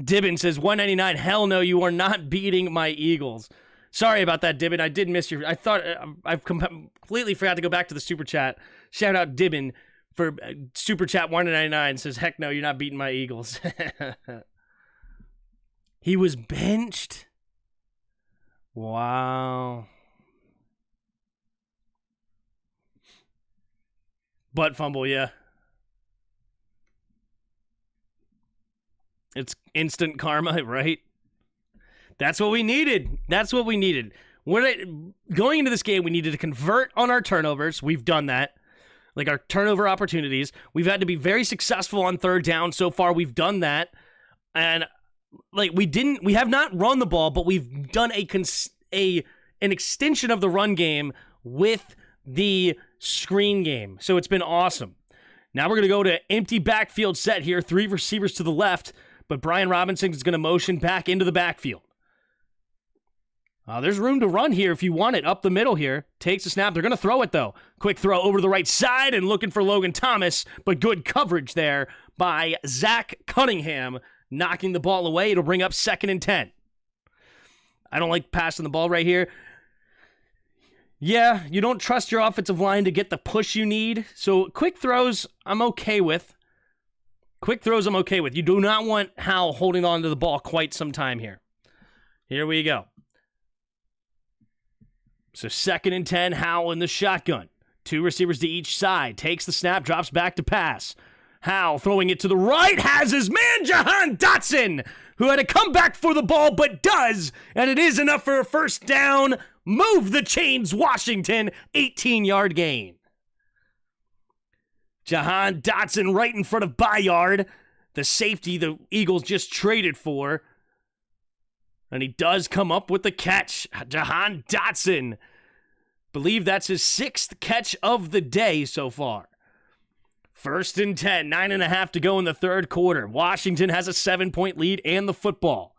Dibbin says, 199. Hell no, you are not beating my Eagles. Sorry about that, Dibbin. I did miss your... I thought... I've completely forgot to go back to the super chat. Shout out Dibbin for super chat 199. Says, heck no, you're not beating my Eagles. He was benched. Wow. Butt fumble, yeah. It's instant karma, right? That's what we needed. That's what we needed. Going into this game, we needed to convert on our turnovers. We've done that. Like our turnover opportunities. We've had to be very successful on third down. So far, we've done that. And like we have not run the ball, but we've done an extension of the run game with the screen game. So it's been awesome. Now we're going to go to empty backfield set here. 3 receivers to the left, but Brian Robinson is going to motion back into the backfield. There's room to run here if you want it. Up the middle here. Takes the snap. They're going to throw it, though. Quick throw over to the right side and looking for Logan Thomas, but good coverage there by Zach Cunningham, knocking the ball away. It'll bring up 2nd and 10. I don't like passing the ball right here. Yeah, you don't trust your offensive line to get the push you need. So quick throws, I'm okay with. You do not want Howell holding on to the ball quite some time here. Here we go. So 2nd and 10, Howell in the shotgun. 2 receivers to each side. Takes the snap, drops back to pass. Howell throwing it to the right, has his man Jahan Dotson, who had to come back for the ball, but does, and it is enough for a first down. Move the chains, Washington, 18-yard gain. Jahan Dotson right in front of Bayard, the safety the Eagles just traded for. And he does come up with the catch. Jahan Dotson Believe that's his 6th catch of the day so far. 1st and 10, 9.5 to go in the third quarter. Washington has a 7-point lead and the football.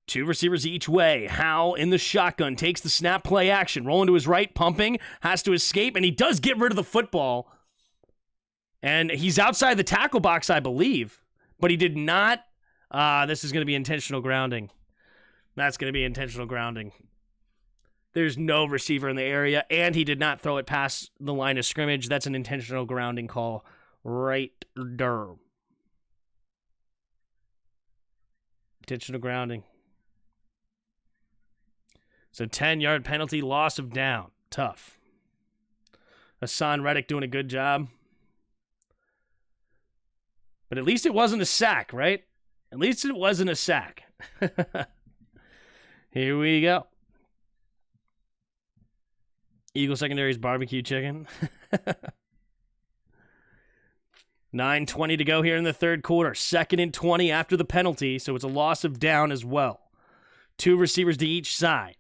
2 receivers each way. Howe in the shotgun takes the snap, play action. Rolling to his right, pumping, has to escape, and he does get rid of the football. And he's outside the tackle box, I believe. But he did not. This is going to be intentional grounding. That's going to be intentional grounding. There's no receiver in the area, and he did not throw it past the line of scrimmage. That's an intentional grounding call right there. Intentional grounding. So 10-yard penalty, loss of down. Tough. Hassan Reddick doing a good job. But at least it wasn't a sack, right? At least it wasn't a sack. Here we go. Eagle Secondary's barbecue chicken. 9:20 to go here in the third quarter. 2nd and 20 after the penalty, so it's a loss of down as well. 2 receivers to each side.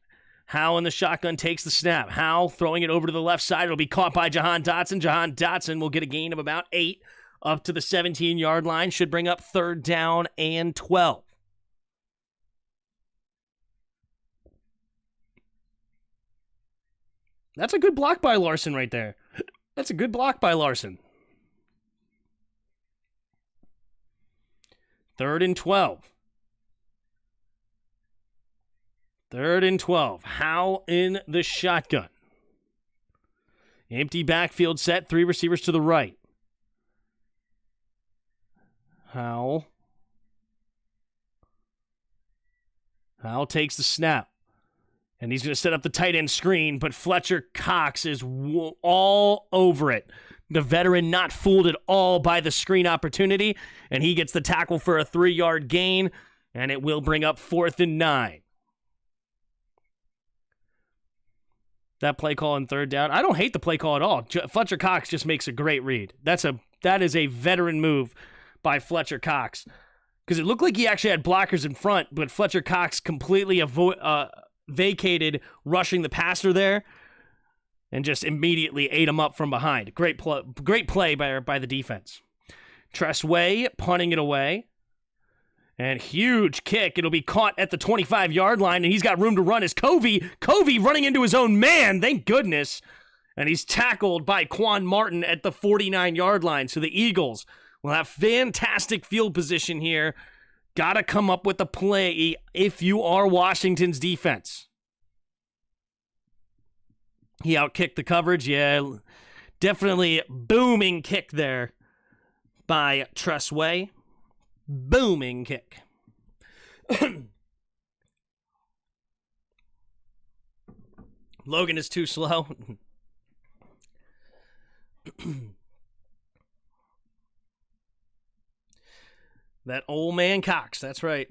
Howe in the shotgun takes the snap. Howe throwing it over to the left side. It'll be caught by Jahan Dotson. Jahan Dotson will get a gain of about 8 up to the 17-yard line. Should bring up 3rd down and 12. That's a good block by Larson right there. That's a good block by Larson. 3rd and 12. 3rd and 12. Howe in the shotgun. Empty backfield set. 3 receivers to the right. Howe takes the snap. And he's going to set up the tight end screen, but Fletcher Cox is all over it. The veteran not fooled at all by the screen opportunity, and he gets the tackle for a 3-yard gain, and it will bring up 4th and 9. That play call on 3rd down. I don't hate the play call at all. Fletcher Cox just makes a great read. That is a veteran move by Fletcher Cox. Because it looked like he actually had blockers in front, but Fletcher Cox completely vacated rushing the passer there and just immediately ate him up from behind. Great play by the defense. Tressway punting it away. And huge kick. It'll be caught at the 25-yard line, and he's got room to run as Covey running into his own man. Thank goodness. And he's tackled by Quan Martin at the 49-yard line. So the Eagles will have fantastic field position here. Got to come up with a play if you are Washington's defense. He outkicked the coverage. Yeah, definitely booming kick there by Tressway. Booming kick. Logan is too slow. That old man Cox, that's right.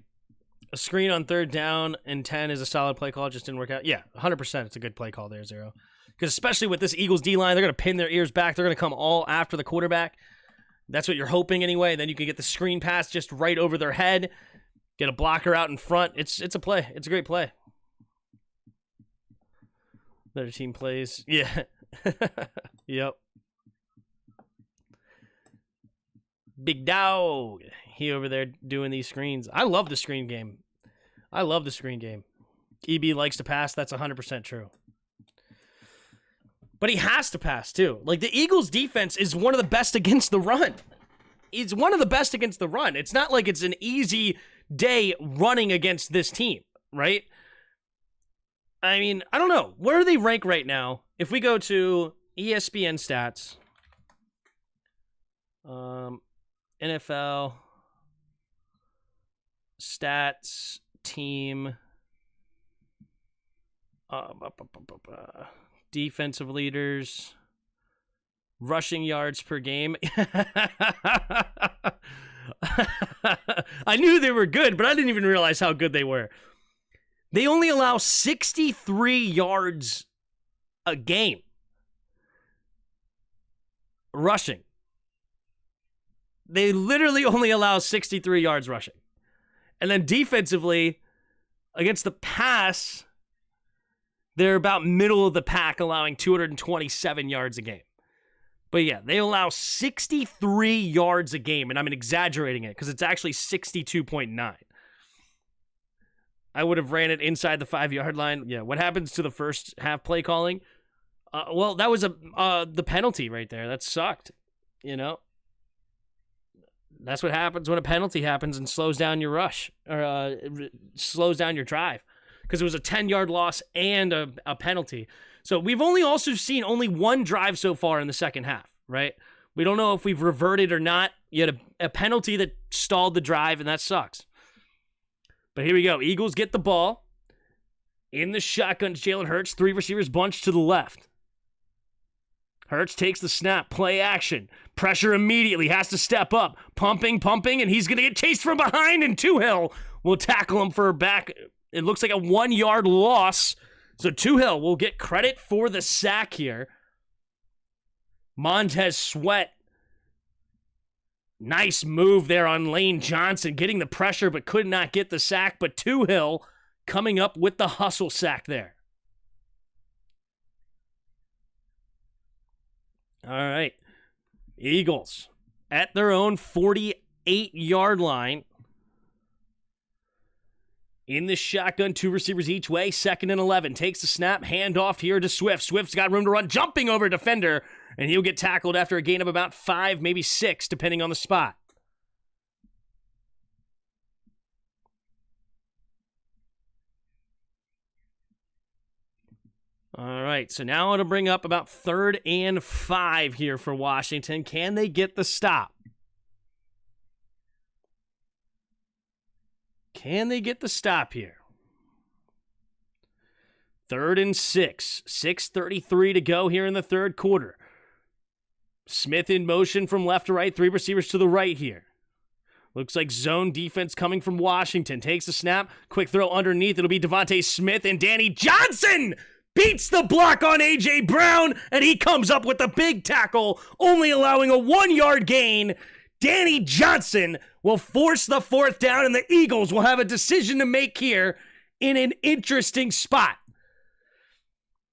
A screen on 3rd down and 10 is a solid play call. It just didn't work out. Yeah, 100%. It's a good play call there, Zero. Because especially with this Eagles D-line, they're going to pin their ears back. They're going to come all after the quarterback. That's what you're hoping anyway. Then you can get the screen pass just right over their head. Get a blocker out in front. It's a play. It's a great play. Their team plays. Yeah. Yep. Big dog. He over there doing these screens. I love the screen game. EB likes to pass. That's 100% true. But he has to pass, too. Like, the Eagles' defense is one of the best against the run. It's one of the best against the run. It's not like it's an easy day running against this team, right? I mean, I don't know. Where do they rank right now? If we go to ESPN stats, NFL stats team defensive leaders, rushing yards per game. I knew they were good, but I didn't even realize how good they were. They only allow 63 yards a game rushing. They literally only allow 63 yards rushing. And then defensively, against the pass, They're about middle of the pack, allowing 227 yards a game. But yeah, they allow 63 yards a game, and I'm exaggerating it because it's actually 62.9. I would have ran it inside the 5-yard line. Yeah, what happens to the first half play calling? Well, that was the penalty right there. That sucked, you know? That's what happens when a penalty happens and slows down your rush, or slows down your drive, because it was a 10-yard loss and a penalty. So we've also seen one drive so far in the second half, right? We don't know if we've reverted or not. You had a penalty that stalled the drive, and that sucks. But here we go. Eagles get the ball. In the shotgun, Jalen Hurts, 3 receivers bunched to the left. Hurts takes the snap, play action. Pressure immediately, has to step up. Pumping, and he's going to get chased from behind, and Tuhill will tackle him for a back. It looks like a 1-yard loss. So Tuhill will get credit for the sack here. Montez Sweat. Nice move there on Lane Johnson, getting the pressure but could not get the sack. But Tuhill coming up with the hustle sack there. All right. Eagles at their own 48-yard line. In the shotgun, 2 receivers each way, 2nd and 11. Takes the snap, handoff here to Swift. Swift's got room to run, jumping over a defender, and he'll get tackled after a gain of about 5, maybe 6, depending on the spot. All right, so now it'll bring up about 3rd and 5 here for Washington. Can they get the stop? Can they get the stop here? 3rd and 6. 6:33 to go here in the third quarter. Smith in motion from left to right. 3 receivers to the right here. Looks like zone defense coming from Washington. Takes a snap. Quick throw underneath. It'll be Devontae Smith, and Danny Johnson beats the block on A.J. Brown, and he comes up with the big tackle, only allowing a 1-yard gain. Danny Johnson will force the 4th down, and the Eagles will have a decision to make here in an interesting spot.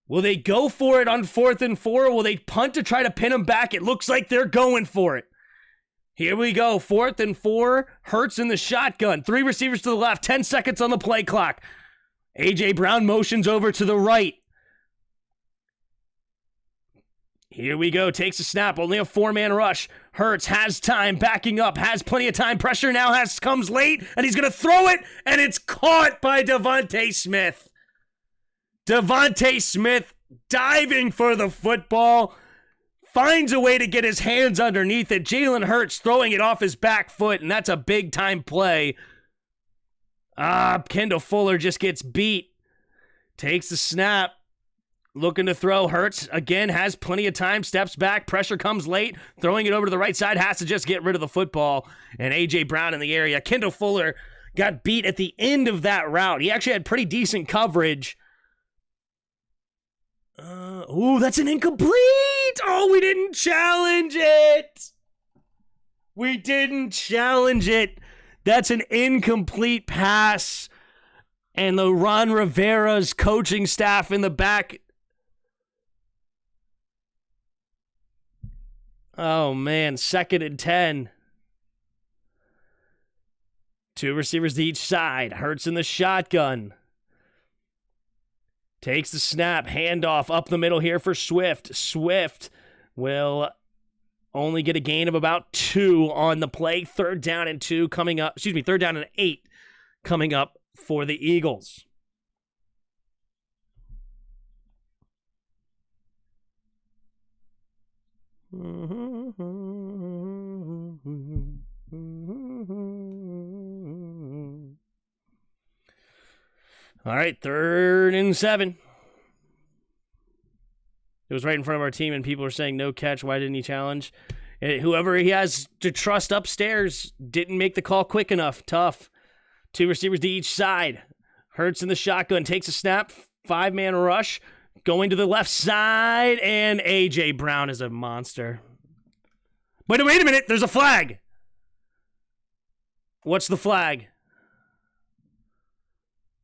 Will they go for it on 4th and 4, or will they punt to try to pin him back? It looks like they're going for it. Here we go, 4th and 4, Hurts in the shotgun. 3 receivers to the left, 10 seconds on the play clock. A.J. Brown motions over to the right. Here we go, takes a snap, only a 4-man rush. Hurts has time, backing up, has plenty of time. Pressure now comes late, and he's going to throw it, and it's caught by Devontae Smith. Devontae Smith diving for the football, finds a way to get his hands underneath it. Jalen Hurts throwing it off his back foot, and that's a big-time play. Kendall Fuller just gets beat. Takes the snap. Looking to throw. Hurts, again, has plenty of time. Steps back. Pressure comes late. Throwing it over to the right side. Has to just get rid of the football. And A.J. Brown in the area. Kendall Fuller got beat at the end of that route. He actually had pretty decent coverage. That's an incomplete. Oh, we didn't challenge it. We didn't challenge it. That's an incomplete pass. And the Ron Rivera's coaching staff in the back. Oh, man. 2nd and 10. 2 receivers to each side. Hurts in the shotgun. Takes the snap. Handoff up the middle here for Swift. Swift will only get a gain of about 2 on the play. 3rd down and 2 coming up. 3rd down and 8 coming up for the Eagles. All right, 3rd and 7. It was right in front of our team, and people are saying no catch. Why didn't he challenge? And whoever he has to trust upstairs didn't make the call quick enough. Tough. 2 receivers to each side. Hurts in the shotgun. Takes a snap. 5-man rush. Going to the left side. And A.J. Brown is a monster. Wait a minute. There's a flag. What's the flag?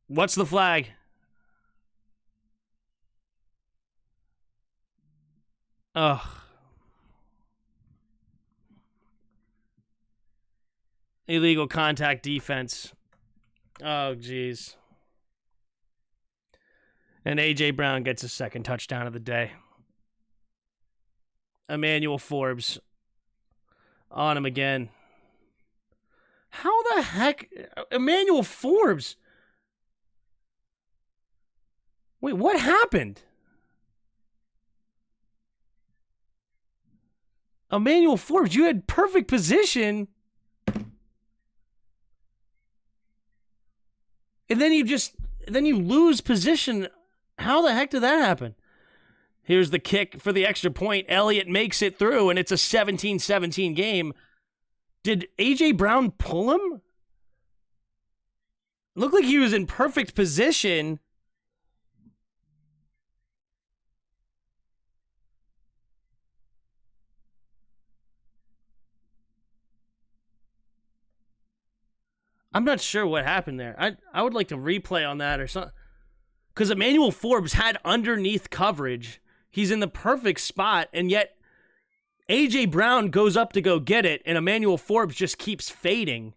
What's the flag? Ugh. Illegal contact defense. Oh, jeez. And A.J. Brown gets his second touchdown of the day. Emmanuel Forbes on him again. How the heck? Emmanuel Forbes? Wait, what happened? Emmanuel Forbes, you had perfect position. And then you lose position. How the heck did that happen? Here's the kick for the extra point. Elliott makes it through, and it's a 17-17 game. Did A.J. Brown pull him? Looked like he was in perfect position. I'm not sure what happened there. I would like to replay on that or something. Because Emmanuel Forbes had underneath coverage. He's in the perfect spot, and yet A.J. Brown goes up to go get it, and Emmanuel Forbes just keeps fading.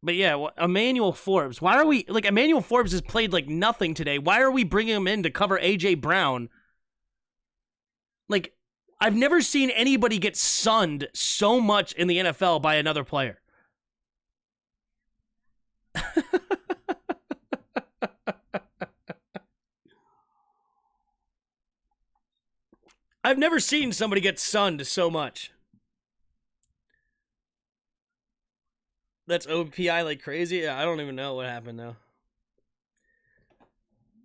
But yeah, well, Emmanuel Forbes. Why are we... Like, Emmanuel Forbes has played like nothing today. Why are we bringing him in to cover A.J. Brown? Like, I've never seen anybody get sunned so much in the NFL by another player. I've never seen somebody get sunned so much. That's OPI like crazy? I don't even know what happened, though.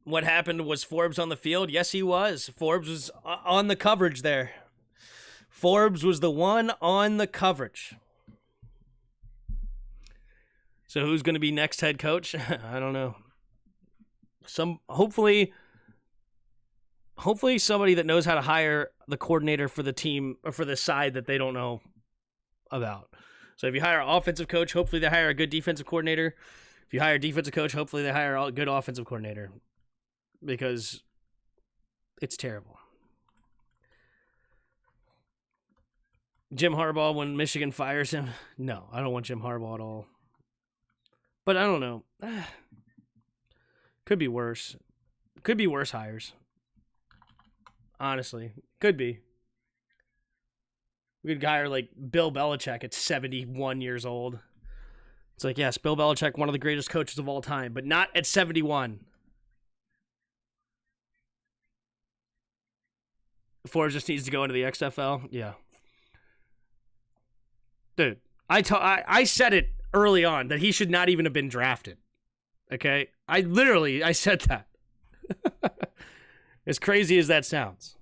What happened? Was Forbes on the field? Yes, he was. Forbes was on the coverage there. Forbes was the one on the coverage. So who's going to be next head coach? I don't know. Hopefully somebody that knows how to hire the coordinator for the team or for the side that they don't know about. So if you hire an offensive coach, hopefully they hire a good defensive coordinator. If you hire a defensive coach, hopefully they hire a good offensive coordinator. Because it's terrible. Jim Harbaugh when Michigan fires him? No, I don't want Jim Harbaugh at all. But I don't know. Could be worse. Could be worse hires. Honestly. Could be. We could hire like Bill Belichick at 71 years old. It's like, yes, Bill Belichick, one of the greatest coaches of all time, but not at 71. Forbes just needs to go into the XFL? Yeah. Dude, I said it early on that he should not even have been drafted. Okay? I said that. As crazy as that sounds.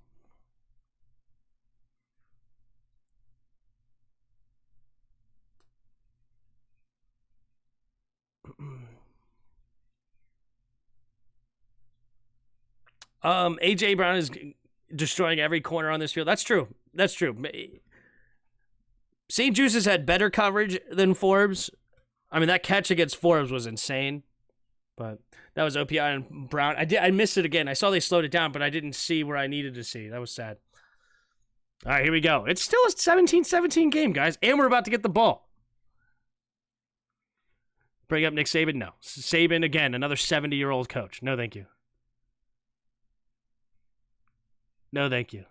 A.J. Brown is destroying every corner on this field. That's true. St. Juice has had better coverage than Forbes. I mean, that catch against Forbes was insane. But that was OPI and Brown. I missed it again. I saw they slowed it down, but I didn't see where I needed to see. That was sad. All right, here we go. It's still a 17-17 game, guys, and we're about to get the ball. Bring up Nick Saban? No. Saban, again, another 70-year-old coach. No, thank you. No, thank you.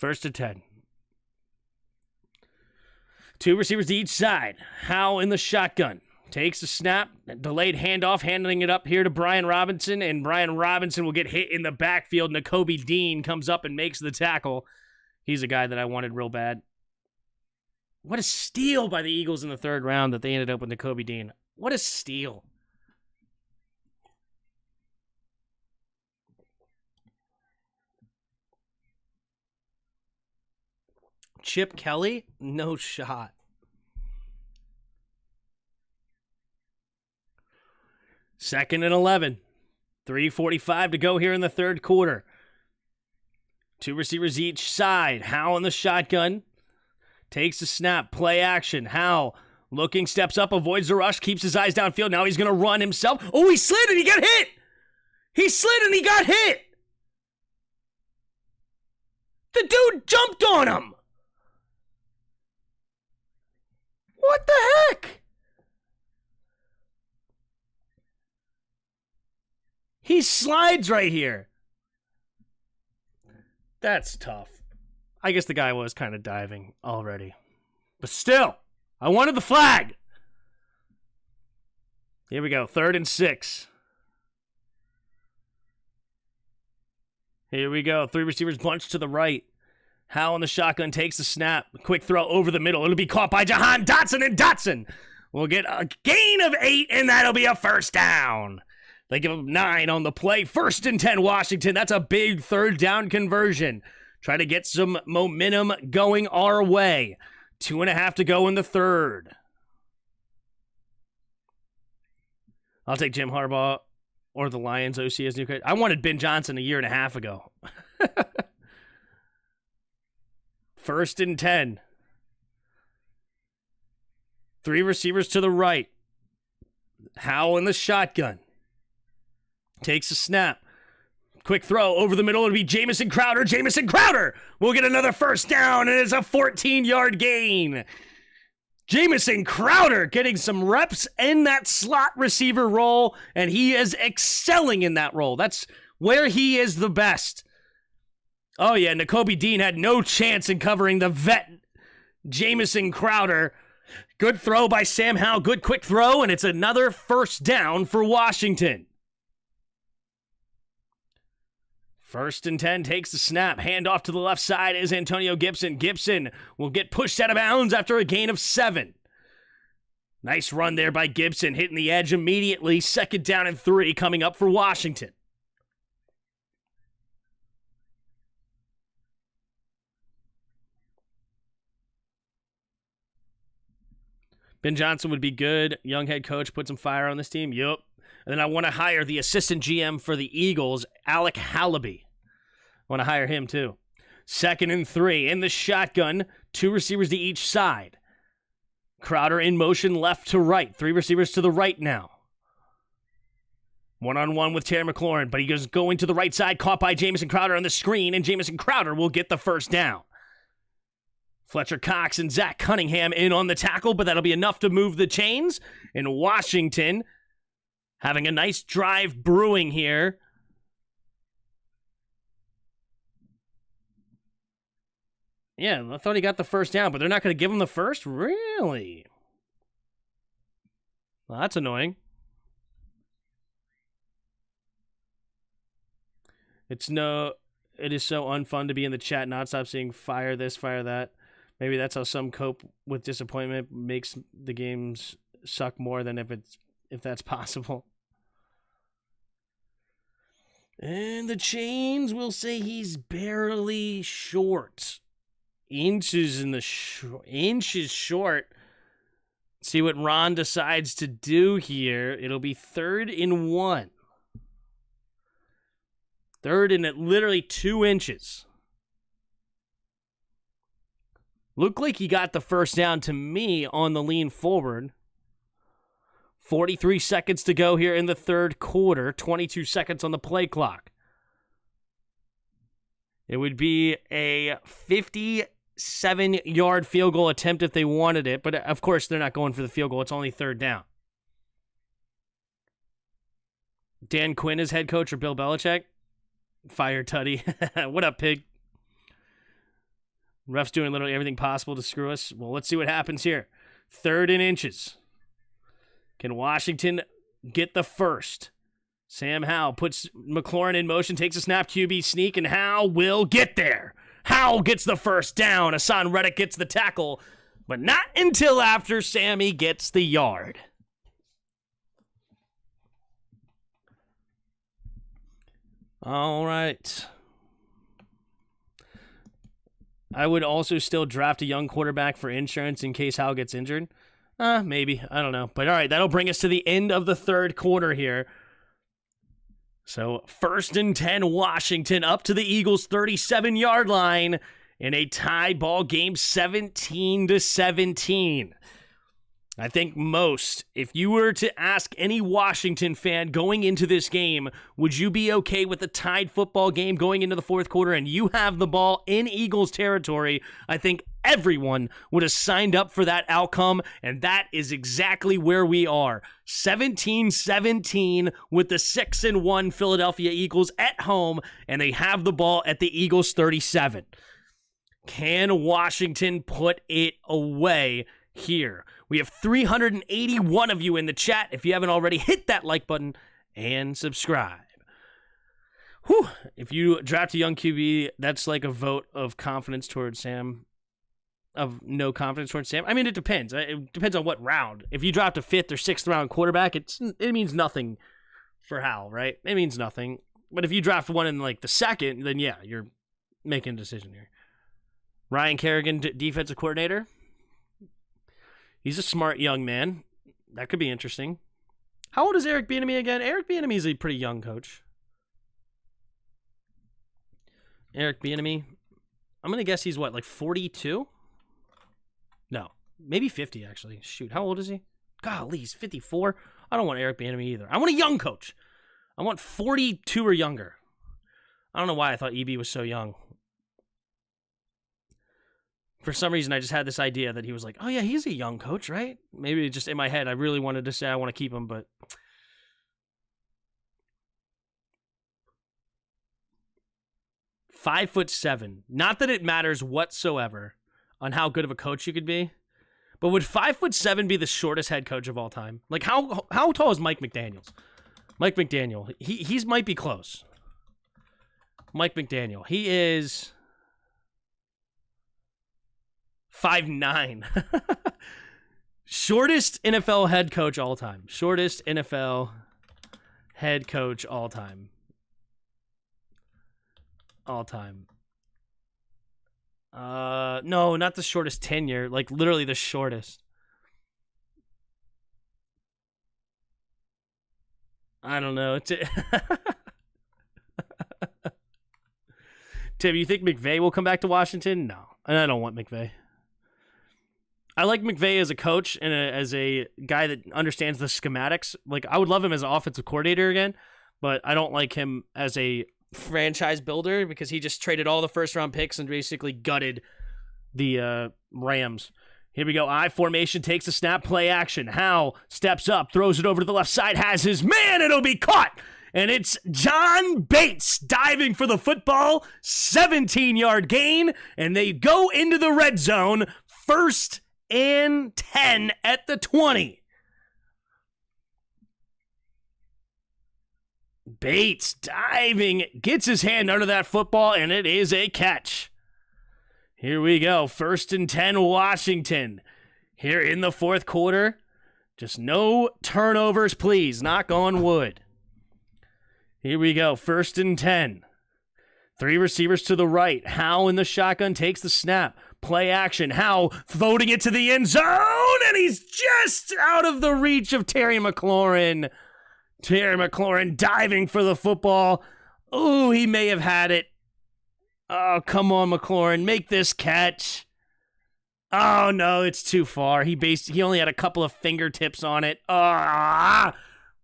1st and 10. 2 receivers to each side. Howe in the shotgun. Takes the snap. Delayed handoff. Handing it up here to Brian Robinson. And Brian Robinson will get hit in the backfield. Nakobe Dean comes up and makes the tackle. He's a guy that I wanted real bad. What a steal by the Eagles in the 3rd round that they ended up with Nakobe Dean. What a steal. Chip Kelly? No shot. Second and 11. 3:45 to go here in the 3rd quarter. 2 receivers each side. Howe in the shotgun. Takes the snap. Play action. Howe looking, steps up, avoids the rush, keeps his eyes downfield. Now he's going to run himself. Oh, he slid and he got hit. He slid and he got hit. The dude jumped on him. What the heck? He slides right here. That's tough. I guess the guy was kind of diving already. But still, I wanted the flag. Here we go, 3rd and 6. Here we go, 3 receivers bunched to the right. Howe on the shotgun takes the snap. Quick throw over the middle. It'll be caught by Jahan Dotson, and Dotson will get a gain of 8, and that'll be a first down. They give him 9 on the play. 1st and 10, Washington. That's a big 3rd down conversion. Try to get some momentum going our way. 2.5 to go in the 3rd. I'll take Jim Harbaugh or the Lions OC as new coach. I wanted Ben Johnson a year and a half ago. 1st and 10. 3 receivers to the right. Howe in the shotgun. Takes a snap. Quick throw over the middle. It'll be Jamison Crowder. Jamison Crowder will get another first down, and it's a 14-yard gain. Jamison Crowder getting some reps in that slot receiver role, and he is excelling in that role. That's where he is the best. Oh, yeah, Nakobe Dean had no chance in covering the vet Jamison Crowder. Good throw by Sam Howell. Good quick throw, and it's another first down for Washington. 1st and 10 takes the snap. Hand off to the left side is Antonio Gibson. Gibson will get pushed out of bounds after a gain of 7. Nice run there by Gibson, hitting the edge immediately. 2nd down and 3 coming up for Washington. Ben Johnson would be good. Young head coach, put some fire on this team. Yup. And then I want to hire the assistant GM for the Eagles, Alec Hallaby. I want to hire him too. 2nd and 3 in the shotgun. 2 receivers to each side. Crowder in motion left to right. 3 receivers to the right now. 1-on-1 with Terry McLaurin, but he goes going to the right side, caught by Jamison Crowder on the screen, and Jamison Crowder will get the first down. Fletcher Cox and Zach Cunningham in on the tackle, but that'll be enough to move the chains. And Washington having a nice drive brewing here. Yeah, I thought he got the first down, but they're not going to give him the first? Really? Well, that's annoying. It is so unfun to be in the chat, not stop seeing fire this, fire that. Maybe that's how some cope with disappointment, makes the games suck more than if that's possible. And the chains will say he's barely short. Inches short. See what Ron decides to do here. It'll be 3rd and 1. 3rd and at literally 2 inches. Looked like he got the first down to me on the lean forward. 43 seconds to go here in the 3rd quarter. 22 seconds on the play clock. It would be a 57-yard field goal attempt if they wanted it. But, of course, they're not going for the field goal. It's only 3rd down. Dan Quinn is head coach or Bill Belichick? Fire Tutty. What up, pig? Ref's doing literally everything possible to screw us. Well, let's see what happens here. 3rd and inches. Can Washington get the first? Sam Howell puts McLaurin in motion, takes a snap, QB sneak, and Howell will get there. Howell gets the first down. Hassan Reddick gets the tackle, but not until after Sammy gets the yard. All right. I would also still draft a young quarterback for insurance in case Howell gets injured. Maybe. I don't know. But all right, that'll bring us to the end of the 3rd quarter here. So 1st and 10, Washington up to the Eagles' 37-yard line in a tie ball game, 17-17. I think most, if you were to ask any Washington fan going into this game, would you be okay with a tied football game going into the fourth quarter and you have the ball in Eagles territory? I think everyone would have signed up for that outcome, and that is exactly where we are. 17-17 with the 6-1 Philadelphia Eagles at home, and they have the ball at the Eagles 37. Can Washington put it away here? We have 381 of you in the chat. If you haven't already, hit that like button and subscribe. Whew. If you draft a young QB, that's like a vote of confidence towards Sam. Of no confidence towards Sam. I mean, it depends. It depends on what round. If you draft a 5th or 6th round quarterback, it means nothing for Hal, right? It means nothing. But if you draft one in like the 2nd, then yeah, you're making a decision here. Ryan Kerrigan, defensive coordinator. He's a smart young man. That could be interesting. How old is Eric Bieniemy again? Eric Bieniemy is a pretty young coach. Eric Bieniemy. I'm going to guess he's what, like 42? No, maybe 50 actually. Shoot, how old is he? Golly, he's 54. I don't want Eric Bieniemy either. I want a young coach. I want 42 or younger. I don't know why I thought EB was so young. For some reason, I just had this idea that he was like, oh yeah, he's a young coach, right? Maybe just in my head, I really wanted to say I want to keep him, but 5'7". Not that it matters whatsoever on how good of a coach you could be, but would 5'7" be the shortest head coach of all time? Like how tall is Mike McDaniels? Mike McDaniel, he's might be close. Mike McDaniel, he is 5'9". Shortest NFL head coach all time. Shortest NFL head coach all time. All time. No, not the shortest tenure. Like, literally the shortest. I don't know. Tim, you think McVay will come back to Washington? No. And I don't want McVay. I like McVay as a coach and as a guy that understands the schematics. Like, I would love him as an offensive coordinator again, but I don't like him as a franchise builder because he just traded all the first-round picks and basically gutted the Rams. Here we go. I formation takes the snap, play action. Hal steps up, throws it over to the left side, has his man, it'll be caught. And it's John Bates diving for the football, 17-yard gain, and they go into the red zone, 1st and 10 at the 20. Bates diving, gets his hand under that football, and it is a catch. Here we go. 1st and 10, Washington. Here in the fourth quarter. Just no turnovers, please. Knock on wood. Here we go. 1st and 10. 3 receivers to the right. Howe in the shotgun takes the snap. Play action. Howe floating it to the end zone, and he's just out of the reach of Terry McLaurin. Terry McLaurin diving for the football. Oh, he may have had it. Oh, come on, McLaurin. Make this catch. Oh, no, it's too far. He only had a couple of fingertips on it.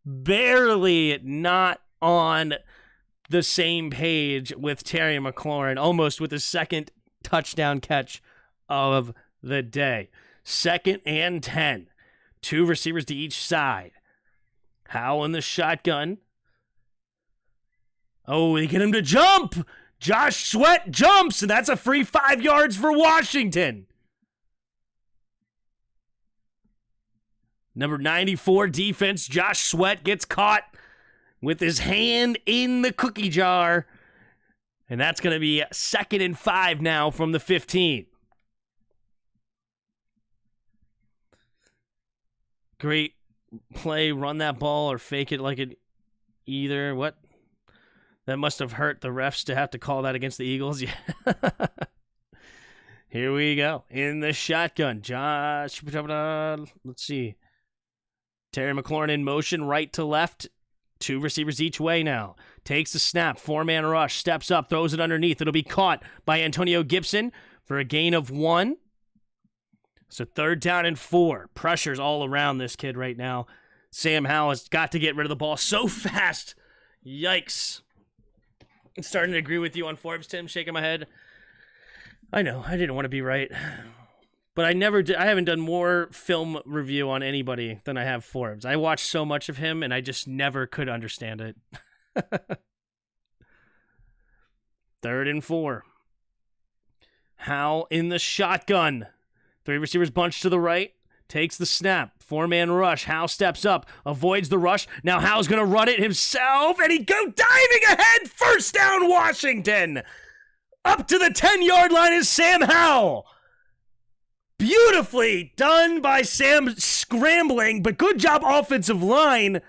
Barely not on the same page with Terry McLaurin, almost with his second touchdown catch of the day. 2nd and 10. 2 receivers to each side. Howe in the shotgun. Oh, they get him to jump. Josh Sweat jumps, and that's a free 5 yards for Washington. Number 94 defense, Josh Sweat gets caught with his hand in the cookie jar. And that's going to be 2nd and 5 now from the 15. Great play, run that ball or fake it like it either. What? That must have hurt the refs to have to call that against the Eagles. Yeah. Here we go. In the shotgun. Josh. Let's see. Terry McLaurin in motion, right to left. 2 receivers each way now. Takes the snap. 4-man rush. Steps up. Throws it underneath. It'll be caught by Antonio Gibson for a gain of 1. So 3rd down and 4. Pressure's all around this kid right now. Sam Howell has got to get rid of the ball so fast. Yikes. I'm starting to agree with you on Forbes, Tim, shaking my head. I know, I didn't want to be right. But I haven't done more film review on anybody than I have Forbes. I watched so much of him, and I just never could understand it. 3rd and 4. Howell in the shotgun. 3 receivers bunched to the right. Takes the snap. 4-man rush. Howell steps up. Avoids the rush. Now Howell's going to run it himself. And he go diving ahead. 1st down, Washington. Up to the 10-yard line is Sam Howell. Beautifully done by Sam scrambling. But good job offensive line.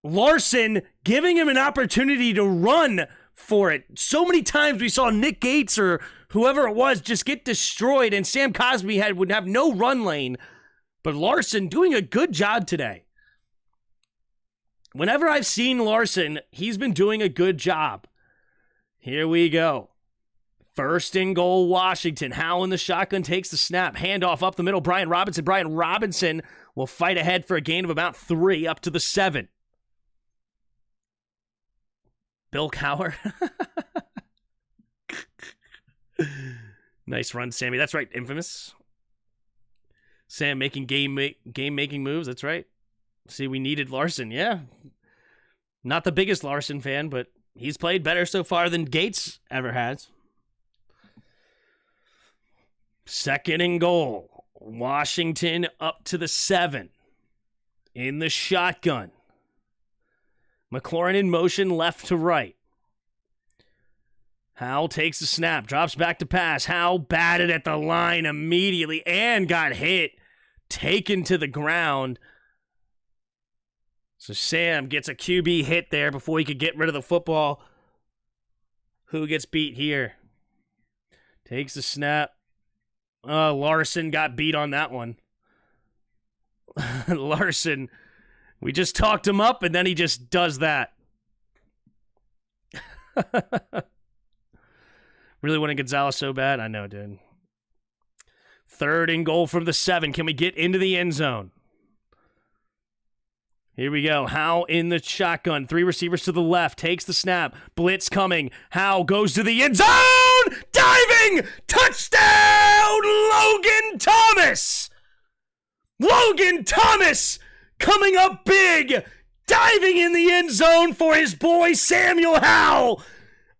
Larson giving him an opportunity to run for it. So many times we saw Nick Gates or whoever it was just get destroyed, and Sam Cosmi would have no run lane. But Larson doing a good job today. Whenever I've seen Larson, he's been doing a good job. Here we go. 1st and goal, Washington. Howell in the shotgun takes the snap. Handoff up the middle, Brian Robinson. Brian Robinson will fight ahead for a gain of about 3 up to the 7. Bill Cowher. Nice run, Sammy. That's right, infamous. Sam making game-making moves. That's right. See, we needed Larson. Yeah. Not the biggest Larson fan, but he's played better so far than Gates ever has. 2nd and goal. Washington up to the 7. In the shotgun. McLaurin in motion left to right. Howell takes the snap, drops back to pass. Howell batted at the line immediately and got hit, taken to the ground. So Sam gets a QB hit there before he could get rid of the football. Who gets beat here? Takes the snap. Larson got beat on that one. Larson, we just talked him up and then he just does that. Really wanted Gonzalez so bad? I know, dude. 3rd and goal from the 7. Can we get into the end zone? Here we go. Howell in the shotgun. 3 receivers to the left. Takes the snap. Blitz coming. Howell goes to the end zone. Diving. Touchdown, Logan Thomas. Logan Thomas coming up big. Diving in the end zone for his boy Samuel Howell.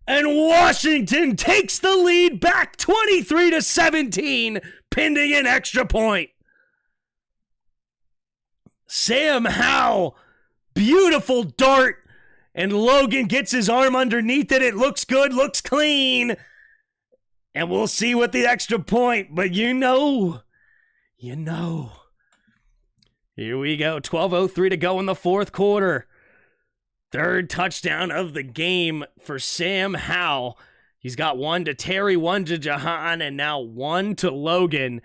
And Washington takes the lead back 23-17, pending an extra point. Sam Howell, beautiful dart, and Logan gets his arm underneath it. It looks good, looks clean. And we'll see what the extra point, but you know. Here we go, 12:03 to go in the 4th quarter. 3rd touchdown of the game for Sam Howell. He's got 1 to Terry, 1 to Jahan, and now 1 to Logan.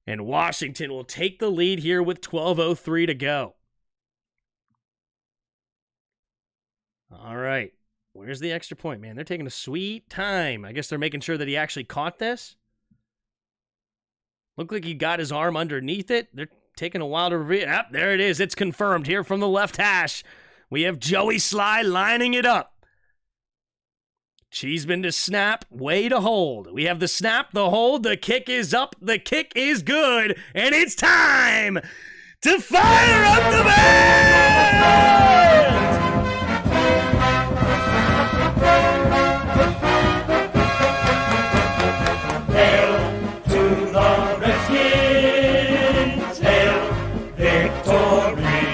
And Washington will take the lead here with 12:03 to go. All right. Where's the extra point, man? They're taking a sweet time. I guess they're making sure that he actually caught this. Looked like he got his arm underneath it. They're taking a while to reveal. Yep, there it is. It's confirmed here from the left hash. We have Joey Sly lining it up. Cheeseman to snap, way to hold. We have the snap, the hold, the kick is up, the kick is good, and it's time to fire up the band! Hail to the Redskins, hail victory!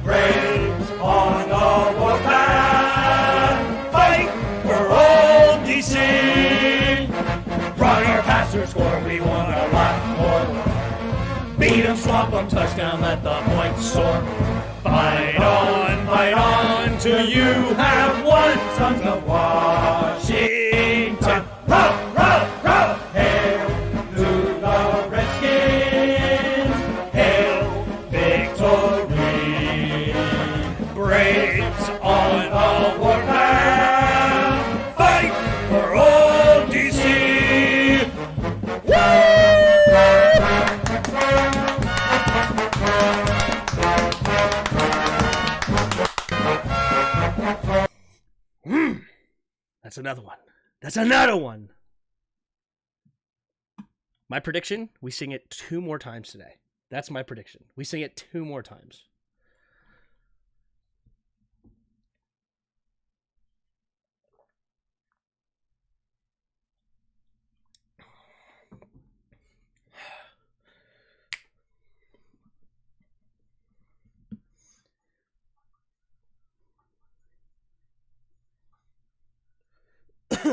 Braves on the warpath, fight for old DC. Run our passer, score, we want a lot more. Beat 'em, swamp 'em, touchdown, let the points soar. Fight on, till you have won. Sons of Washington, row, row, row. Hail to the Redskins, hail victory. Braves on a warpath, fight for old DC. That's another one. My prediction, we sing it 2 more times today. That's my prediction. We sing it 2 more times.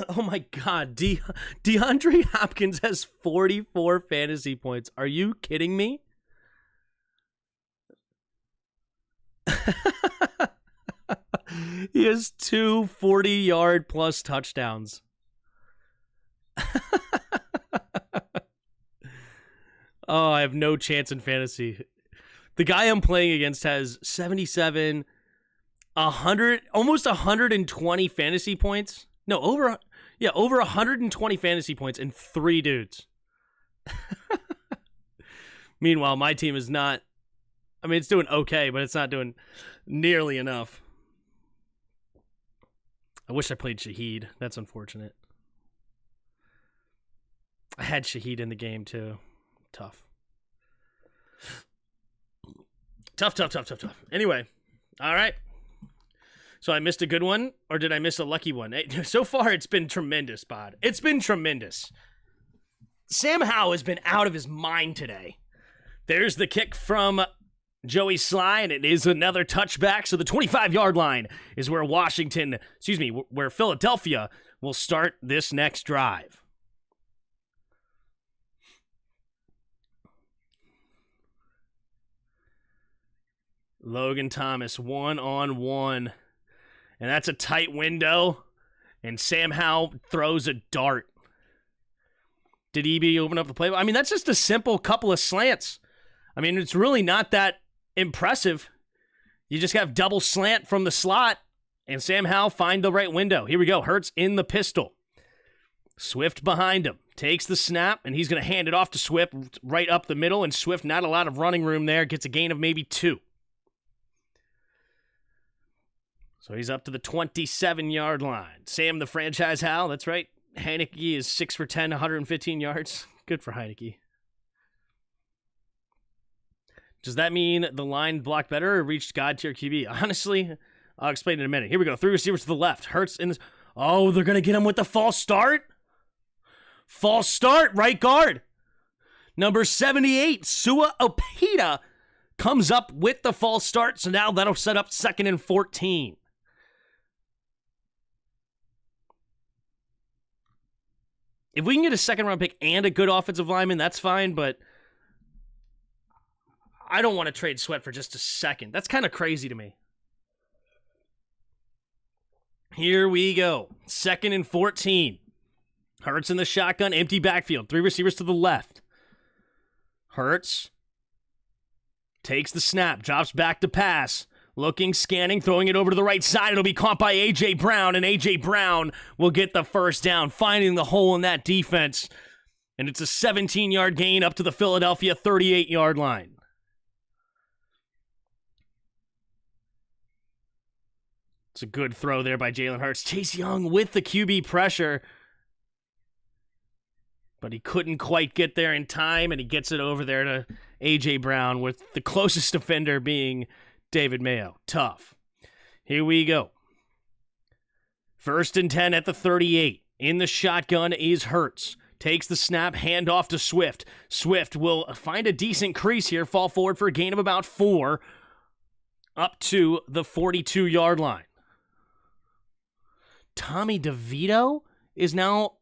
Oh my God, DeAndre Hopkins has 44 fantasy points. Are you kidding me? He has 2 40-yard plus touchdowns. Oh, I have no chance in fantasy. The guy I'm playing against has 77, 100, almost 120 fantasy points. No, over 120 fantasy points in 3 dudes. Meanwhile, my team is not, I mean, it's doing okay, but it's not doing nearly enough. I wish I played Shaheed. That's unfortunate. I had Shaheed in the game, too. Tough. Anyway, all right. So I missed a good one, or did I miss a lucky one? So far, it's been tremendous, Bod. It's been tremendous. Sam Howell has been out of his mind today. There's the kick from Joey Sly, and it is another touchback. So the 25-yard line is where where Philadelphia will start this next drive. Logan Thomas, 1-on-1. And that's a tight window. And Sam Howell throws a dart. Did EB open up the play? I mean, that's just a simple couple of slants. I mean, it's really not that impressive. You just have double slant from the slot, and Sam Howell find the right window. Here we go. Hurts in the pistol. Swift behind him. Takes the snap, and he's going to hand it off to Swift right up the middle, and Swift, not a lot of running room there. Gets a gain of maybe 2. So he's up to the 27-yard line. Sam, the franchise Howell, that's right. Heineke is 6 for 10, 115 yards. Good for Heineke. Does that mean the line blocked better or reached God tier QB? Honestly, I'll explain in a minute. Here we go. 3 receivers to the left. Hurts in this. Oh, they're going to get him with the false start? False start, right guard. Number 78, Sua Opeta, comes up with the false start. So now that'll set up 2nd and 14. If we can get a 2nd-round pick and a good offensive lineman, that's fine, but I don't want to trade Sweat for just a second. That's kind of crazy to me. Here we go. 2nd and 14. Hurts in the shotgun, empty backfield. 3 receivers to the left. Hurts takes the snap, drops back to pass. Looking, scanning, throwing it over to the right side. It'll be caught by A.J. Brown, and A.J. Brown will get the first down, finding the hole in that defense. And it's a 17-yard gain up to the Philadelphia 38-yard line. It's a good throw there by Jalen Hurts. Chase Young with the QB pressure. But he couldn't quite get there in time, and he gets it over there to A.J. Brown, with the closest defender being David Mayo. Tough. Here we go. 1st and 10 at the 38. In the shotgun is Hurts. Takes the snap, hand off to Swift. Swift will find a decent crease here, fall forward for a gain of about 4, up to the 42-yard line. Tommy DeVito is now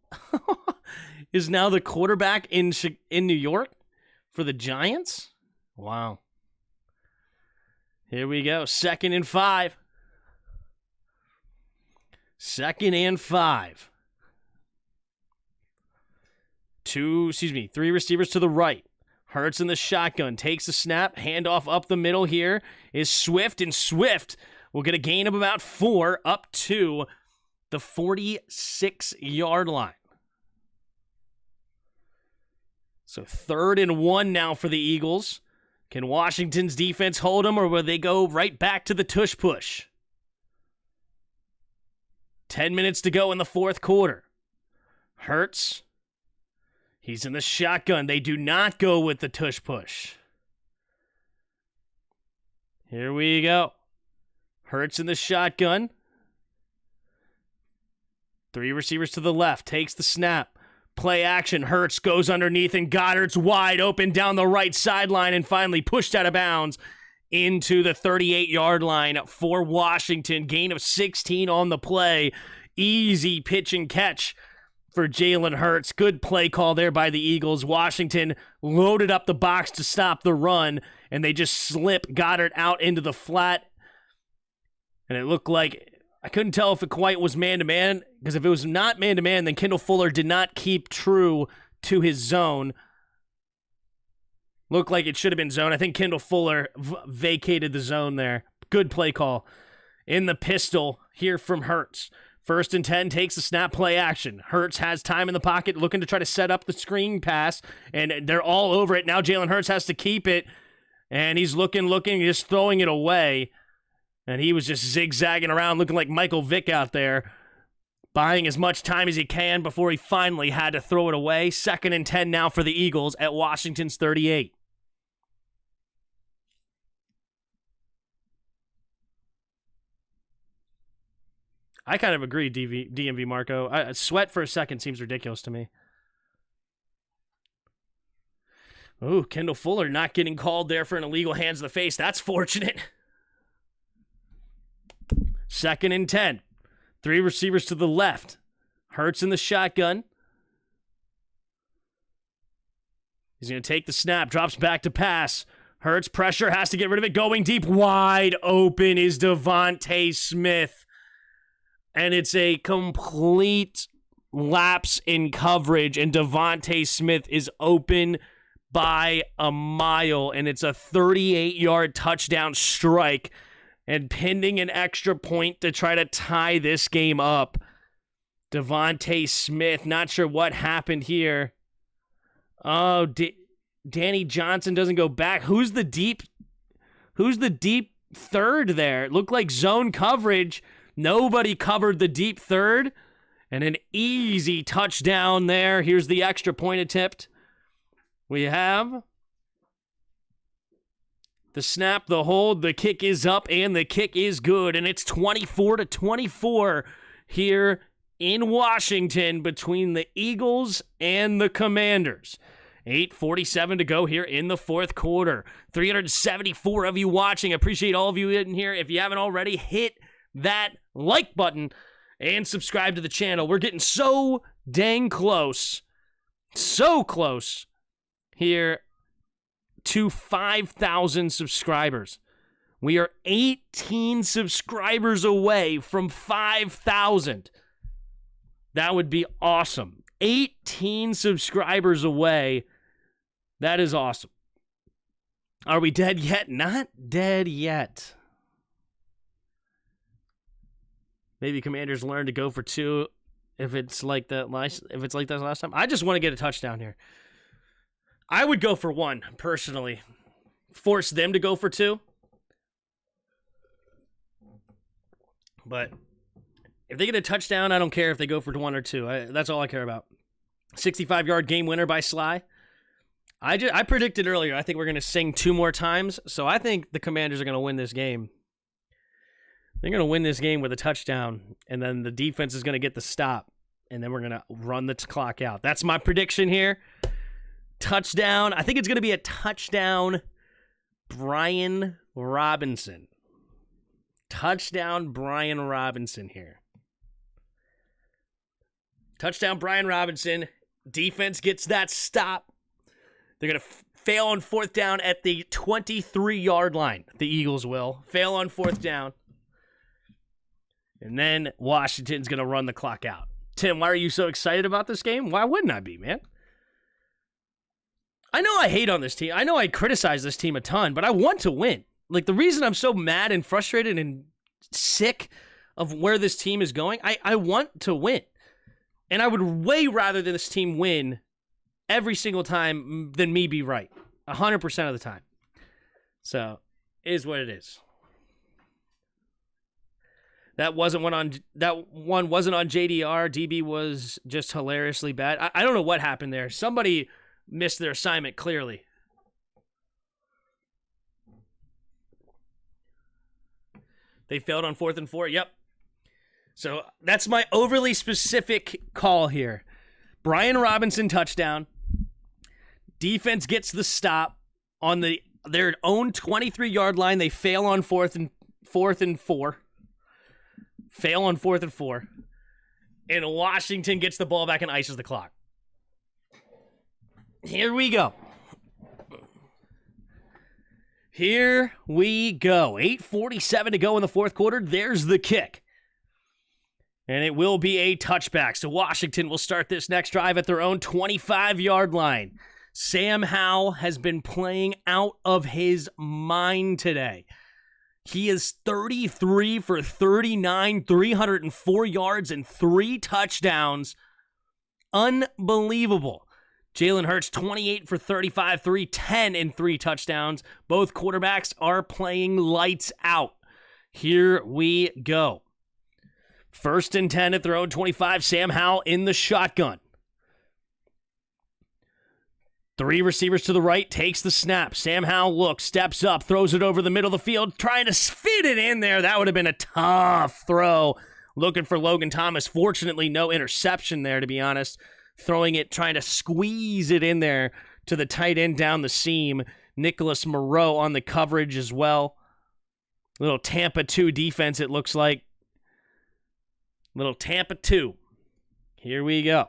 the quarterback in New York for the Giants? Wow. Here we go. 2nd and 5. 2nd and 5. 3 receivers to the right. Hurts in the shotgun. Takes the snap. Handoff up the middle here is Swift. And Swift will get a gain of about 4 up to the 46-yard line. So 3rd and 1 now for the Eagles. Can Washington's defense hold them, or will they go right back to the tush push? 10 minutes to go in the 4th quarter. Hurts. He's in the shotgun. They do not go with the tush push. Here we go. Hurts in the shotgun. 3 receivers to the left. Takes the snap. Play action. Hurts goes underneath, and Goddard's wide open down the right sideline and finally pushed out of bounds into the 38-yard line for Washington. Gain of 16 on the play. Easy pitch and catch for Jalen Hurts. Good play call there by the Eagles. Washington loaded up the box to stop the run, and they just slip Goddard out into the flat. And it looked like, I couldn't tell if it quite was man-to-man, because if it was not man-to-man, then Kendall Fuller did not keep true to his zone. Looked like it should have been zone. I think Kendall Fuller vacated the zone there. Good play call. In the pistol here from Hurts. 1st and 10, takes the snap, play action. Hurts has time in the pocket, looking to try to set up the screen pass, and they're all over it. Now Jalen Hurts has to keep it, and he's looking, just throwing it away. And he was just zigzagging around, looking like Michael Vick out there, buying as much time as he can before he finally had to throw it away. 2nd and 10 now for the Eagles at Washington's 38. I kind of agree, DMV Marco. Sweat for a second seems ridiculous to me. Ooh, Kendall Fuller not getting called there for an illegal hands to the face. That's fortunate. 2nd and 10. 3 receivers to the left. Hurts in the shotgun. He's going to take the snap. Drops back to pass. Hurts pressure. Has to get rid of it. Going deep. Wide open is Devontae Smith. And it's a complete lapse in coverage. And Devontae Smith is open by a mile. And it's a 38-yard touchdown strike. And pending an extra point to try to tie this game up. Devontae Smith, not sure what happened here. Oh, Danny Johnson doesn't go back. Who's the deep third there? It looked like zone coverage. Nobody covered the deep third. And an easy touchdown there. Here's the extra point attempt. We have the snap, the hold, the kick is up, and the kick is good. And it's 24-24 here in Washington between the Eagles and the Commanders. 8:47 to go here in the fourth quarter. 374 of you watching. Appreciate all of you in here. If you haven't already, hit that like button and subscribe to the channel. We're getting so dang close. So close here to 5,000 subscribers. We are 18 subscribers away from 5,000. That would be awesome. 18 subscribers away. That is awesome. Are we dead yet? Not dead yet. Maybe Commanders learn to go for 2 if it's like that last time. I just want to get a touchdown here. I would go for 1, personally. Force them to go for 2. But if they get a touchdown, I don't care if they go for 1 or 2. That's all I care about. 65-yard game winner by Sly. I predicted earlier, I think we're going to sing 2 more times, so I think the Commanders are going to win this game. They're going to win this game with a touchdown, and then the defense is going to get the stop, and then we're going to run the clock out. That's my prediction here. Touchdown. I think it's going to be a touchdown, Brian Robinson. Touchdown, Brian Robinson here. Touchdown, Brian Robinson. Defense gets that stop. They're going to fail on 4th down at the 23-yard line. The Eagles will. Fail on 4th down. And then Washington's going to run the clock out. Tim, why are you so excited about this game? Why wouldn't I be, man? I know I hate on this team. I know I criticize this team a ton, but I want to win. Like, the reason I'm so mad and frustrated and sick of where this team is going, I want to win. And I would way rather than this team win every single time than me be right. 100% of the time. So, it is what it is. That one wasn't on JDR. DB was just hilariously bad. I don't know what happened there. Somebody missed their assignment clearly. They failed on 4th and 4. Yep. So that's my overly specific call here. Brian Robinson touchdown. Defense gets the stop on their own 23-yard line. They fail on 4th and 4. Fail on 4th and 4. And Washington gets the ball back and ices the clock. Here we go. Here we go. 8:47 to go in the fourth quarter. There's the kick. And it will be a touchback. So Washington will start this next drive at their own 25-yard line. Sam Howell has been playing out of his mind today. He is 33 for 39, 304 yards, and 3 touchdowns. Unbelievable. Jalen Hurts, 28 for 35, 310, and 3 touchdowns. Both quarterbacks are playing lights out. Here we go. 1st and 10 at their own 25. Sam Howell in the shotgun. 3 receivers to the right, takes the snap. Sam Howell looks, steps up, throws it over the middle of the field, trying to fit it in there. That would have been a tough throw. Looking for Logan Thomas. Fortunately, no interception there, to be honest. Throwing it, trying to squeeze it in there to the tight end down the seam. Nicholas Moreau on the coverage as well. Little Tampa 2 defense, it looks like. Little Tampa 2. Here we go.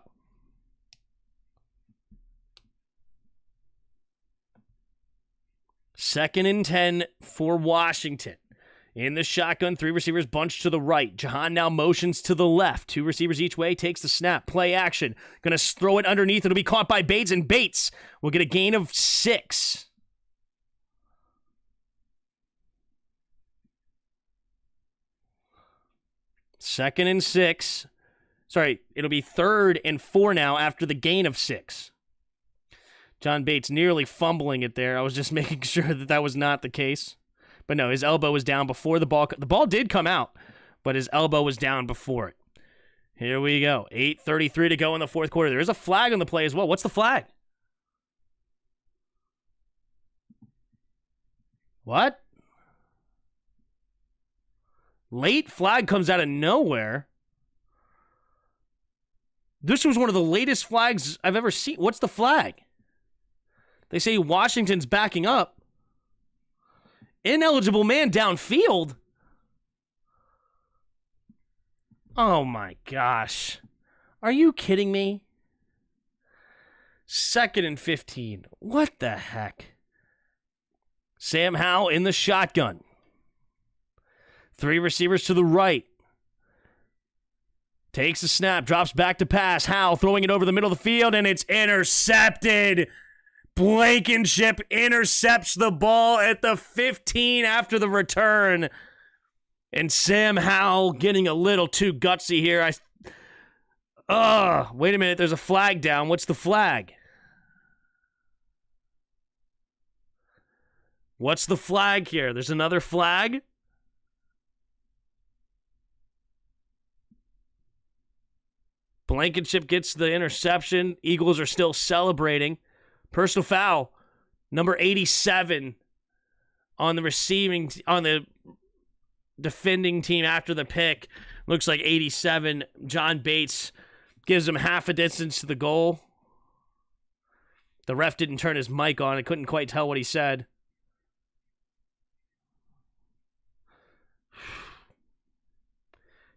Second and 10 for Washington. In the shotgun, 3 receivers bunched to the right. Jahan now motions to the left. 2 receivers each way, takes the snap. Play action. Going to throw it underneath. It'll be caught by Bates, and Bates will get a gain of 6. Second and 6. Sorry, it'll be 3rd and 4 now after the gain of 6. John Bates nearly fumbling it there. I was just making sure that was not the case. But no, his elbow was down before the ball. The ball did come out, but his elbow was down before it. Here we go. 8:33 to go in the fourth quarter. There is a flag on the play as well. What's the flag? What? Late flag comes out of nowhere. This was one of the latest flags I've ever seen. What's the flag? They say Washington's backing up. Ineligible man downfield. Oh my gosh. Are you kidding me? 2nd and 15. What the heck? Sam Howell in the shotgun. 3 receivers to the right. Takes the snap, drops back to pass. Howell throwing it over the middle of the field, and it's intercepted. Blankenship intercepts the ball at the 15 after the return. And Sam Howell getting a little too gutsy here. Wait a minute. There's a flag down. What's the flag? What's the flag here? There's another flag? Blankenship gets the interception. Eagles are still celebrating. Personal foul, number 87 on the defending team after the pick. Looks like 87. John Bates gives him half a distance to the goal. The ref didn't turn his mic on. I couldn't quite tell what he said.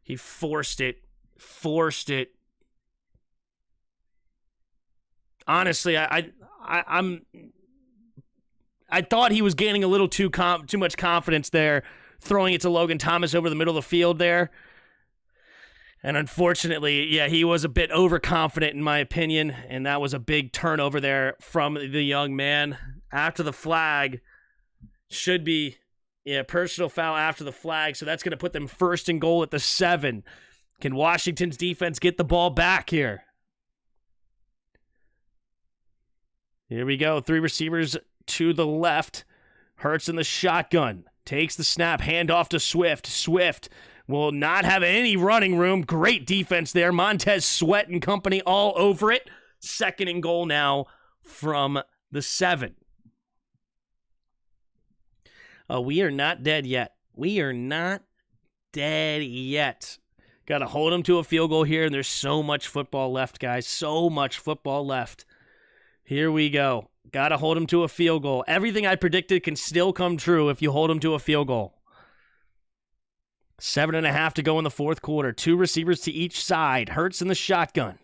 He forced it. Honestly, I thought he was gaining a little too much confidence there, throwing it to Logan Thomas over the middle of the field there. And unfortunately, yeah, he was a bit overconfident in my opinion, and that was a big turnover there from the young man. After the flag, should be personal foul after the flag, so that's going to put them 1st and goal at the 7. Can Washington's defense get the ball back here? Here we go. 3 receivers to the left. Hurts in the shotgun. Takes the snap. Hand off to Swift. Swift will not have any running room. Great defense there. Montez Sweat and company all over it. 2nd and goal now from the 7. We are not dead yet. We are not dead yet. Got to hold them to a field goal here, and there's so much football left, guys. So much football left. Here we go. Got to hold them to a field goal. Everything I predicted can still come true if you hold them to a field goal. 7.5 to go in the 4th quarter. 2 receivers to each side. Hurts in the shotgun.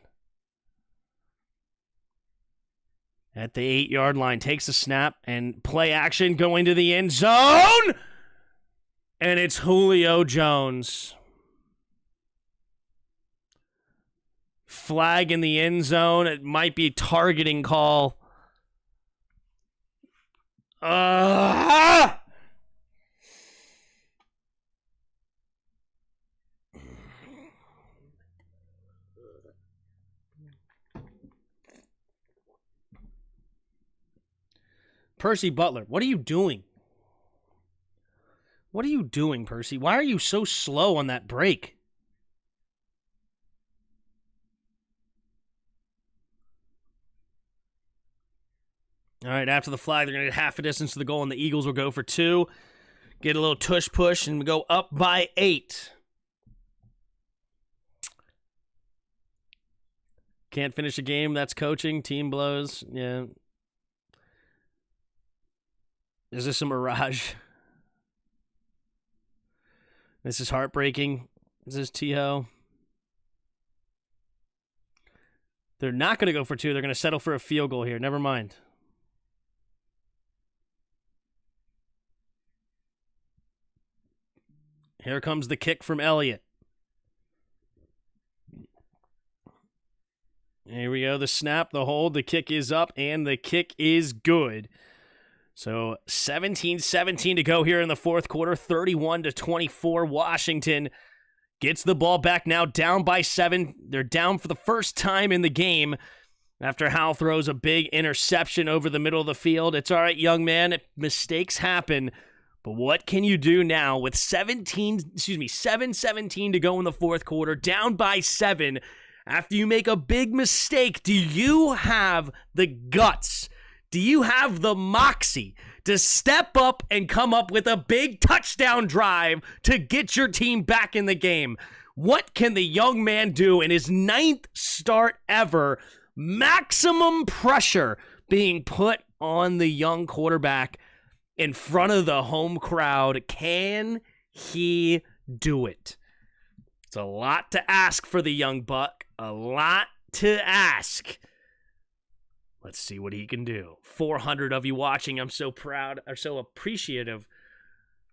At the 8-yard line, takes a snap and play action going to the end zone. And it's Julio Jones. Flag in the end zone. It might be a targeting call. Percy Butler, what are you doing? What are you doing, Percy? Why are you so slow on that break? All right, after the flag, they're going to get half a distance to the goal, and the Eagles will go for 2. Get a little tush push and go up by 8. Can't finish a game. That's coaching. Team blows. Yeah. Is this a mirage? This is heartbreaking. Is this T-Ho? They're not going to go for 2. They're going to settle for a field goal here. Never mind. Here comes the kick from Elliott. Here we go. The snap, the hold, the kick is up, and the kick is good. So 17-17 to go here in the 4th quarter. 31-24. Washington gets the ball back now, down by 7. They're down for the first time in the game after Howell throws a big interception over the middle of the field. It's all right, young man. Mistakes happen. But what can you do now with 7:17 to go in the 4th quarter, down by 7? After you make a big mistake, do you have the guts? Do you have the moxie to step up and come up with a big touchdown drive to get your team back in the game? What can the young man do in his 9th start ever? Maximum pressure being put on the young quarterback in front of the home crowd. Can he do it? It's a lot to ask for the young buck. A lot to ask. Let's see what he can do. 400 of you watching. I'm so proud, or so appreciative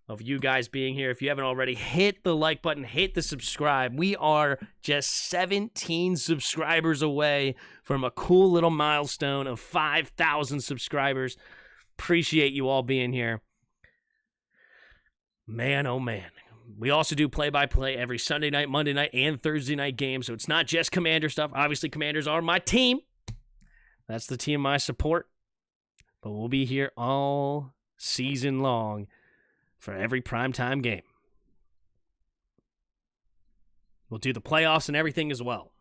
of you guys being here. If you haven't already, hit the like button, hit the subscribe. We are just 17 subscribers away from a cool little milestone of 5,000 subscribers. Appreciate you all being here. Man, oh man. We also do play-by-play every Sunday night, Monday night, and Thursday night games. So it's not just Commander stuff. Obviously, Commanders are my team. That's the team I support. But we'll be here all season long for every primetime game. We'll do the playoffs and everything as well.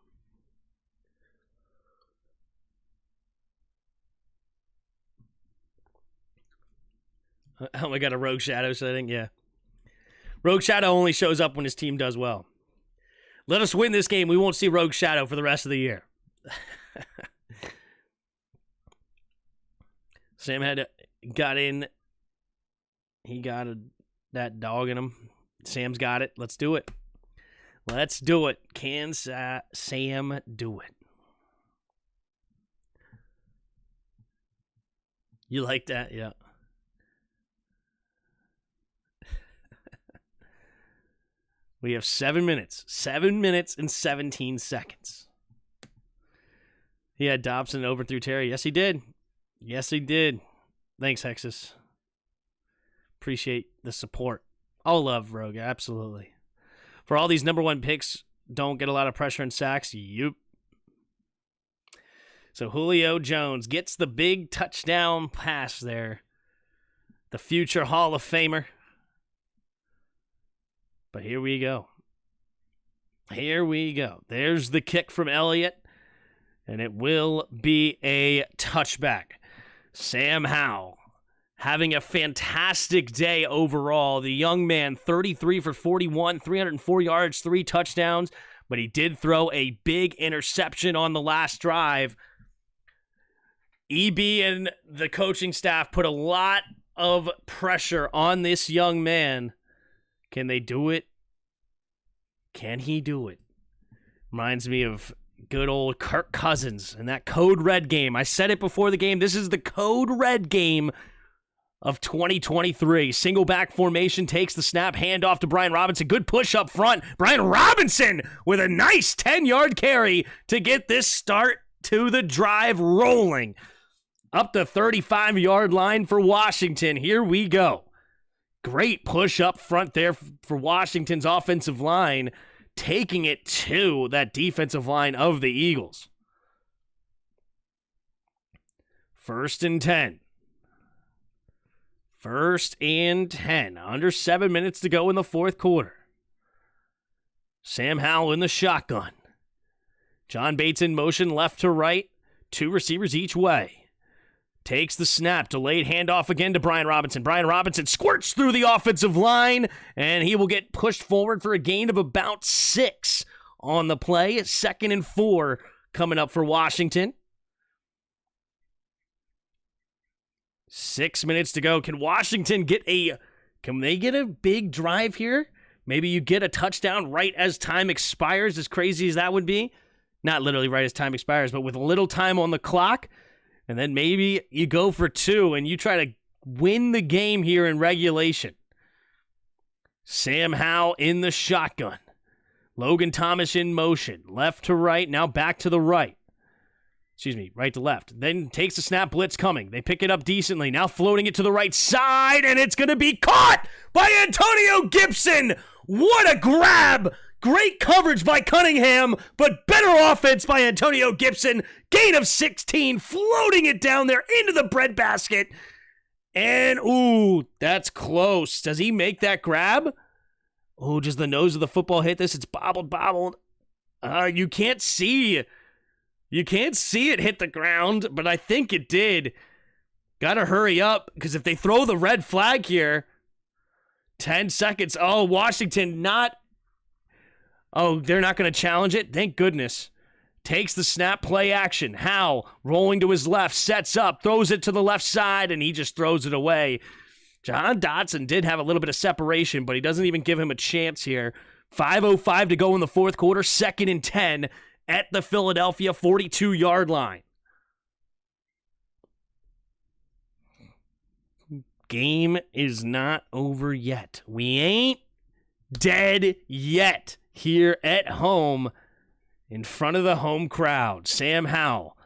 Oh, I got a Rogue Shadow setting? Yeah. Rogue Shadow only shows up when his team does well. Let us win this game. We won't see Rogue Shadow for the rest of the year. Sam got in. He got that dog in him. Sam's got it. Let's do it. Let's do it. Can Sam do it? You like that? Yeah. We have 7 minutes. 7 minutes and 17 seconds. He had Dobson overthrew Terry. Yes, he did. Yes, he did. Thanks, Hexus. Appreciate the support. All love, Rogue. Absolutely. For all these number 1 picks, don't get a lot of pressure and sacks. Yup. So Julio Jones gets the big touchdown pass there. The future Hall of Famer. But here we go. Here we go. There's the kick from Elliott, and it will be a touchback. Sam Howell having a fantastic day overall. The young man, 33 for 41, 304 yards, 3 touchdowns, but he did throw a big interception on the last drive. EB and the coaching staff put a lot of pressure on this young man. Can they do it? Can he do it? Reminds me of good old Kirk Cousins and that Code Red game. I said it before the game. This is the Code Red game of 2023. Single back formation, takes the snap, handoff to Brian Robinson. Good push up front. Brian Robinson with a nice 10-yard carry to get this start to the drive rolling. Up the 35-yard line for Washington. Here we go. Great push up front there for Washington's offensive line, taking it to that defensive line of the Eagles. 1st and 10. 1st and 10. Under 7 minutes to go in the fourth quarter. Sam Howell in the shotgun. John Bates in motion left to right. 2 receivers each way. Takes the snap, delayed handoff again to Brian Robinson. Brian Robinson squirts through the offensive line, and he will get pushed forward for a gain of about 6 on the play. 2nd and 4 coming up for Washington. 6 minutes to go. Can Washington get can they get a big drive here? Maybe you get a touchdown right as time expires, as crazy as that would be. Not literally right as time expires, but with a little time on the clock. And then maybe you go for 2 and you try to win the game here in regulation. Sam Howell in the shotgun. Logan Thomas in motion. Left to right, now back to the right. Right to left. Then takes the snap, blitz coming. They pick it up decently. Now floating it to the right side, and it's going to be caught by Antonio Gibson. What a grab! Great coverage by Cunningham, but better offense by Antonio Gibson. Gain of 16, floating it down there into the breadbasket. And, ooh, that's close. Does he make that grab? Oh, does the nose of the football hit this? It's bobbled. You can't see. You can't see it hit the ground, but I think it did. Gotta hurry up, because if they throw the red flag here, 10 seconds. Oh, Washington not... Oh, they're not going to challenge it? Thank goodness. Takes the snap, play action. Howell rolling to his left, sets up, throws it to the left side, and he just throws it away. Jahan Dotson did have a little bit of separation, but he doesn't even give him a chance here. 5:05 to go in the fourth quarter, 2nd and 10 at the Philadelphia 42-yard line. Game is not over yet. We ain't dead yet. Here at home, in front of the home crowd, Sam Howell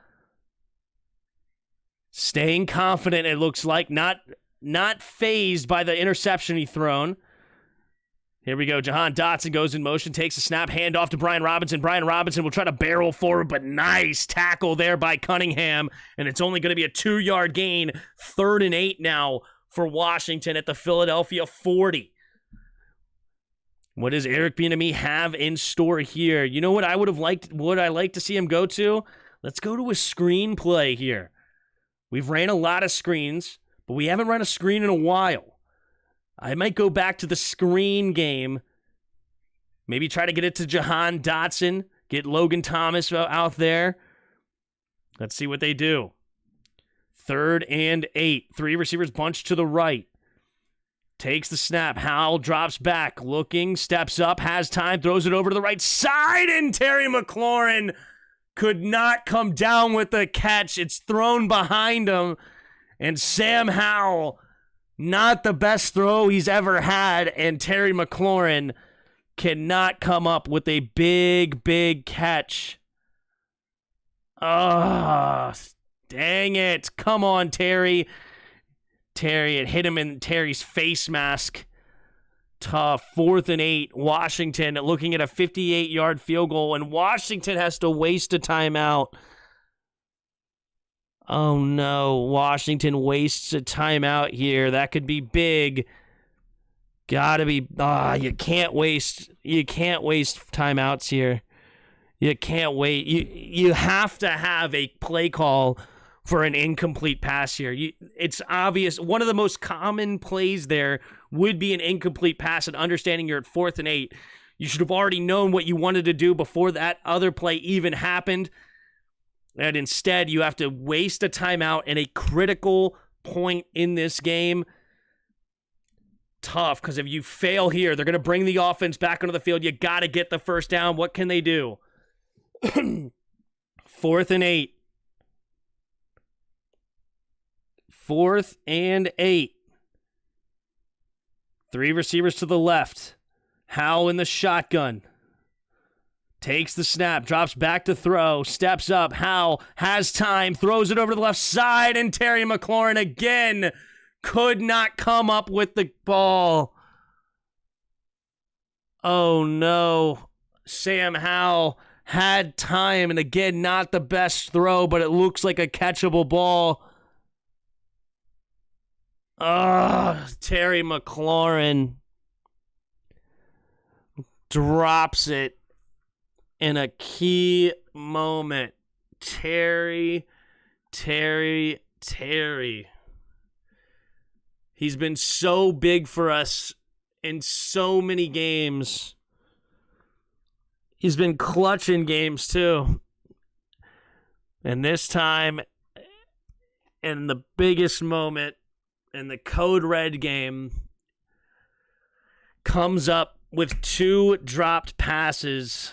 staying confident, it looks like, not fazed by the interception he thrown. Here we go. Jahan Dotson goes in motion, takes a snap, handoff to Brian Robinson. Brian Robinson will try to barrel forward, but nice tackle there by Cunningham, and it's only going to be a 2-yard gain. 3rd and 8 now for Washington at the Philadelphia 40. What does Eric Bieniemy have in store here? You know what I would I like to see him go to? Let's go to a screen play here. We've ran a lot of screens, but we haven't run a screen in a while. I might go back to the screen game. Maybe try to get it to Jahan Dotson. Get Logan Thomas out there. Let's see what they do. 3rd and 8. 3 receivers bunched to the right. Takes the snap. Howell drops back. Looking. Steps up. Has time. Throws it over to the right side. And Terry McLaurin could not come down with the catch. It's thrown behind him. And Sam Howell, not the best throw he's ever had. And Terry McLaurin cannot come up with a big catch. Oh, dang it. Come on, Terry. It hit him in Terry's face mask. Tough. 4th and 8. Washington looking at a 58-yard field goal, and Washington has to waste a timeout. Oh no, Washington wastes a timeout here. That could be big. Gotta be. You can't waste timeouts here. You can't wait. You have to have a play call for an incomplete pass here. It's obvious. One of the most common plays there would be an incomplete pass, and understanding you're at 4th and 8. You should have already known what you wanted to do before that other play even happened. And instead, you have to waste a timeout in a critical point in this game. Tough, because if you fail here, they're going to bring the offense back onto the field. You got to get the first down. What can they do? 4th and 8. 4th and 8. 3 receivers to the left. Howell in the shotgun. Takes the snap, drops back to throw, steps up. Howell has time, throws it over to the left side, and Terry McLaurin again could not come up with the ball. Oh no. Sam Howell had time, and again, not the best throw, but it looks like a catchable ball. Terry McLaurin drops it in a key moment. Terry. He's been so big for us in so many games. He's been clutch in games too. And this time, in the biggest moment, in the Code Red game, comes up with 2 dropped passes.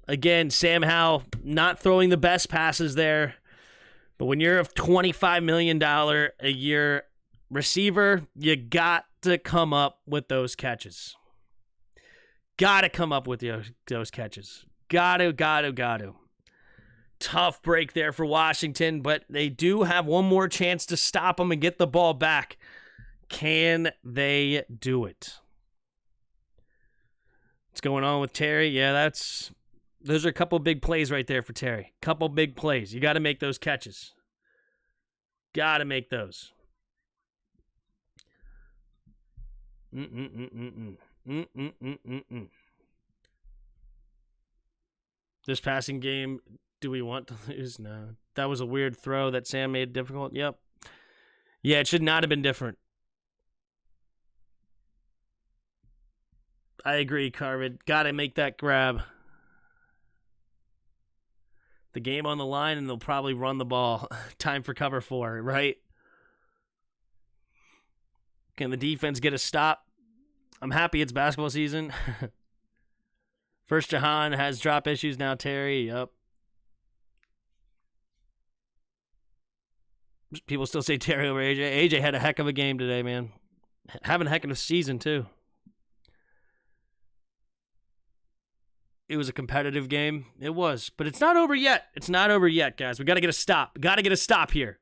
Again, Sam Howell not throwing the best passes there. But when you're a $25 million a year receiver, you got to come up with those catches. Got to come up with those catches. Got to. Tough break there for Washington, but they do have one more chance to stop them and get the ball back. Can they do it? What's going on with Terry? Yeah, those are a couple big plays right there for Terry. Couple big plays. You got to make those catches. Got to make those. This passing game, do we want to lose? No. That was a weird throw that Sam made difficult. Yep. Yeah, it should not have been different. I agree, Carvid. Got to make that grab. The game on the line, and they'll probably run the ball. Time for cover 4, right? Can the defense get a stop? I'm happy it's basketball season. First Jahan has drop issues, now Terry. Yep. People still say Terry over AJ. AJ had a heck of a game today, man. Having a heck of a season, too. It was a competitive game. It was. But it's not over yet. It's not over yet, guys. We got to get a stop. Got to get a stop here.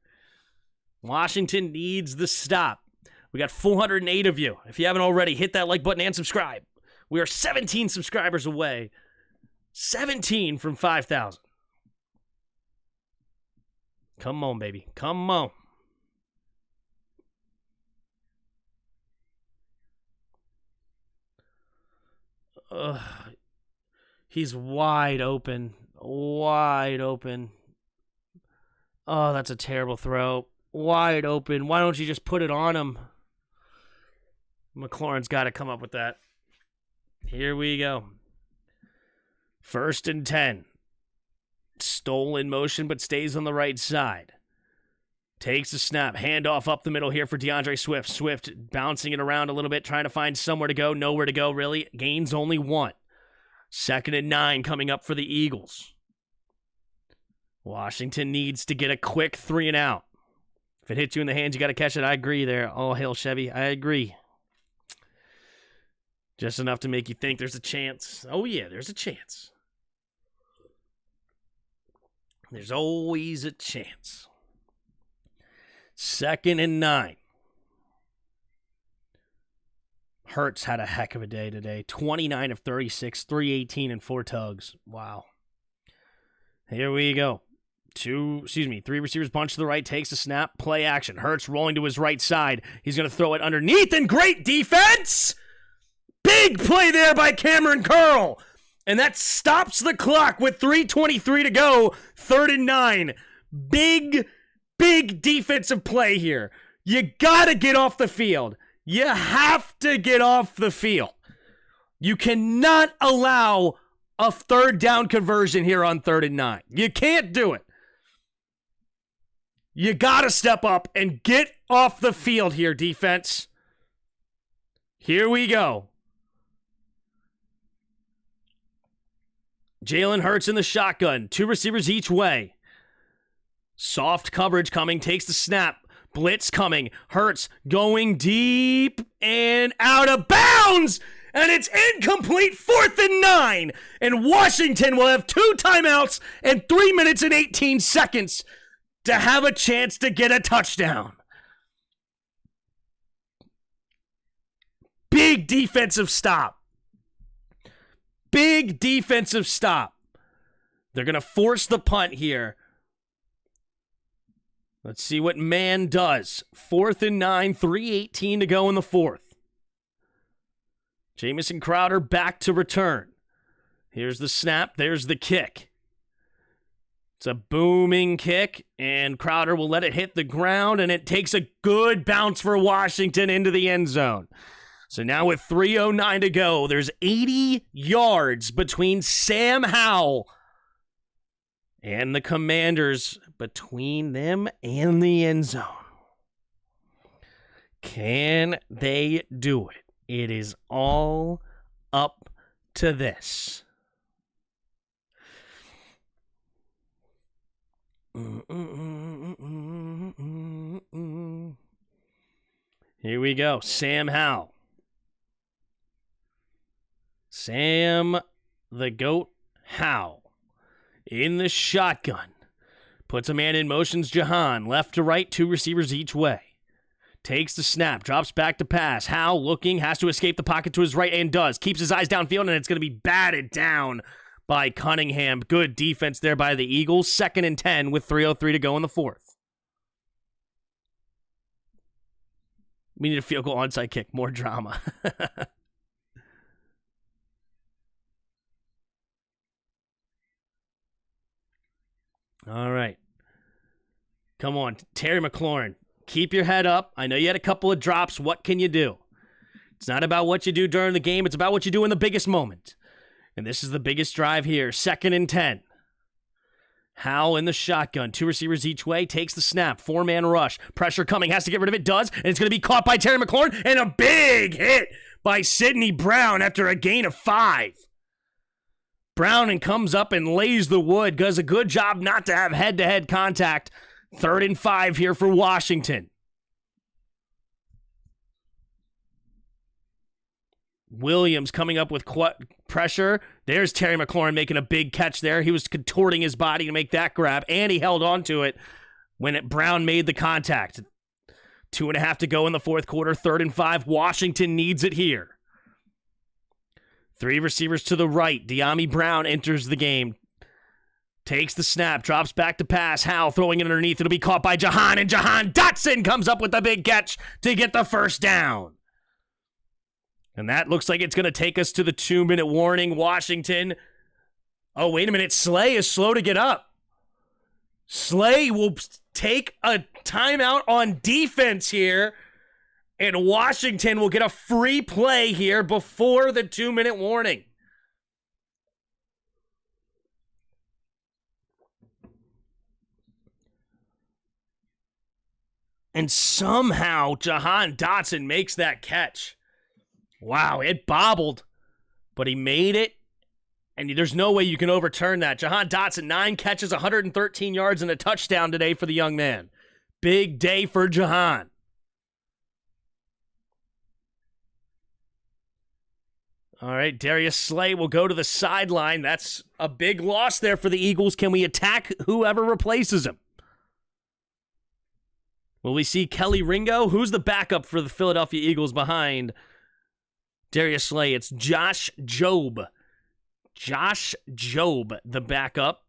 Washington needs the stop. We got 408 of you. If you haven't already, hit that like button and subscribe. We are 17 subscribers away. 17 from 5,000. Come on, baby. Come on. He's wide open. Wide open. Oh, that's a terrible throw. Wide open. Why don't you just put it on him? McLaurin's got to come up with that. Here we go. 1st and 10. Stolen motion, but stays on the right side. Takes the snap. Handoff up the middle here for DeAndre Swift. Swift bouncing it around a little bit, trying to find somewhere to go. Nowhere to go, really. Gains only 1. 2nd and 9 coming up for the Eagles. Washington needs to get a quick 3 and out. If it hits you in the hands, you got to catch it. I agree there. All hail Chevy. I agree. Just enough to make you think there's a chance. Oh, yeah, there's a chance. There's always a chance. 2nd and 9. Hurts had a heck of a day today. 29 of 36, 318 and 4 tugs. Wow. Here we go. 3 receivers bunch to the right, takes a snap, play action. Hurts rolling to his right side. He's going to throw it underneath, and great defense! Big play there by Cameron Curl. And that stops the clock with 3:23 to go, 3rd and 9. Big defensive play here. You gotta get off the field. You have to get off the field. You cannot allow a 3rd down conversion here on 3rd and 9. You can't do it. You gotta step up and get off the field here, defense. Here we go. Jalen Hurts in the shotgun. 2 receivers each way. Soft coverage coming. Takes the snap. Blitz coming. Hurts going deep and out of bounds. And it's incomplete. 4th and 9. And Washington will have 2 timeouts and 3 minutes and 18 seconds to have a chance to get a touchdown. Big defensive stop. Big defensive stop. They're going to force the punt here. Let's see what man does. 4th and 9, 3:18 to go in the 4th. Jamison Crowder back to return. Here's the snap. There's the kick. It's a booming kick, and Crowder will let it hit the ground, and it takes a good bounce for Washington into the end zone. So now with 3:09 to go, there's 80 yards between Sam Howell and the Commanders, between them and the end zone. Can they do it? It is all up to this. Here we go. Sam Howell. Sam the Goat Howell in the shotgun. Puts a man in motions. Jahan left to right, 2 receivers each way. Takes the snap, drops back to pass. Howell looking, has to escape the pocket to his right and does. Keeps his eyes downfield, and it's going to be batted down by Cunningham. Good defense there by the Eagles. 2nd and 10 with 3:03 to go in the 4th. We need a field goal onside kick. More drama. All right. Come on, Terry McLaurin. Keep your head up. I know you had a couple of drops. What can you do? It's not about what you do during the game. It's about what you do in the biggest moment. And this is the biggest drive here. 2nd and 10. Howell in the shotgun. 2 receivers each way. Takes the snap. 4-man rush. Pressure coming. Has to get rid of it. Does. And it's going to be caught by Terry McLaurin. And a big hit by Sidney Brown after a gain of 5. Brown and comes up and lays the wood. Does a good job not to have head-to-head contact. 3rd and 5 here for Washington. Williams coming up with pressure. There's Terry McLaurin making a big catch there. He was contorting his body to make that grab, and he held on to it when Brown made the contact. 2.5 to go in the 4th quarter. 3rd and 5. Washington needs it here. 3 receivers to the right. De'Ami Brown enters the game. Takes the snap, drops back to pass. Howell throwing it underneath. It'll be caught by Jahan, and Jahan Dotson comes up with the big catch to get the 1st down. And that looks like it's going to take us to the 2-minute warning. Washington. Oh, wait a minute. Slay is slow to get up. Slay will take a timeout on defense here, and Washington will get a free play here before the 2-minute warning. And somehow Jahan Dotson makes that catch. Wow, it bobbled, but he made it, and there's no way you can overturn that. Jahan Dotson, 9 catches, 113 yards, and a touchdown today for the young man. Big day for Jahan. All right, Darius Slay will go to the sideline. That's a big loss there for the Eagles. Can we attack whoever replaces him? Will we see Kelly Ringo? Who's the backup for the Philadelphia Eagles behind Darius Slay? It's Josh Jobe. Josh Jobe, the backup.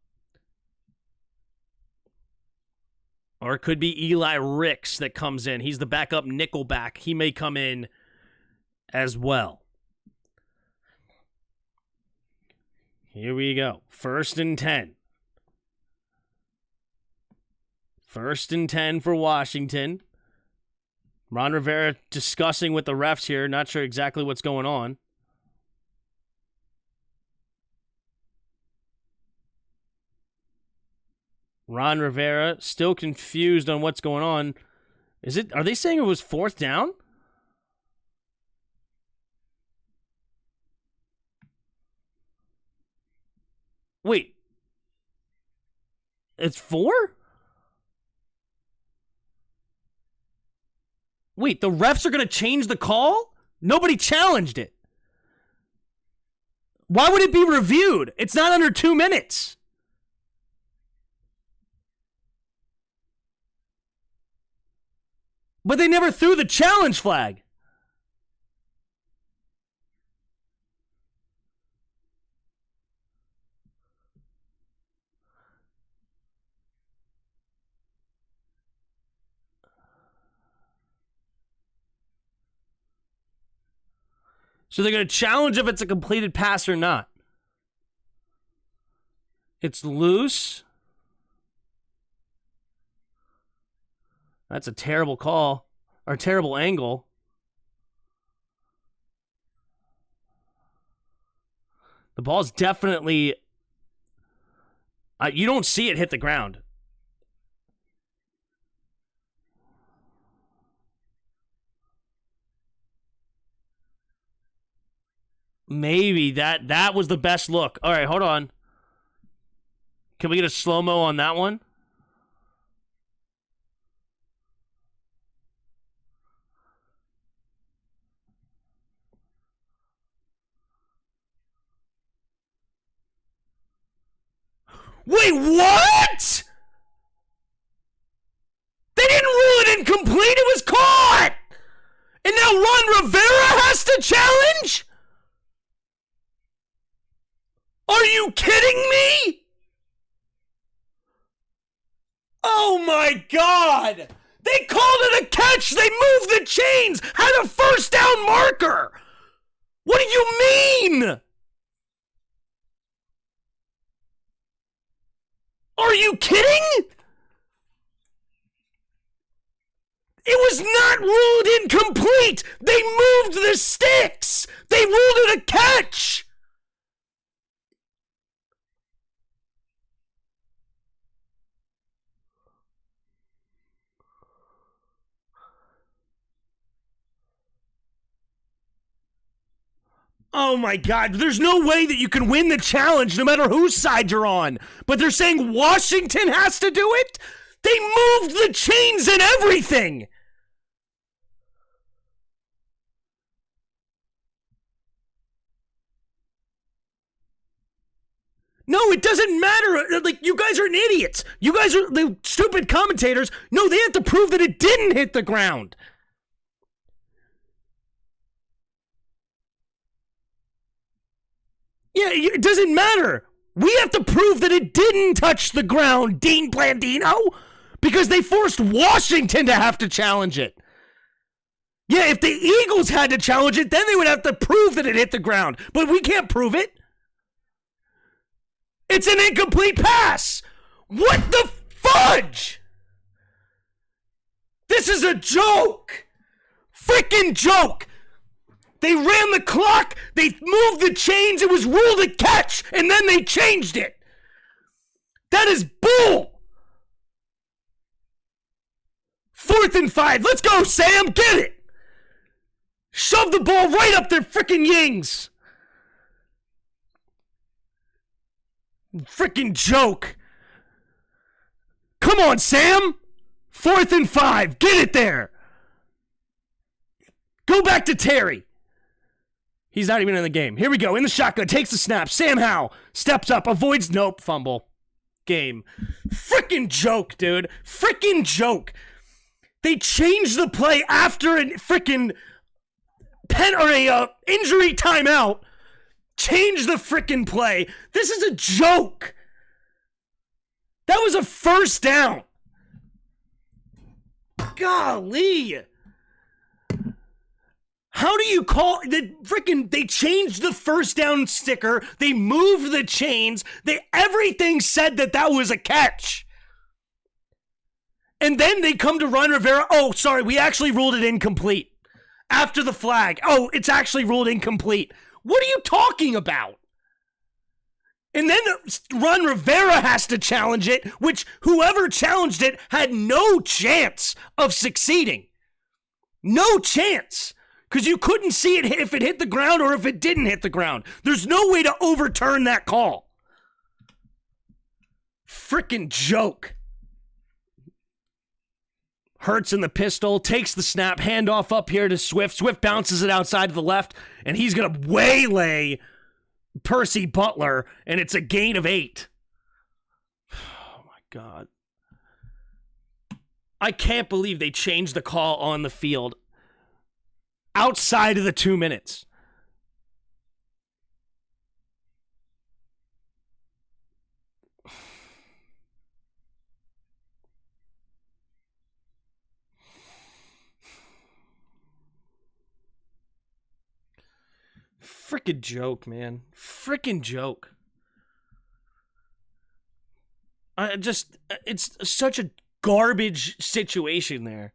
Or it could be Eli Ricks that comes in. He's the backup nickelback. He may come in as well. Here we go. 1st and 10. 1st and 10 for Washington. Ron Rivera discussing with the refs here. Not sure exactly what's going on. Ron Rivera still confused on what's going on. Are they saying it was 4th down? Wait. It's 4? Wait, the refs are going to change the call? Nobody challenged it. Why would it be reviewed? It's not under 2 minutes. But they never threw the challenge flag. So they're going to challenge if it's a completed pass or not. It's loose. That's a terrible call. Or terrible angle. The ball's definitely... you don't see it hit the ground. Maybe that was the best look. All right, hold on. Can we get a slow-mo on that one? Wait, what? They didn't rule it incomplete. It was caught. And now Ron Rivera has to challenge? Are you kidding me? Oh my God. They called it a catch. They moved the chains. Had a 1st down marker. What do you mean? Are you kidding? It was not ruled incomplete. They moved the sticks. They ruled it a catch. Oh my God, there's no way that you can win the challenge no matter whose side you're on. But they're saying Washington has to do it? They moved the chains and everything. No, it doesn't matter. Like, you guys are idiots. You guys are the stupid commentators. No, they have to prove that it didn't hit the ground. Yeah, it doesn't matter. We have to prove that it didn't touch the ground, Dean Blandino, because they forced Washington to have to challenge it. Yeah, if the Eagles had to challenge it, then they would have to prove that it hit the ground. But we can't prove it. It's an incomplete pass. What the fudge? This is a joke. Freaking joke. They ran the clock, they moved the chains, it was ruled a catch, and then they changed it. That is bull. 4th and 5, let's go, Sam, get it. Shove the ball right up their freaking yings. Freaking joke. Come on, Sam. 4th and 5, get it there. Go back to Terry. He's not even in the game. Here we go. In the shotgun. Takes the snap. Sam Howell steps up. Avoids. Nope. Fumble. Game. Freaking joke, dude. Freaking joke. They changed the play after a freaking injury timeout. Changed the freaking play. This is a joke. That was a 1st down. Golly. How do you call the freaking? They changed the first down sticker. They moved the chains. Everything said that was a catch. And then they come to Ron Rivera. Oh, sorry, we actually ruled it incomplete. After the flag. Oh, it's actually ruled incomplete. What are you talking about? And then Ron Rivera has to challenge it, which whoever challenged it had no chance of succeeding. No chance. Because you couldn't see it if it hit the ground or if it didn't hit the ground. There's no way to overturn that call. Frickin' joke. Hurts in the pistol, takes the snap, handoff up here to Swift. Swift bounces it outside to the left, and he's going to waylay Percy Butler, and it's a gain of 8. Oh, my God. I can't believe they changed the call on the field outside of the 2 minutes. Frickin' joke, man. Frickin' joke. It's such a garbage situation there.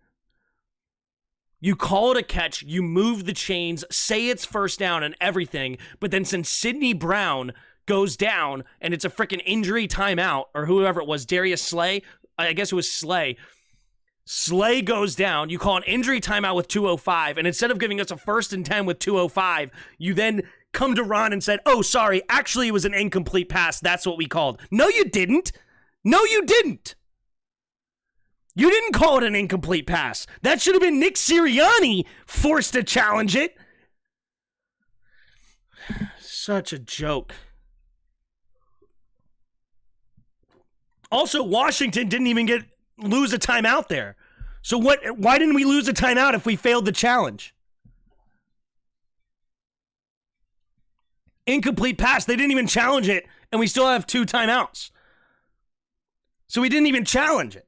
You call it a catch, you move the chains, say it's first down and everything, but then since Sidney Brown goes down and it's a freaking injury timeout, or whoever it was, Darius Slay, I guess it was Slay. Slay goes down, you call an injury timeout with 2:05, and instead of giving us a 1st and 10 with 2:05, you then come to Ron and said, oh, sorry, actually it was an incomplete pass, that's what we called. No, you didn't. No, you didn't. You didn't call it an incomplete pass. That should have been Nick Sirianni forced to challenge it. Such a joke. Also, Washington didn't even lose a timeout there. So why didn't we lose a timeout if we failed the challenge? Incomplete pass. They didn't even challenge it, and we still have 2 timeouts. So we didn't even challenge it.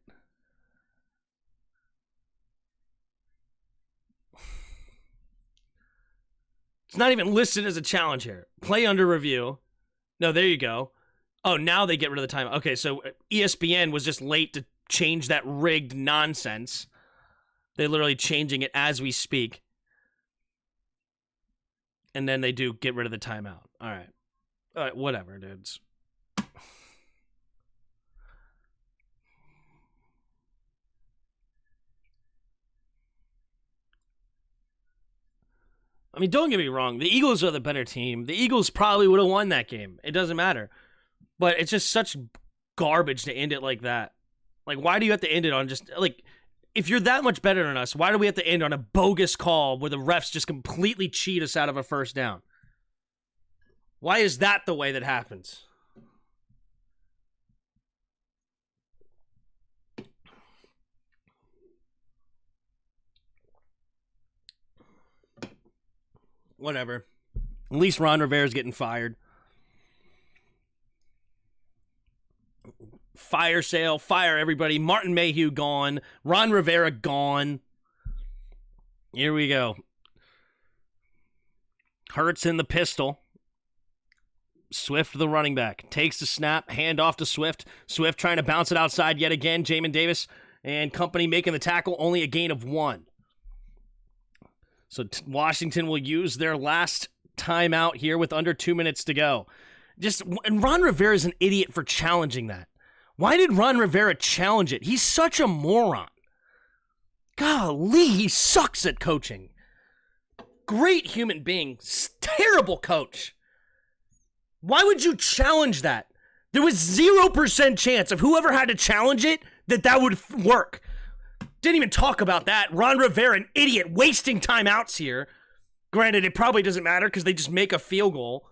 It's not even listed as a challenge here. Play under review. No, there you go. Oh, now they get rid of the time. Okay, so ESPN was just late to change that rigged nonsense. They're literally changing it as we speak. And then they do get rid of the timeout. All right, whatever, dudes. I mean, don't get me wrong. The Eagles are the better team. The Eagles probably would have won that game. It doesn't matter. But it's just such garbage to end it like that. Like, why do you have to end it on just, like, if you're that much better than us, why do we have to end on a bogus call where the refs just completely cheat us out of a first down? Why is that the way that happens? Whatever. At least Ron Rivera's getting fired. Fire sale, fire everybody. Martin Mayhew gone. Ron Rivera gone. Here we go. Hurts in the pistol. Swift, the running back, takes the snap, hand off to Swift. Swift trying to bounce it outside yet again. Jamin Davis and company making the tackle, only a gain of 1. So Washington will use their last timeout here with under 2 minutes to go. And Ron Rivera is an idiot for challenging that. Why did Ron Rivera challenge it? He's such a moron. Golly, he sucks at coaching. Great human being, terrible coach. Why would you challenge that? There was 0% chance of whoever had to challenge it that would work. Didn't even talk about that. Ron Rivera, an idiot, wasting timeouts here. Granted, it probably doesn't matter because they just make a field goal.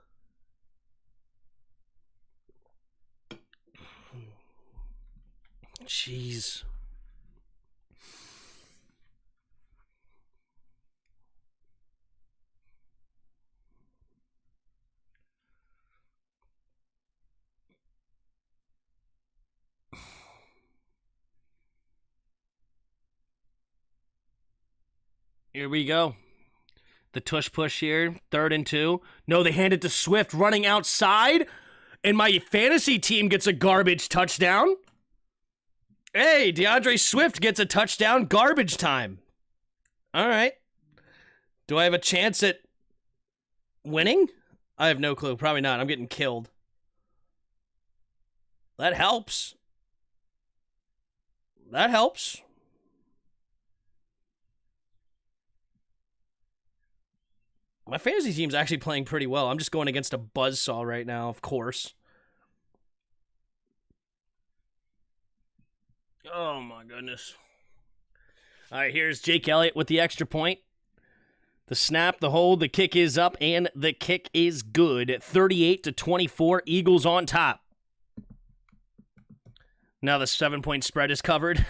Jeez. Here we go. The tush push here, 3rd and 2. No, they hand it to Swift running outside, and my fantasy team gets a garbage touchdown. Hey, DeAndre Swift gets a touchdown, garbage time. All right. Do I have a chance at winning? I have no clue. Probably not. I'm getting killed. That helps. That helps. My fantasy team's actually playing pretty well. I'm just going against a buzzsaw right now, of course. Oh, my goodness. All right, here's Jake Elliott with the extra point. The snap, the hold, the kick is up, and the kick is good. 38-24, Eagles on top. Now the 7-point spread is covered.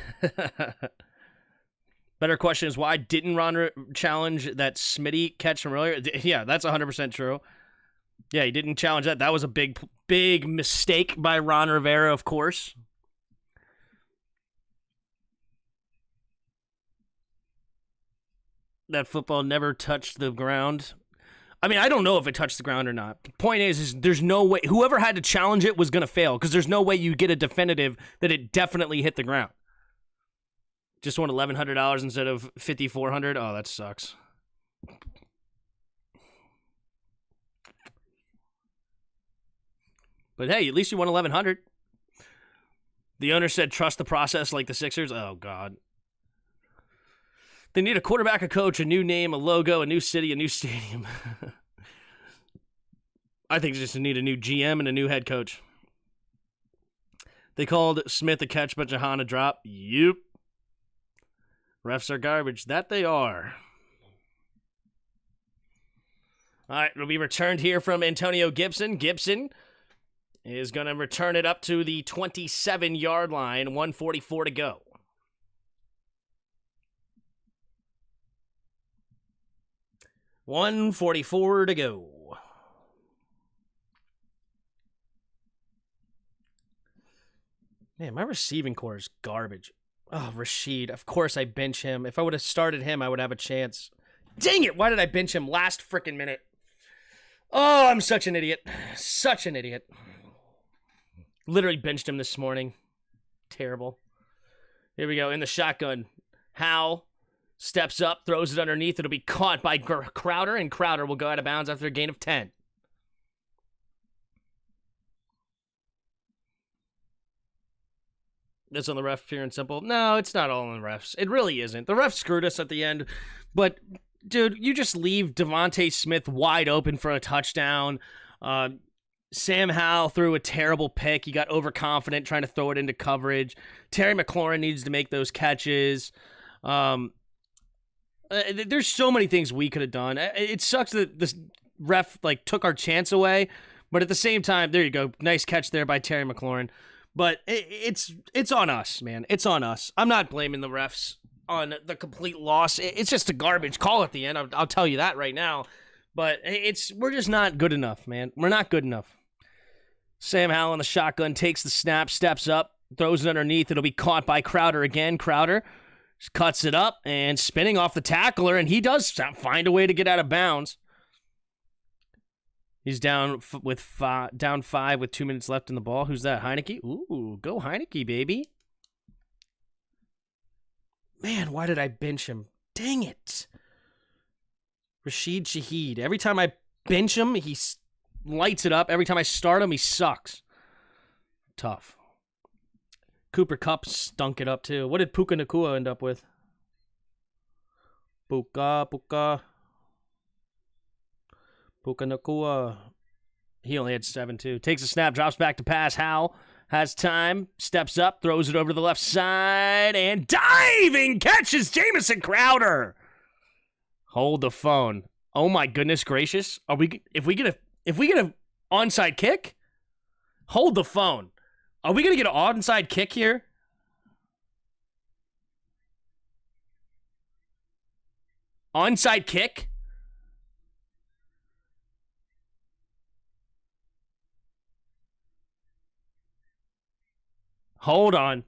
Better question is, why didn't Ron challenge that Smitty catch from earlier? Yeah, that's 100% true. Yeah, he didn't challenge that. That was a big, big mistake by Ron Rivera, of course. That football never touched the ground. I mean, I don't know if it touched the ground or not. The point is there's no way. Whoever had to challenge it was going to fail because there's no way you get a definitive that it definitely hit the ground. Just won $1,100 instead of $5,400. Oh, that sucks. But hey, at least you won $1,100. The owner said trust the process like the Sixers. Oh, God. They need a quarterback, a coach, a new name, a logo, a new city, a new stadium. I think they just need a new GM and a new head coach. They called Smith a catch, but Jahan a drop. Yep. Refs are garbage. That they are. All right, it'll be returned here from Antonio Gibson. Gibson is going to return it up to the 27-yard line. 1:44 to go. $144 to go. Man, my receiving core is garbage. Oh, Rashid. Of course I bench him. If I would have started him, I would have a chance. Dang it! Why did I bench him last freaking minute? Oh, I'm such an idiot. Such an idiot. Literally benched him this morning. Terrible. Here we go. In the shotgun. Howell steps up, throws it underneath. It'll be caught by Crowder, and Crowder will go out of bounds after a gain of 10. That's on the ref, pure and simple. No, it's not all on the refs. It really isn't. The refs screwed us at the end. But, dude, you just leave Devontae Smith wide open for a touchdown. Sam Howell threw a terrible pick. He got overconfident trying to throw it into coverage. Terry McLaurin needs to make those catches. There's so many things we could have done. It sucks that this ref took our chance away, but at the same time, there you go. Nice catch there by Terry McLaurin. But it's on us, man. It's on us. I'm not blaming the refs on the complete loss. It's just a garbage call at the end. I'll tell you that right now. But we're just not good enough, man. We're not good enough. Sam Howell in the shotgun takes the snap, steps up, throws it underneath. It'll be caught by Crowder again. Crowder cuts it up and spinning off the tackler, and he does find a way to get out of bounds. He's down down 5 with 2 minutes left in the ball. Who's that? Heineke? Ooh, go Heineke, baby. Man, why did I bench him? Dang it. Rashid Shaheed. Every time I bench him, he lights it up. Every time I start him, he sucks. Tough. Cooper Kupp stunk it up, too. What did Puka Nacua end up with? Puka Nacua. He only had 7, too. Takes a snap, drops back to pass. Howell has time, steps up, throws it over the left side, and diving catches Jamison Crowder. Hold the phone. Oh my goodness gracious! If we get a onside kick? Hold the phone. Are we gonna get an onside kick here? Onside kick? Hold on.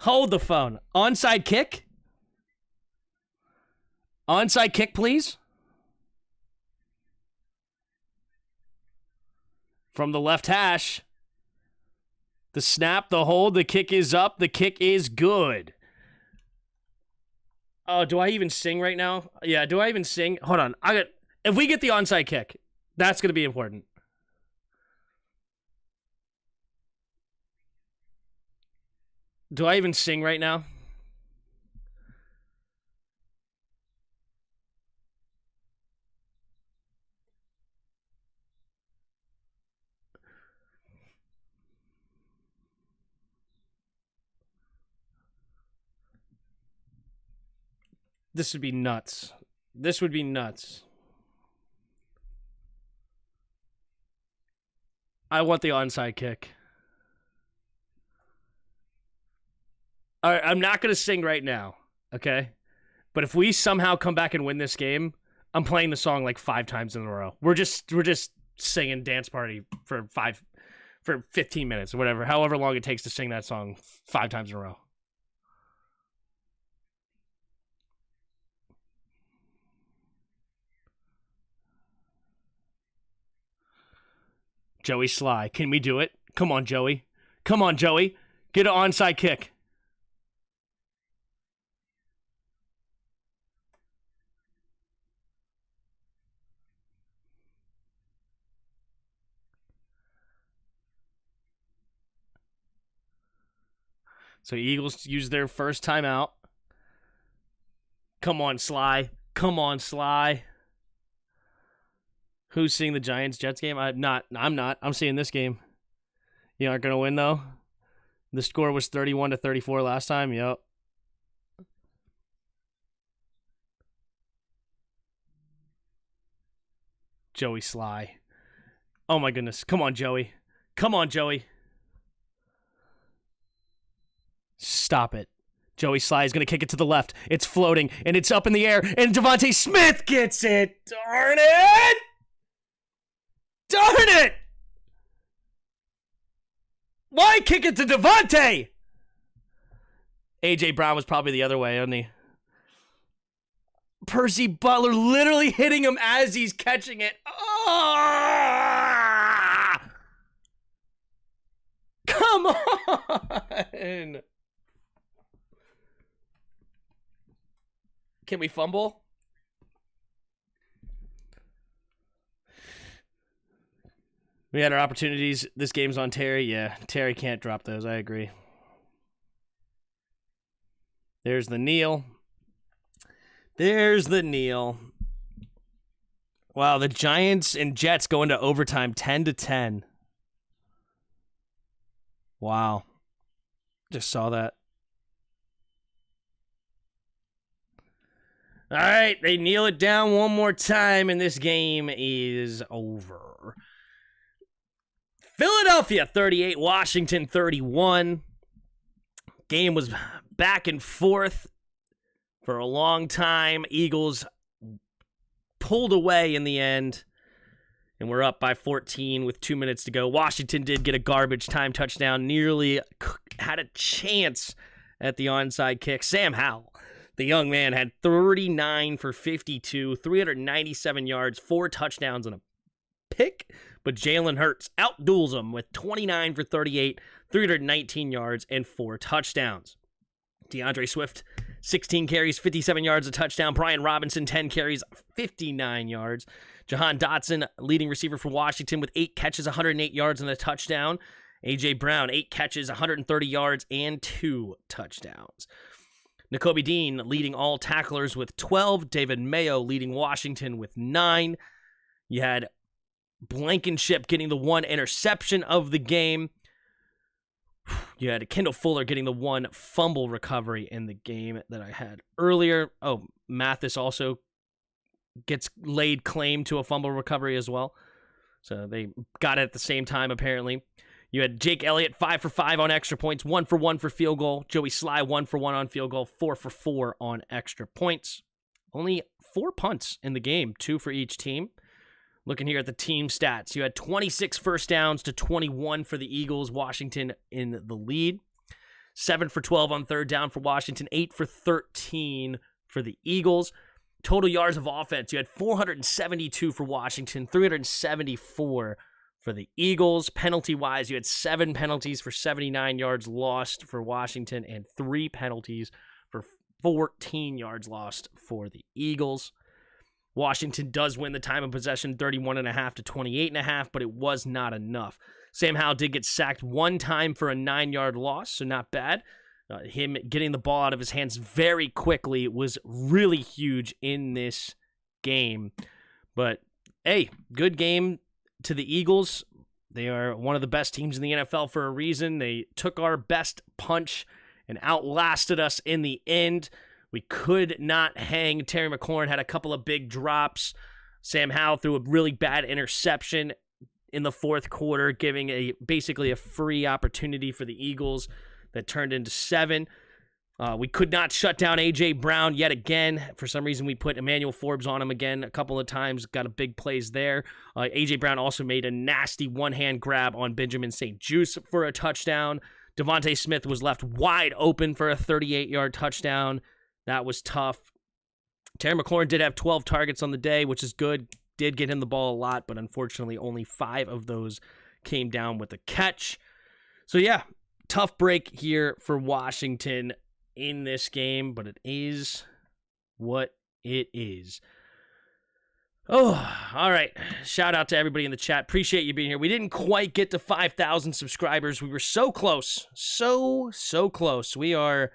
Hold the phone. Onside kick? Onside kick, please? from the left hash. The snap, the hold, the kick is up. The kick is good. Oh, do I even sing right now? Yeah, do I even sing? Hold on. If we get the onside kick, that's going to be important. Do I even sing right now? This would be nuts. This would be nuts. I want the onside kick. All right, I'm not going to sing right now, okay? But if we somehow come back and win this game, I'm playing the song like 5 times in a row. We're just singing Dance Party for 15 minutes or whatever, however long it takes to sing that song 5 times in a row. Joey Sly, can we do it? Come on, Joey. Come on, Joey. Get an onside kick. So Eagles use their first timeout. Come on, Sly. Come on, Sly. Who's seeing the Giants-Jets game? I'm not. I'm seeing this game. You aren't going to win, though? The score was 31-34 last time. Yep. Joey Sly. Oh, my goodness. Come on, Joey. Come on, Joey. Stop it. Joey Sly is going to kick it to the left. It's floating, and it's up in the air, and Devontae Smith gets it. Darn it! Darn it! Why kick it to Devontae? A.J. Brown was probably the other way, wasn't he? Percy Butler literally hitting him as he's catching it. Oh! Come on! Can we fumble? We had our opportunities. This game's on Terry. Yeah, Terry can't drop those. I agree. There's the kneel. There's the kneel. Wow, the Giants and Jets go into overtime 10-10. Wow. Just saw that. All right, they kneel it down one more time, and this game is over. Philadelphia 38, Washington 31. Game was back and forth for a long time. Eagles pulled away in the end, and we're up by 14 with 2 minutes to go. Washington did get a garbage time touchdown, nearly had a chance at the onside kick. Sam Howell, the young man, had 39 for 52, 397 yards, 4 touchdowns, and a pick. But Jalen Hurts outduels him with 29 for 38, 319 yards, and 4 touchdowns. DeAndre Swift, 16 carries, 57 yards, a touchdown. Brian Robinson, 10 carries, 59 yards. Jahan Dotson, leading receiver for Washington, with 8 catches, 108 yards, and a touchdown. A.J. Brown, 8 catches, 130 yards, and 2 touchdowns. Nakobe Dean leading all tacklers with 12. David Mayo leading Washington with 9. You had Blankenship getting the 1 interception of the game. You had Kendall Fuller getting the 1 fumble recovery in the game that I had earlier. Oh, Mathis also gets laid claim to a fumble recovery as well. So they got it at the same time, apparently. You had Jake Elliott 5 for 5 on extra points, 1 for 1 for field goal. Joey Sly 1 for 1 on field goal, 4 for 4 on extra points. Only 4 punts in the game, 2 for each team. Looking here at the team stats, you had 26 first downs to 21 for the Eagles. Washington in the lead. 7 for 12 on third down for Washington. 8 for 13 for the Eagles. Total yards of offense, you had 472 for Washington, 374 for the Eagles. Penalty-wise, you had 7 penalties for 79 yards lost for Washington and 3 penalties for 14 yards lost for the Eagles. Washington does win the time of possession 31.5 to 28.5, but it was not enough. Sam Howell did get sacked 1 time for a 9-yard loss, so not bad. Him getting the ball out of his hands very quickly was really huge in this game. But, hey, good game to the Eagles. They are one of the best teams in the NFL for a reason. They took our best punch and outlasted us in the end. We could not hang. Terry McLaurin had a couple of big drops. Sam Howell threw a really bad interception in the fourth quarter, giving basically a free opportunity for the Eagles that turned into 7. We could not shut down A.J. Brown yet again. For some reason, we put Emmanuel Forbes on him again a couple of times. Got a big plays there. A.J. Brown also made a nasty one-hand grab on Benjamin St-Juste for a touchdown. Devontae Smith was left wide open for a 38-yard touchdown. That was tough. Terry McLaurin did have 12 targets on the day, which is good. Did get him the ball a lot, but unfortunately only 5 of those came down with a catch. So yeah, tough break here for Washington in this game, but it is what it is. Oh, all right. Shout out to everybody in the chat. Appreciate you being here. We didn't quite get to 5,000 subscribers. We were so close. So close. We are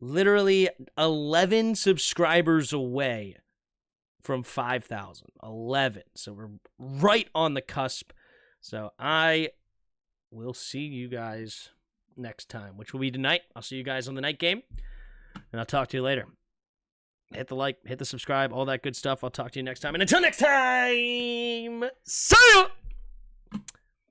literally 11 subscribers away from 5,000. 11. So we're right on the cusp. So I will see you guys next time, which will be tonight. I'll see you guys on the night game, and I'll talk to you later. Hit the like, hit the subscribe, all that good stuff. I'll talk to you next time. And until next time, see ya!